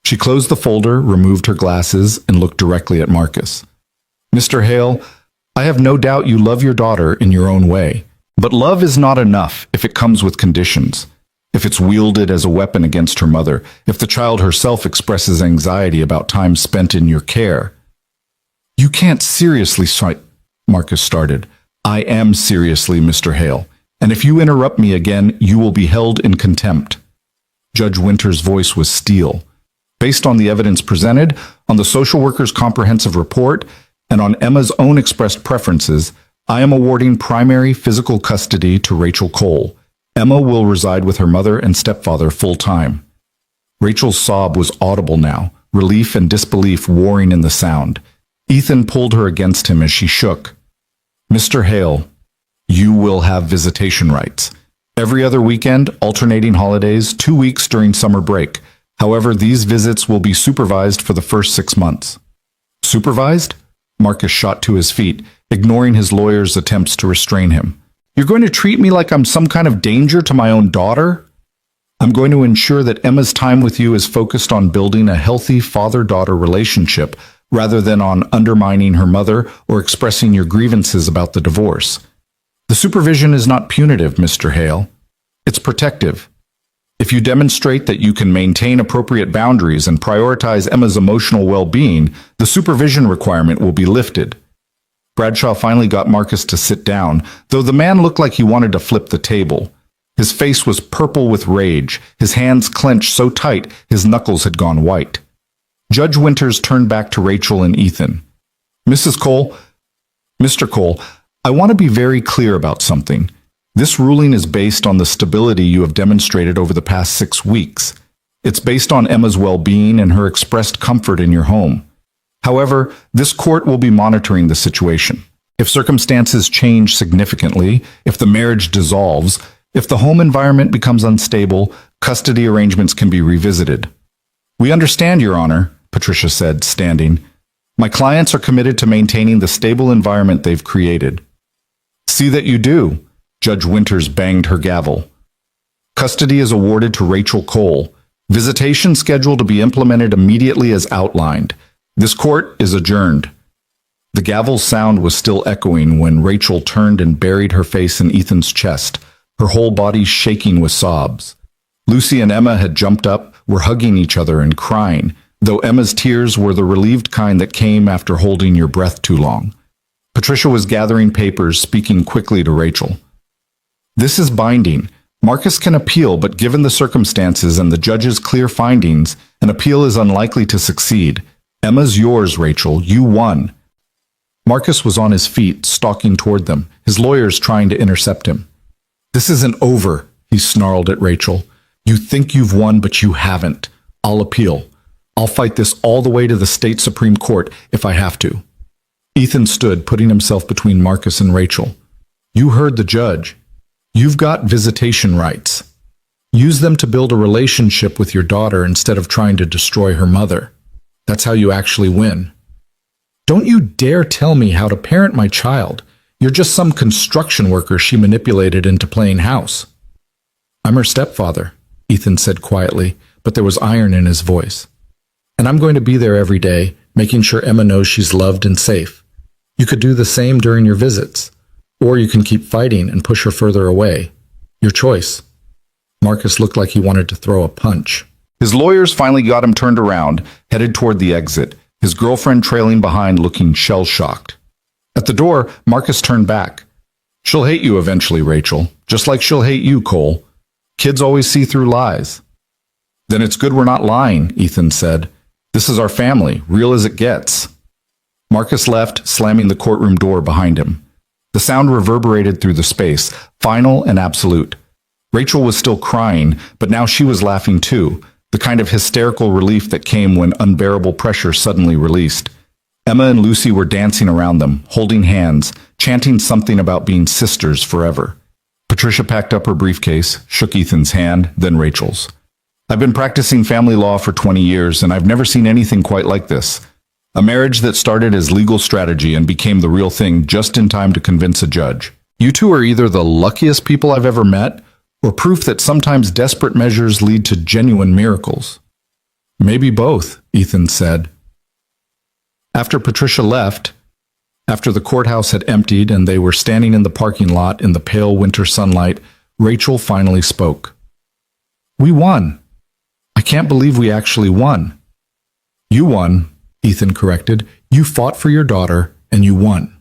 She closed the folder, removed her glasses, and looked directly at Marcus. Mr. Hale, I have no doubt you love your daughter in your own way, but love is not enough if it comes with conditions. If it's wielded as a weapon against her mother, if the child herself expresses anxiety about time spent in your care. You can't seriously Marcus started. I am seriously, Mr. Hale, and if you interrupt me again, you will be held in contempt. Judge Winter's voice was steel. Based on the evidence presented, on the social worker's comprehensive report, and on Emma's own expressed preferences, I am awarding primary physical custody to Rachel Cole. Emma will reside with her mother and stepfather full-time. Rachel's sob was audible now, relief and disbelief warring in the sound. Ethan pulled her against him as she shook. Mr. Hale, you will have visitation rights. Every other weekend, alternating holidays, 2 weeks during summer break. However, these visits will be supervised for the first 6 months. Supervised? Marcus shot to his feet, ignoring his lawyer's attempts to restrain him. You're going to treat me like I'm some kind of danger to my own daughter? I'm going to ensure that Emma's time with you is focused on building a healthy father-daughter relationship rather than on undermining her mother or expressing your grievances about the divorce. The supervision is not punitive, Mr. Hale. It's protective. If you demonstrate that you can maintain appropriate boundaries and prioritize Emma's emotional well-being, the supervision requirement will be lifted. Bradshaw finally got Marcus to sit down, though the man looked like he wanted to flip the table. His face was purple with rage, his hands clenched so tight his knuckles had gone white. Judge Winters turned back to Rachel and Ethan. Mrs. Cole, Mr. Cole, I want to be very clear about something. This ruling is based on the stability you have demonstrated over the past 6 weeks. It's based on Emma's well-being and her expressed comfort in your home. However, this court will be monitoring the situation. If circumstances change significantly, if the marriage dissolves, if the home environment becomes unstable, custody arrangements can be revisited. We understand, Your Honor, Patricia said, standing. My clients are committed to maintaining the stable environment they've created. See that you do. Judge Winters banged her gavel. Custody is awarded to Rachel Cole. Visitation scheduled to be implemented immediately as outlined. This court is adjourned. The gavel's sound was still echoing when Rachel turned and buried her face in Ethan's chest, her whole body shaking with sobs. Lucy and Emma had jumped up, were hugging each other and crying, though Emma's tears were the relieved kind that came after holding your breath too long. Patricia was gathering papers, speaking quickly to Rachel. This is binding. Marcus can appeal, but given the circumstances and the judge's clear findings, an appeal is unlikely to succeed. Emma's yours, Rachel. You won. Marcus was on his feet, stalking toward them, his lawyers trying to intercept him. This isn't over, he snarled at Rachel. You think you've won, but you haven't. I'll appeal. I'll fight this all the way to the state Supreme Court if I have to. Ethan stood, putting himself between Marcus and Rachel. You heard the judge. You've got visitation rights. Use them to build a relationship with your daughter instead of trying to destroy her mother. That's how you actually win. Don't you dare tell me how to parent my child. You're just some construction worker she manipulated into playing house. I'm her stepfather, Ethan said quietly, but there was iron in his voice. And I'm going to be there every day, making sure Emma knows she's loved and safe. You could do the same during your visits, or you can keep fighting and push her further away. Your choice. Marcus looked like he wanted to throw a punch. His lawyers finally got him turned around, headed toward the exit, his girlfriend trailing behind looking shell-shocked. At the door, Marcus turned back. She'll hate you eventually, Rachel, just like she'll hate you, Cole. Kids always see through lies. Then it's good we're not lying, Ethan said. This is our family, real as it gets. Marcus left, slamming the courtroom door behind him. The sound reverberated through the space, final and absolute. Rachel was still crying, but now she was laughing too, the kind of hysterical relief that came when unbearable pressure suddenly released. Emma and Lucy were dancing around them, holding hands, chanting something about being sisters forever. Patricia packed up her briefcase, shook Ethan's hand, then Rachel's. I've been practicing family law for 20 years, and I've never seen anything quite like this. A marriage that started as legal strategy and became the real thing just in time to convince a judge. You two are either the luckiest people I've ever met, or proof that sometimes desperate measures lead to genuine miracles. Maybe both, Ethan said. After Patricia left, after the courthouse had emptied and they were standing in the parking lot in the pale winter sunlight, Rachel finally spoke. We won. I can't believe we actually won. You won, Ethan corrected. You fought for your daughter, and you won.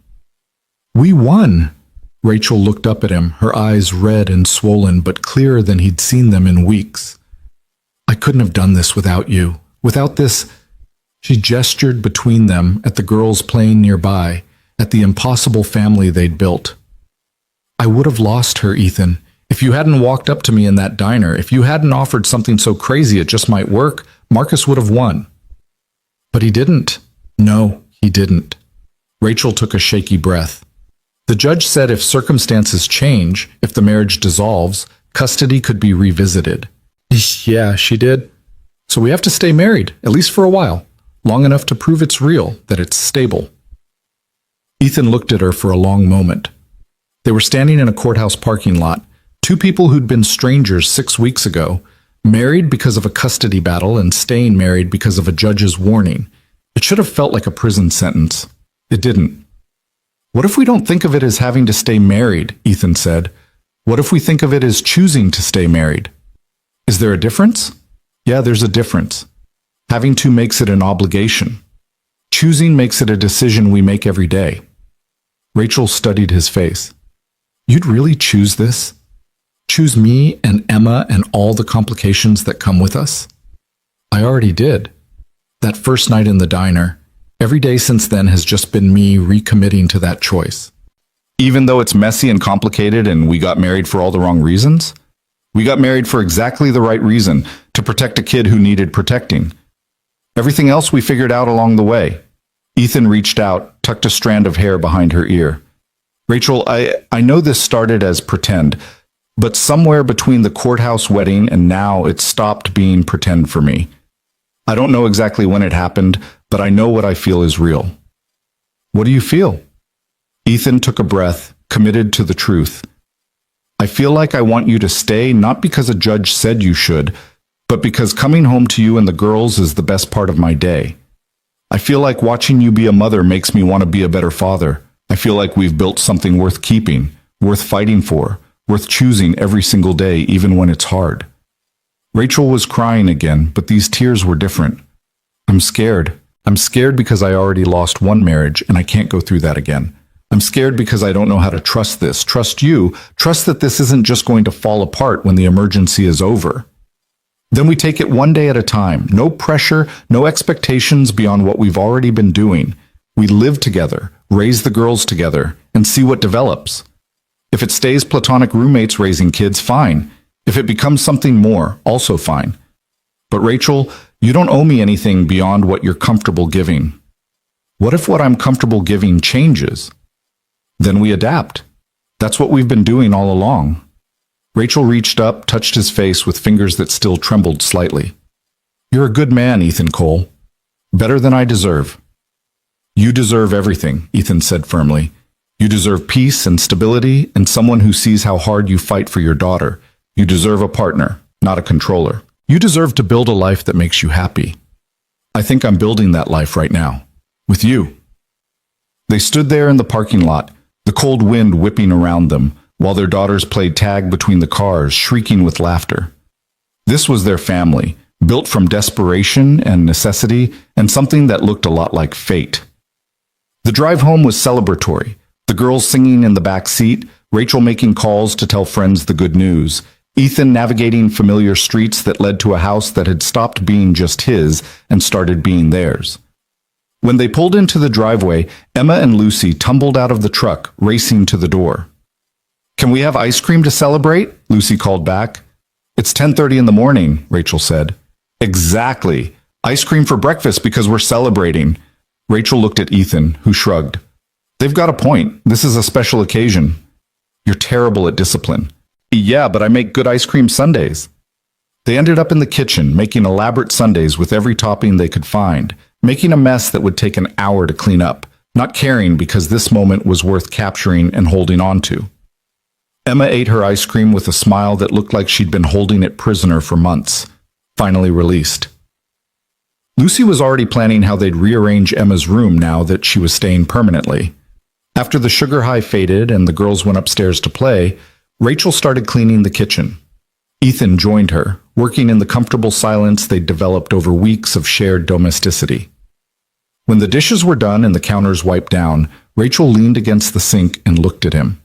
We won. Rachel looked up at him, her eyes red and swollen, but clearer than he'd seen them in weeks. I couldn't have done this without you. Without this... She gestured between them at the girls playing nearby, at the impossible family they'd built. I would have lost her, Ethan. If you hadn't walked up to me in that diner, if you hadn't offered something so crazy it just might work, Marcus would have won. But he didn't. No, he didn't. Rachel took a shaky breath. The judge said if circumstances change, if the marriage dissolves, custody could be revisited. Yeah, she did. So we have to stay married, at least for a while, long enough to prove it's real, that it's stable. Ethan looked at her for a long moment. They were standing in a courthouse parking lot, two people who'd been strangers 6 weeks ago, married because of a custody battle and staying married because of a judge's warning. It should have felt like a prison sentence. It didn't. What if we don't think of it as having to stay married, Ethan said. What if we think of it as choosing to stay married? Is there a difference? Yeah, there's a difference. Having to makes it an obligation. Choosing makes it a decision we make every day. Rachel studied his face. You'd really choose this? Choose me and Emma and all the complications that come with us? I already did. That first night in the diner, every day since then has just been me recommitting to that choice. Even though it's messy and complicated and we got married for all the wrong reasons? We got married for exactly the right reason, to protect a kid who needed protecting. Everything else we figured out along the way. Ethan reached out, tucked a strand of hair behind her ear. Rachel, I know this started as pretend, but somewhere between the courthouse wedding and now it stopped being pretend for me. I don't know exactly when it happened, but I know what I feel is real. What do you feel? Ethan took a breath, committed to the truth. I feel like I want you to stay, not because a judge said you should, but because coming home to you and the girls is the best part of my day. I feel like watching you be a mother makes me want to be a better father. I feel like we've built something worth keeping, worth fighting for, worth choosing every single day, even when it's hard. Rachel was crying again, but these tears were different. I'm scared. I'm scared because I already lost one marriage and I can't go through that again. I'm scared because I don't know how to trust this, trust you, trust that this isn't just going to fall apart when the emergency is over. Then we take it one day at a time. No pressure, no expectations beyond what we've already been doing. We live together, raise the girls together, and see what develops. If it stays platonic roommates raising kids, fine. If it becomes something more, also fine. But Rachel, you don't owe me anything beyond what you're comfortable giving. What if what I'm comfortable giving changes? Then we adapt. That's what we've been doing all along. Rachel reached up, touched his face with fingers that still trembled slightly. You're a good man, Ethan Cole. Better than I deserve. You deserve everything, Ethan said firmly. You deserve peace and stability and someone who sees how hard you fight for your daughter. You deserve a partner, not a controller. You deserve to build a life that makes you happy. I think I'm building that life right now. With you. They stood there in the parking lot, the cold wind whipping around them, while their daughters played tag between the cars, shrieking with laughter. This was their family, built from desperation and necessity, and something that looked a lot like fate. The drive home was celebratory, the girls singing in the back seat, Rachel making calls to tell friends the good news, Ethan navigating familiar streets that led to a house that had stopped being just his and started being theirs. When they pulled into the driveway, Emma and Lucy tumbled out of the truck, racing to the door. Can we have ice cream to celebrate? Lucy called back. It's 10:30 in the morning, Rachel said. Exactly. Ice cream for breakfast because we're celebrating. Rachel looked at Ethan, who shrugged. They've got a point. This is a special occasion. You're terrible at discipline. Yeah, but I make good ice cream sundaes. They ended up in the kitchen, making elaborate sundaes with every topping they could find, making a mess that would take an hour to clean up, not caring because this moment was worth capturing and holding on to. Emma ate her ice cream with a smile that looked like she'd been holding it prisoner for months, finally released. Lucy was already planning how they'd rearrange Emma's room now that she was staying permanently. After the sugar high faded and the girls went upstairs to play, Rachel started cleaning the kitchen. Ethan joined her, working in the comfortable silence they'd developed over weeks of shared domesticity. When the dishes were done and the counters wiped down, Rachel leaned against the sink and looked at him.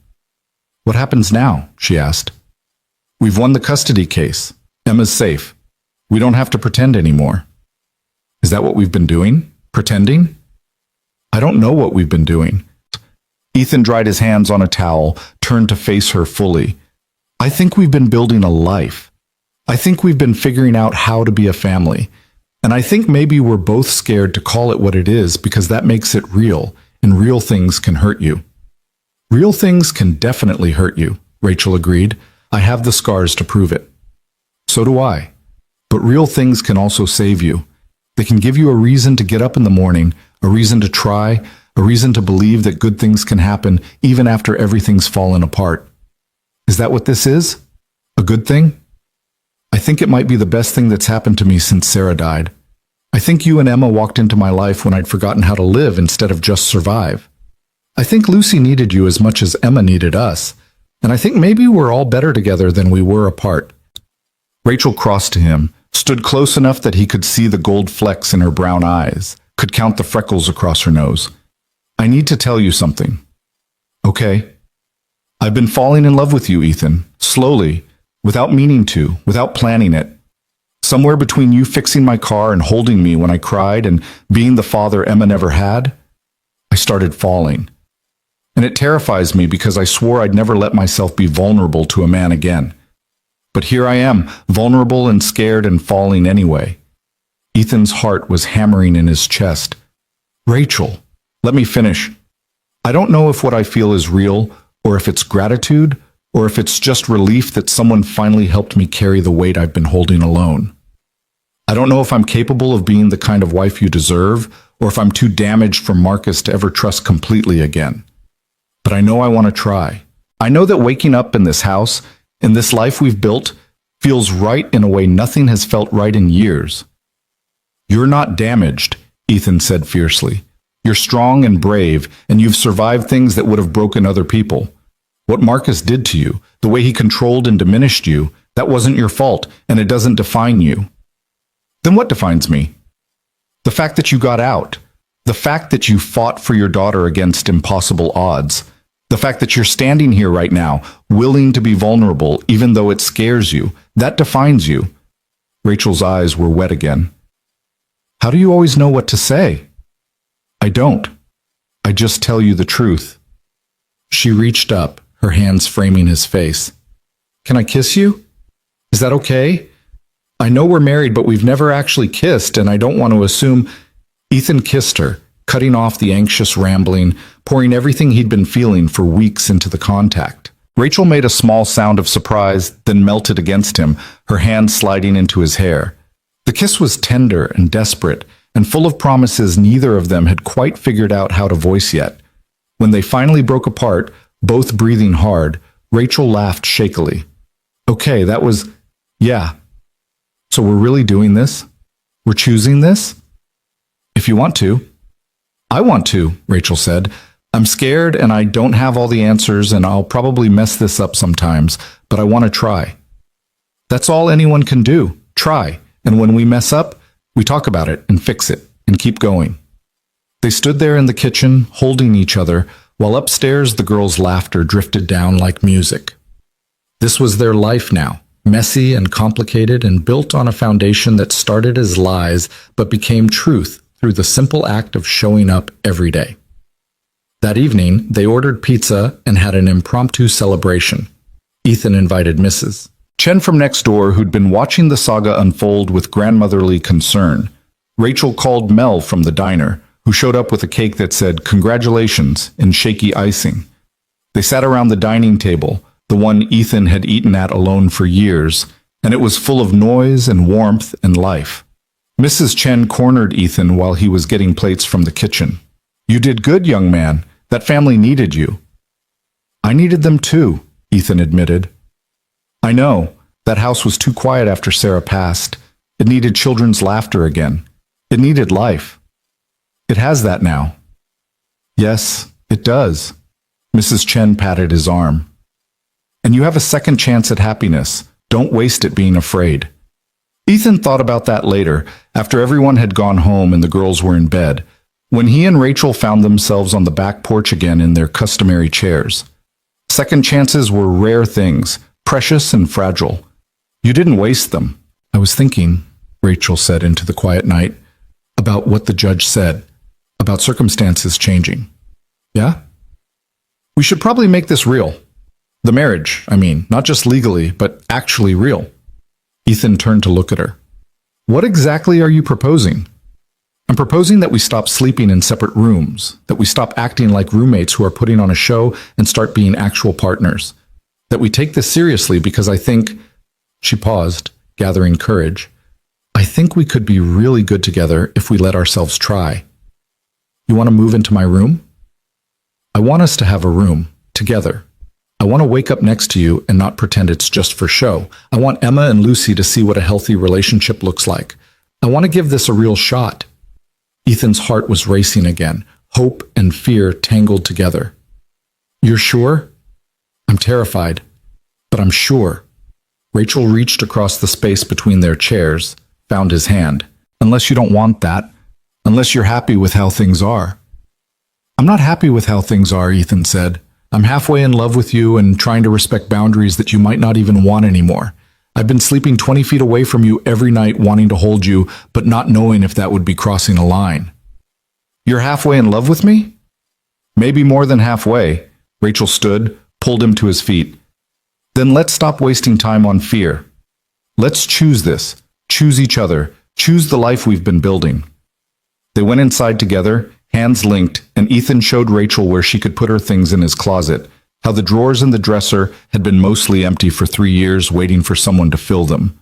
What happens now? She asked. We've won the custody case. Emma's safe. We don't have to pretend anymore. Is that what we've been doing? Pretending? I don't know what we've been doing. Ethan dried his hands on a towel, turned to face her fully. I think we've been building a life. I think we've been figuring out how to be a family. And I think maybe we're both scared to call it what it is because that makes it real, and real things can hurt you. Real things can definitely hurt you, Rachel agreed. I have the scars to prove it. So do I. But real things can also save you. They can give you a reason to get up in the morning, a reason to try, a reason to believe that good things can happen even after everything's fallen apart. Is that what this is? A good thing? I think it might be the best thing that's happened to me since Sarah died. I think you and Emma walked into my life when I'd forgotten how to live instead of just survive. I think Lucy needed you as much as Emma needed us, and I think maybe we're all better together than we were apart. Rachel crossed to him, stood close enough that he could see the gold flecks in her brown eyes, could count the freckles across her nose. I need to tell you something. Okay. I've been falling in love with you, Ethan, slowly, without meaning to, without planning it. Somewhere between you fixing my car and holding me when I cried and being the father Emma never had, I started falling. And it terrifies me because I swore I'd never let myself be vulnerable to a man again. But here I am, vulnerable and scared and falling anyway. Ethan's heart was hammering in his chest. Rachel, let me finish. I don't know if what I feel is real, or if it's gratitude, or if it's just relief that someone finally helped me carry the weight I've been holding alone. I don't know if I'm capable of being the kind of wife you deserve, or if I'm too damaged from Marcus to ever trust completely again. But I know I want to try. I know that waking up in this house, in this life we've built, feels right in a way nothing has felt right in years. You're not damaged, Ethan said fiercely. You're strong and brave, and you've survived things that would have broken other people. What Marcus did to you, the way he controlled and diminished you, that wasn't your fault, and it doesn't define you. Then what defines me? The fact that you got out. The fact that you fought for your daughter against impossible odds. The fact that you're standing here right now, willing to be vulnerable, even though it scares you. That defines you. Rachel's eyes were wet again. How do you always know what to say? I don't. I just tell you the truth. She reached up, her hands framing his face. Can I kiss you? Is that okay? I know we're married, but we've never actually kissed, and I don't want to assume... Ethan kissed her, cutting off the anxious rambling, pouring everything he'd been feeling for weeks into the contact. Rachel made a small sound of surprise, then melted against him, her hand sliding into his hair. The kiss was tender and desperate, and full of promises neither of them had quite figured out how to voice yet. When they finally broke apart, both breathing hard, Rachel laughed shakily. Okay, that was... yeah. So we're really doing this? We're choosing this? If you want to. I want to, Rachel said. I'm scared and I don't have all the answers and I'll probably mess this up sometimes, but I want to try. That's all anyone can do. Try. And when we mess up, we talk about it and fix it and keep going. They stood there in the kitchen, holding each other, while upstairs the girls' laughter drifted down like music. This was their life now, messy and complicated and built on a foundation that started as lies but became truth through the simple act of showing up every day. That evening, they ordered pizza and had an impromptu celebration. Ethan invited Mrs. Chen from next door, who'd been watching the saga unfold with grandmotherly concern. Rachel called Mel from the diner, who showed up with a cake that said, "Congratulations," in shaky icing. They sat around the dining table, the one Ethan had eaten at alone for years, and it was full of noise and warmth and life. Mrs. Chen cornered Ethan while he was getting plates from the kitchen. "You did good, young man. That family needed you." "I needed them too," Ethan admitted. "I know. That house was too quiet after Sarah passed. It needed children's laughter again. It needed life. It has that now." "Yes, it does." Mrs. Chen patted his arm. "And you have a second chance at happiness. Don't waste it being afraid." Ethan thought about that later, after everyone had gone home and the girls were in bed, when he and Rachel found themselves on the back porch again in their customary chairs. Second chances were rare things, precious and fragile. You didn't waste them. I was thinking, Rachel said into the quiet night, about what the judge said, about circumstances changing. Yeah? We should probably make this real. The marriage, I mean, not just legally, but actually real. Ethan turned to look at her. What exactly are you proposing? I'm proposing that we stop sleeping in separate rooms, that we stop acting like roommates who are putting on a show and start being actual partners. That we take this seriously because I think... She paused, gathering courage. I think we could be really good together if we let ourselves try. You want to move into my room? I want us to have a room, together. I want to wake up next to you and not pretend it's just for show. I want Emma and Lucy to see what a healthy relationship looks like. I want to give this a real shot. Ethan's heart was racing again, hope and fear tangled together. You're sure? I'm terrified, but I'm sure. Rachel reached across the space between their chairs, found his hand. Unless you don't want that, unless you're happy with how things are. I'm not happy with how things are, Ethan said. I'm halfway in love with you and trying to respect boundaries that you might not even want anymore. I've been sleeping 20 feet away from you every night wanting to hold you, but not knowing if that would be crossing a line. You're halfway in love with me? Maybe more than halfway. Rachel stood, pulled him to his feet. Then let's stop wasting time on fear. Let's choose this. Choose each other. Choose the life we've been building. They went inside together, hands linked, and Ethan showed Rachel where she could put her things in his closet, how the drawers in the dresser had been mostly empty for 3 years, waiting for someone to fill them.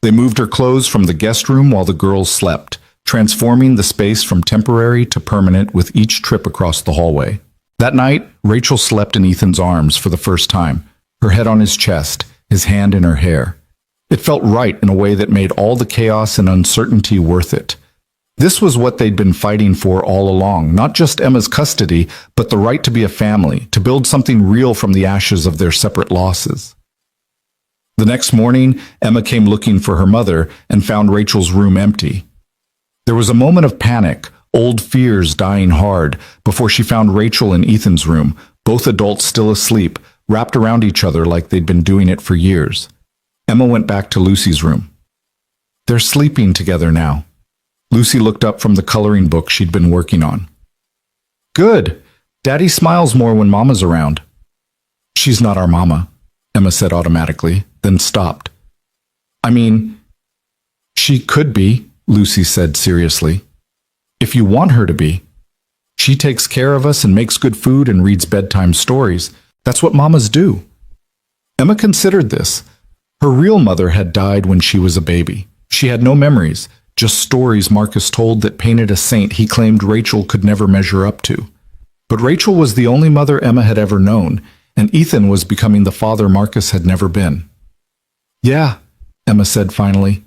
They moved her clothes from the guest room while the girls slept, transforming the space from temporary to permanent with each trip across the hallway. That night, Rachel slept in Ethan's arms for the first time, her head on his chest, his hand in her hair. It felt right in a way that made all the chaos and uncertainty worth it. This was what they'd been fighting for all along, not just Emma's custody, but the right to be a family, to build something real from the ashes of their separate losses. The next morning, Emma came looking for her mother and found Rachel's room empty. There was a moment of panic, old fears dying hard, before she found Rachel in Ethan's room, both adults still asleep, wrapped around each other like they'd been doing it for years. Emma went back to Lucy's room. They're sleeping together now. Lucy looked up from the coloring book she'd been working on. Good. Daddy smiles more when Mama's around. She's not our Mama, Emma said automatically, then stopped. I mean, she could be, Lucy said seriously. If you want her to be. She takes care of us and makes good food and reads bedtime stories. That's what Mamas do. Emma considered this. Her real mother had died when she was a baby. She had no memories, just stories Marcus told that painted a saint he claimed Rachel could never measure up to. But Rachel was the only mother Emma had ever known, and Ethan was becoming the father Marcus had never been. Yeah, Emma said finally.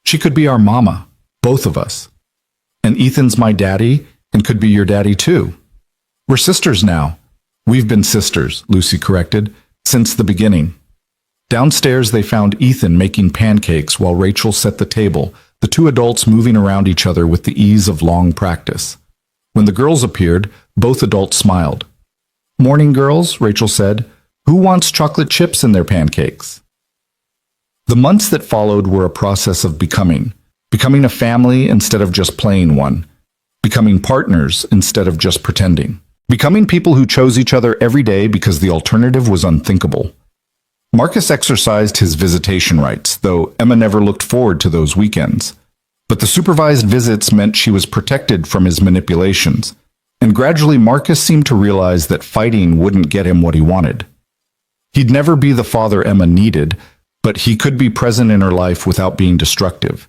She could be our mama, both of us. And Ethan's my daddy, and could be your daddy too. We're sisters now. We've been sisters, Lucy corrected, since the beginning. Downstairs they found Ethan making pancakes while Rachel set the table, the two adults moving around each other with the ease of long practice. When the girls appeared, both adults smiled. Morning, girls, Rachel said. Who wants chocolate chips in their pancakes? The months that followed were a process of becoming a family instead of just playing one, becoming partners instead of just pretending, becoming people who chose each other every day because the alternative was unthinkable. Marcus exercised his visitation rights, though Emma never looked forward to those weekends. But the supervised visits meant she was protected from his manipulations, and gradually Marcus seemed to realize that fighting wouldn't get him what he wanted. He'd never be the father Emma needed, but he could be present in her life without being destructive.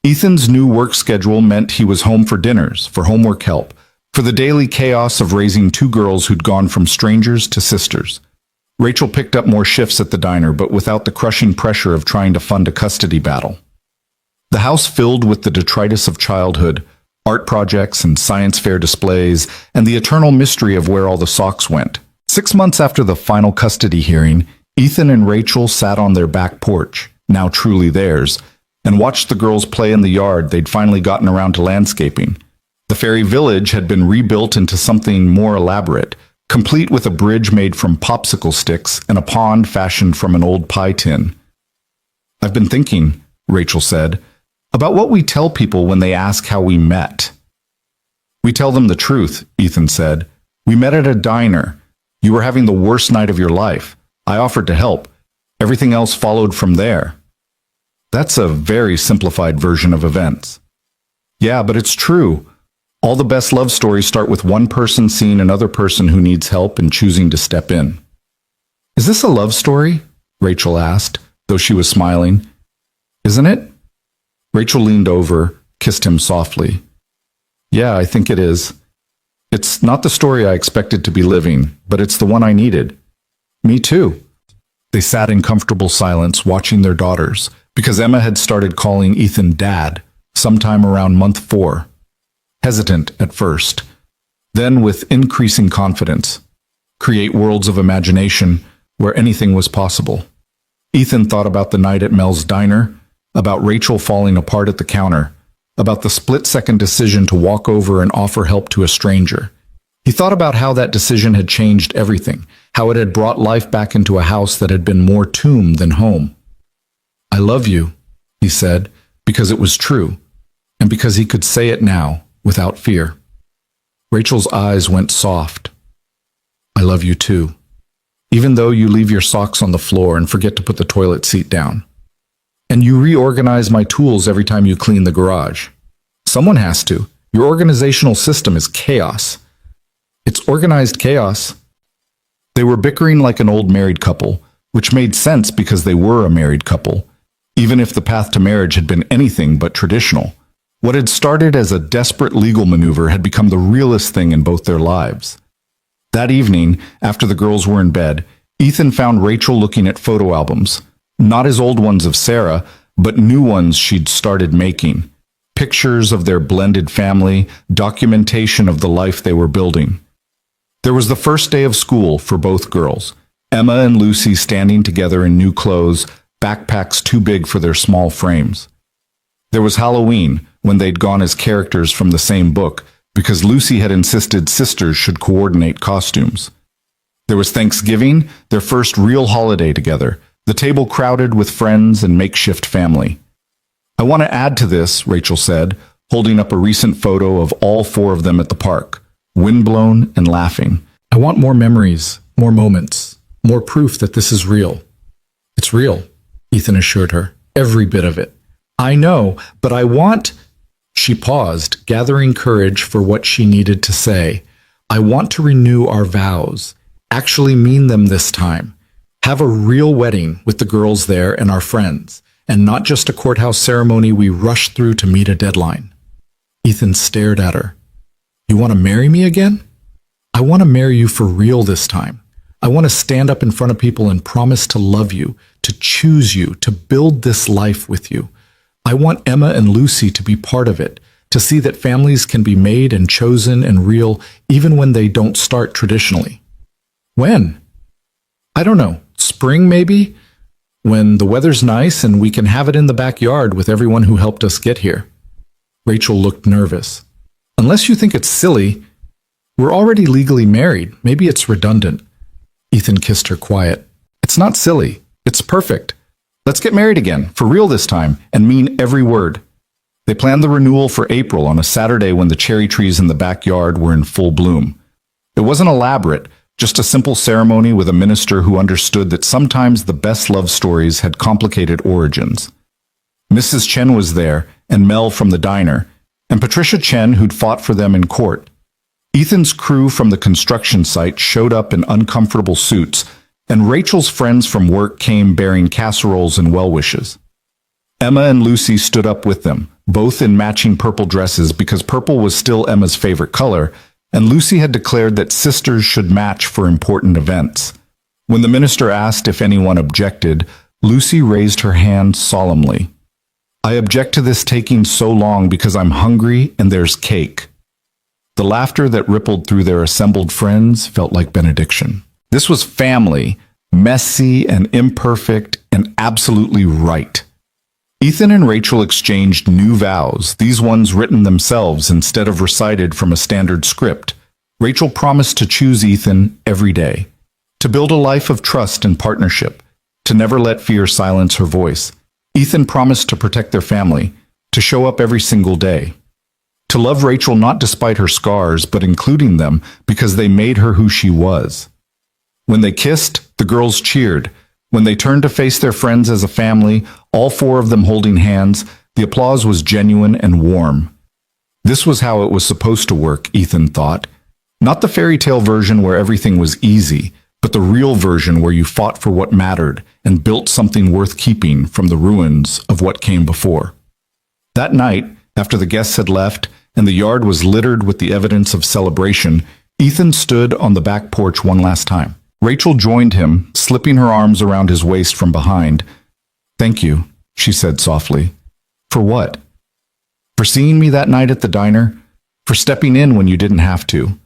Ethan's new work schedule meant he was home for dinners, for homework help, for the daily chaos of raising two girls who'd gone from strangers to sisters. Rachel picked up more shifts at the diner, but without the crushing pressure of trying to fund a custody battle. The house filled with the detritus of childhood, art projects and science fair displays, and the eternal mystery of where all the socks went. 6 months after the final custody hearing, Ethan and Rachel sat on their back porch, now truly theirs, and watched the girls play in the yard they'd finally gotten around to landscaping. The fairy village had been rebuilt into something more elaborate, complete with a bridge made from popsicle sticks and a pond fashioned from an old pie tin. "I've been thinking," Rachel said, "about what we tell people when they ask how we met." "We tell them the truth," Ethan said. "We met at a diner. You were having the worst night of your life. I offered to help. Everything else followed from there." That's a very simplified version of events. Yeah, but it's true. All the best love stories start with one person seeing another person who needs help and choosing to step in. "Is this a love story?" Rachel asked, though she was smiling. "Isn't it?" Rachel leaned over, kissed him softly. "Yeah, I think it is. It's not the story I expected to be living, but it's the one I needed." "Me too." They sat in comfortable silence, watching their daughters, because Emma had started calling Ethan Dad sometime around month 4. Hesitant at first, then with increasing confidence. Create worlds of imagination where anything was possible. Ethan thought about the night at Mel's diner, about Rachel falling apart at the counter, about the split-second decision to walk over and offer help to a stranger. He thought about how that decision had changed everything, how it had brought life back into a house that had been more tomb than home. "I love you," he said, because it was true, and because he could say it now without fear. Rachel's eyes went soft. "I love you too, even though you leave your socks on the floor and forget to put the toilet seat down. And you reorganize my tools every time you clean the garage. Someone has to. Your organizational system is chaos." "It's organized chaos." They were bickering like an old married couple, which made sense because they were a married couple, even if the path to marriage had been anything but traditional. What had started as a desperate legal maneuver had become the realest thing in both their lives. That evening, after the girls were in bed, Ethan found Rachel looking at photo albums. Not his old ones of Sarah, but new ones she'd started making. Pictures of their blended family, documentation of the life they were building. There was the first day of school for both girls. Emma and Lucy standing together in new clothes, backpacks too big for their small frames. There was Halloween, when they'd gone as characters from the same book, because Lucy had insisted sisters should coordinate costumes. There was Thanksgiving, their first real holiday together, the table crowded with friends and makeshift family. "I want to add to this," Rachel said, holding up a recent photo of all 4 of them at the park, windblown and laughing. "I want more memories, more moments, more proof that this is real." "It's real," Ethan assured her. "Every bit of it." "I know, but I want—" She paused, gathering courage for what she needed to say. "I want to renew our vows, actually mean them this time. Have a real wedding with the girls there and our friends, and not just a courthouse ceremony we rush through to meet a deadline." Ethan stared at her. "You want to marry me again?" "I want to marry you for real this time. I want to stand up in front of people and promise to love you, to choose you, to build this life with you. I want Emma and Lucy to be part of it, to see that families can be made and chosen and real even when they don't start traditionally." "When?" "I don't know. Spring, maybe? When the weather's nice and we can have it in the backyard with everyone who helped us get here." Rachel looked nervous. "Unless you think it's silly, we're already legally married. Maybe it's redundant." Ethan kissed her quiet. "It's not silly. It's perfect. Let's get married again, for real this time, and mean every word." They planned the renewal for April on a Saturday when the cherry trees in the backyard were in full bloom. It wasn't elaborate, just a simple ceremony with a minister who understood that sometimes the best love stories had complicated origins. Mrs. Chen was there, and Mel from the diner, and Patricia Chen, who'd fought for them in court. Ethan's crew from the construction site showed up in uncomfortable suits, and Rachel's friends from work came bearing casseroles and well-wishes. Emma and Lucy stood up with them, both in matching purple dresses because purple was still Emma's favorite color, and Lucy had declared that sisters should match for important events. When the minister asked if anyone objected, Lucy raised her hand solemnly. "I object to this taking so long because I'm hungry and there's cake." The laughter that rippled through their assembled friends felt like benediction. This was family, messy and imperfect and absolutely right. Ethan and Rachel exchanged new vows, these ones written themselves instead of recited from a standard script. Rachel promised to choose Ethan every day, to build a life of trust and partnership, to never let fear silence her voice. Ethan promised to protect their family, to show up every single day, to love Rachel not despite her scars, but including them because they made her who she was. When they kissed, the girls cheered. When they turned to face their friends as a family, all four of them holding hands, the applause was genuine and warm. This was how it was supposed to work, Ethan thought. Not the fairy tale version where everything was easy, but the real version where you fought for what mattered and built something worth keeping from the ruins of what came before. That night, after the guests had left and the yard was littered with the evidence of celebration, Ethan stood on the back porch one last time. Rachel joined him, slipping her arms around his waist from behind. "Thank you," she said softly. "For what?" "For seeing me that night at the diner, for stepping in when you didn't have to,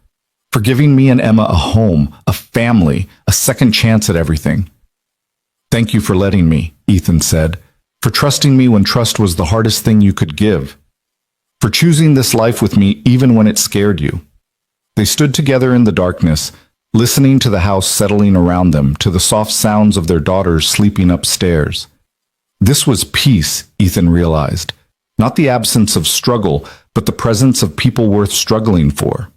for giving me and Emma a home, a family, a second chance at everything." "Thank you for letting me," Ethan said, "for trusting me when trust was the hardest thing you could give, for choosing this life with me even when it scared you." They stood together in the darkness, listening to the house settling around them, to the soft sounds of their daughters sleeping upstairs. This was peace, Ethan realized. Not the absence of struggle, but the presence of people worth struggling for.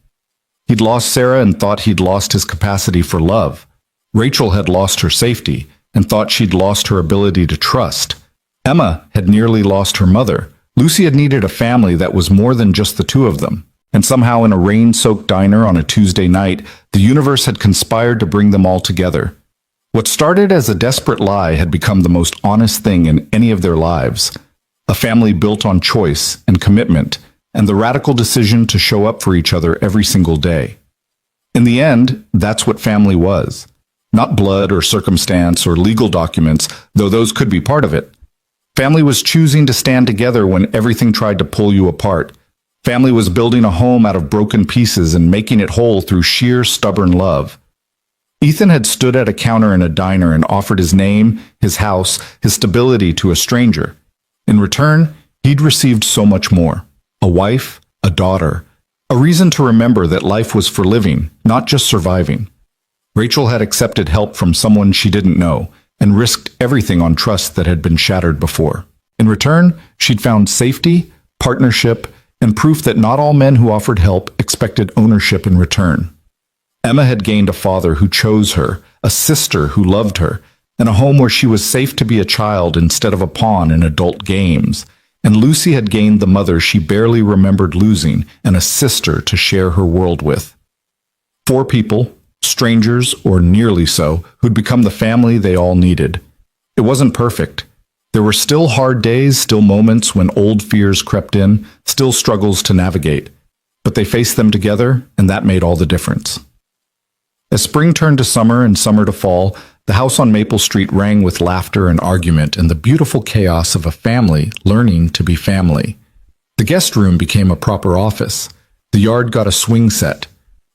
He'd lost Sarah and thought he'd lost his capacity for love. Rachel had lost her safety and thought she'd lost her ability to trust. Emma had nearly lost her mother. Lucy had needed a family that was more than just the two of them. And somehow in a rain-soaked diner on a Tuesday night, the universe had conspired to bring them all together. What started as a desperate lie had become the most honest thing in any of their lives. A family built on choice and commitment, and the radical decision to show up for each other every single day. In the end, that's what family was. Not blood or circumstance or legal documents, though those could be part of it. Family was choosing to stand together when everything tried to pull you apart. Family was building a home out of broken pieces and making it whole through sheer stubborn love. Ethan had stood at a counter in a diner and offered his name, his house, his stability to a stranger. In return, he'd received so much more. A wife, a daughter, a reason to remember that life was for living, not just surviving. Rachel had accepted help from someone she didn't know and risked everything on trust that had been shattered before. In return, she'd found safety, partnership, and proof that not all men who offered help expected ownership in return. Emma had gained a father who chose her, a sister who loved her, and a home where she was safe to be a child instead of a pawn in adult games. And Lucy had gained the mother she barely remembered losing and a sister to share her world with. 4 people, strangers or nearly so, who'd become the family they all needed. It wasn't perfect. There were still hard days, still moments when old fears crept in, still struggles to navigate. But they faced them together, and that made all the difference. As spring turned to summer and summer to fall, the house on Maple Street rang with laughter and argument and the beautiful chaos of a family learning to be family. The guest room became a proper office. The yard got a swing set.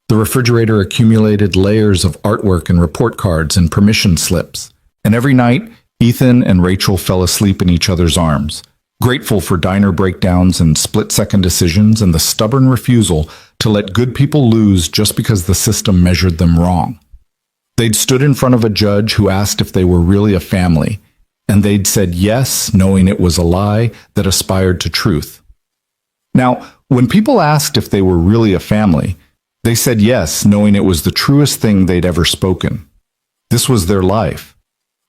The refrigerator accumulated layers of artwork and report cards and permission slips. And every night, Ethan and Rachel fell asleep in each other's arms, grateful for diner breakdowns and split-second decisions and the stubborn refusal to let good people lose just because the system measured them wrong. They'd stood in front of a judge who asked if they were really a family, and they'd said yes, knowing it was a lie that aspired to truth. Now, when people asked if they were really a family, they said yes, knowing it was the truest thing they'd ever spoken. This was their life,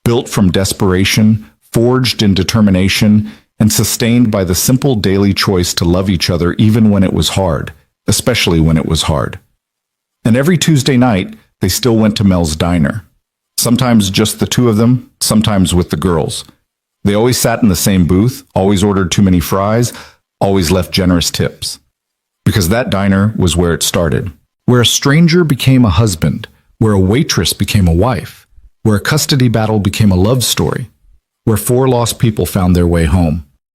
built from desperation, forged in determination, and sustained by the simple daily choice to love each other even when it was hard, especially when it was hard. And every Tuesday night, they still went to Mel's diner. Sometimes just the two of them, sometimes with the girls. They always sat in the same booth, always ordered too many fries, always left generous tips. Because that diner was where it started. Where a stranger became a husband, where a waitress became a wife, where a custody battle became a love story, where 4 lost people found their way home.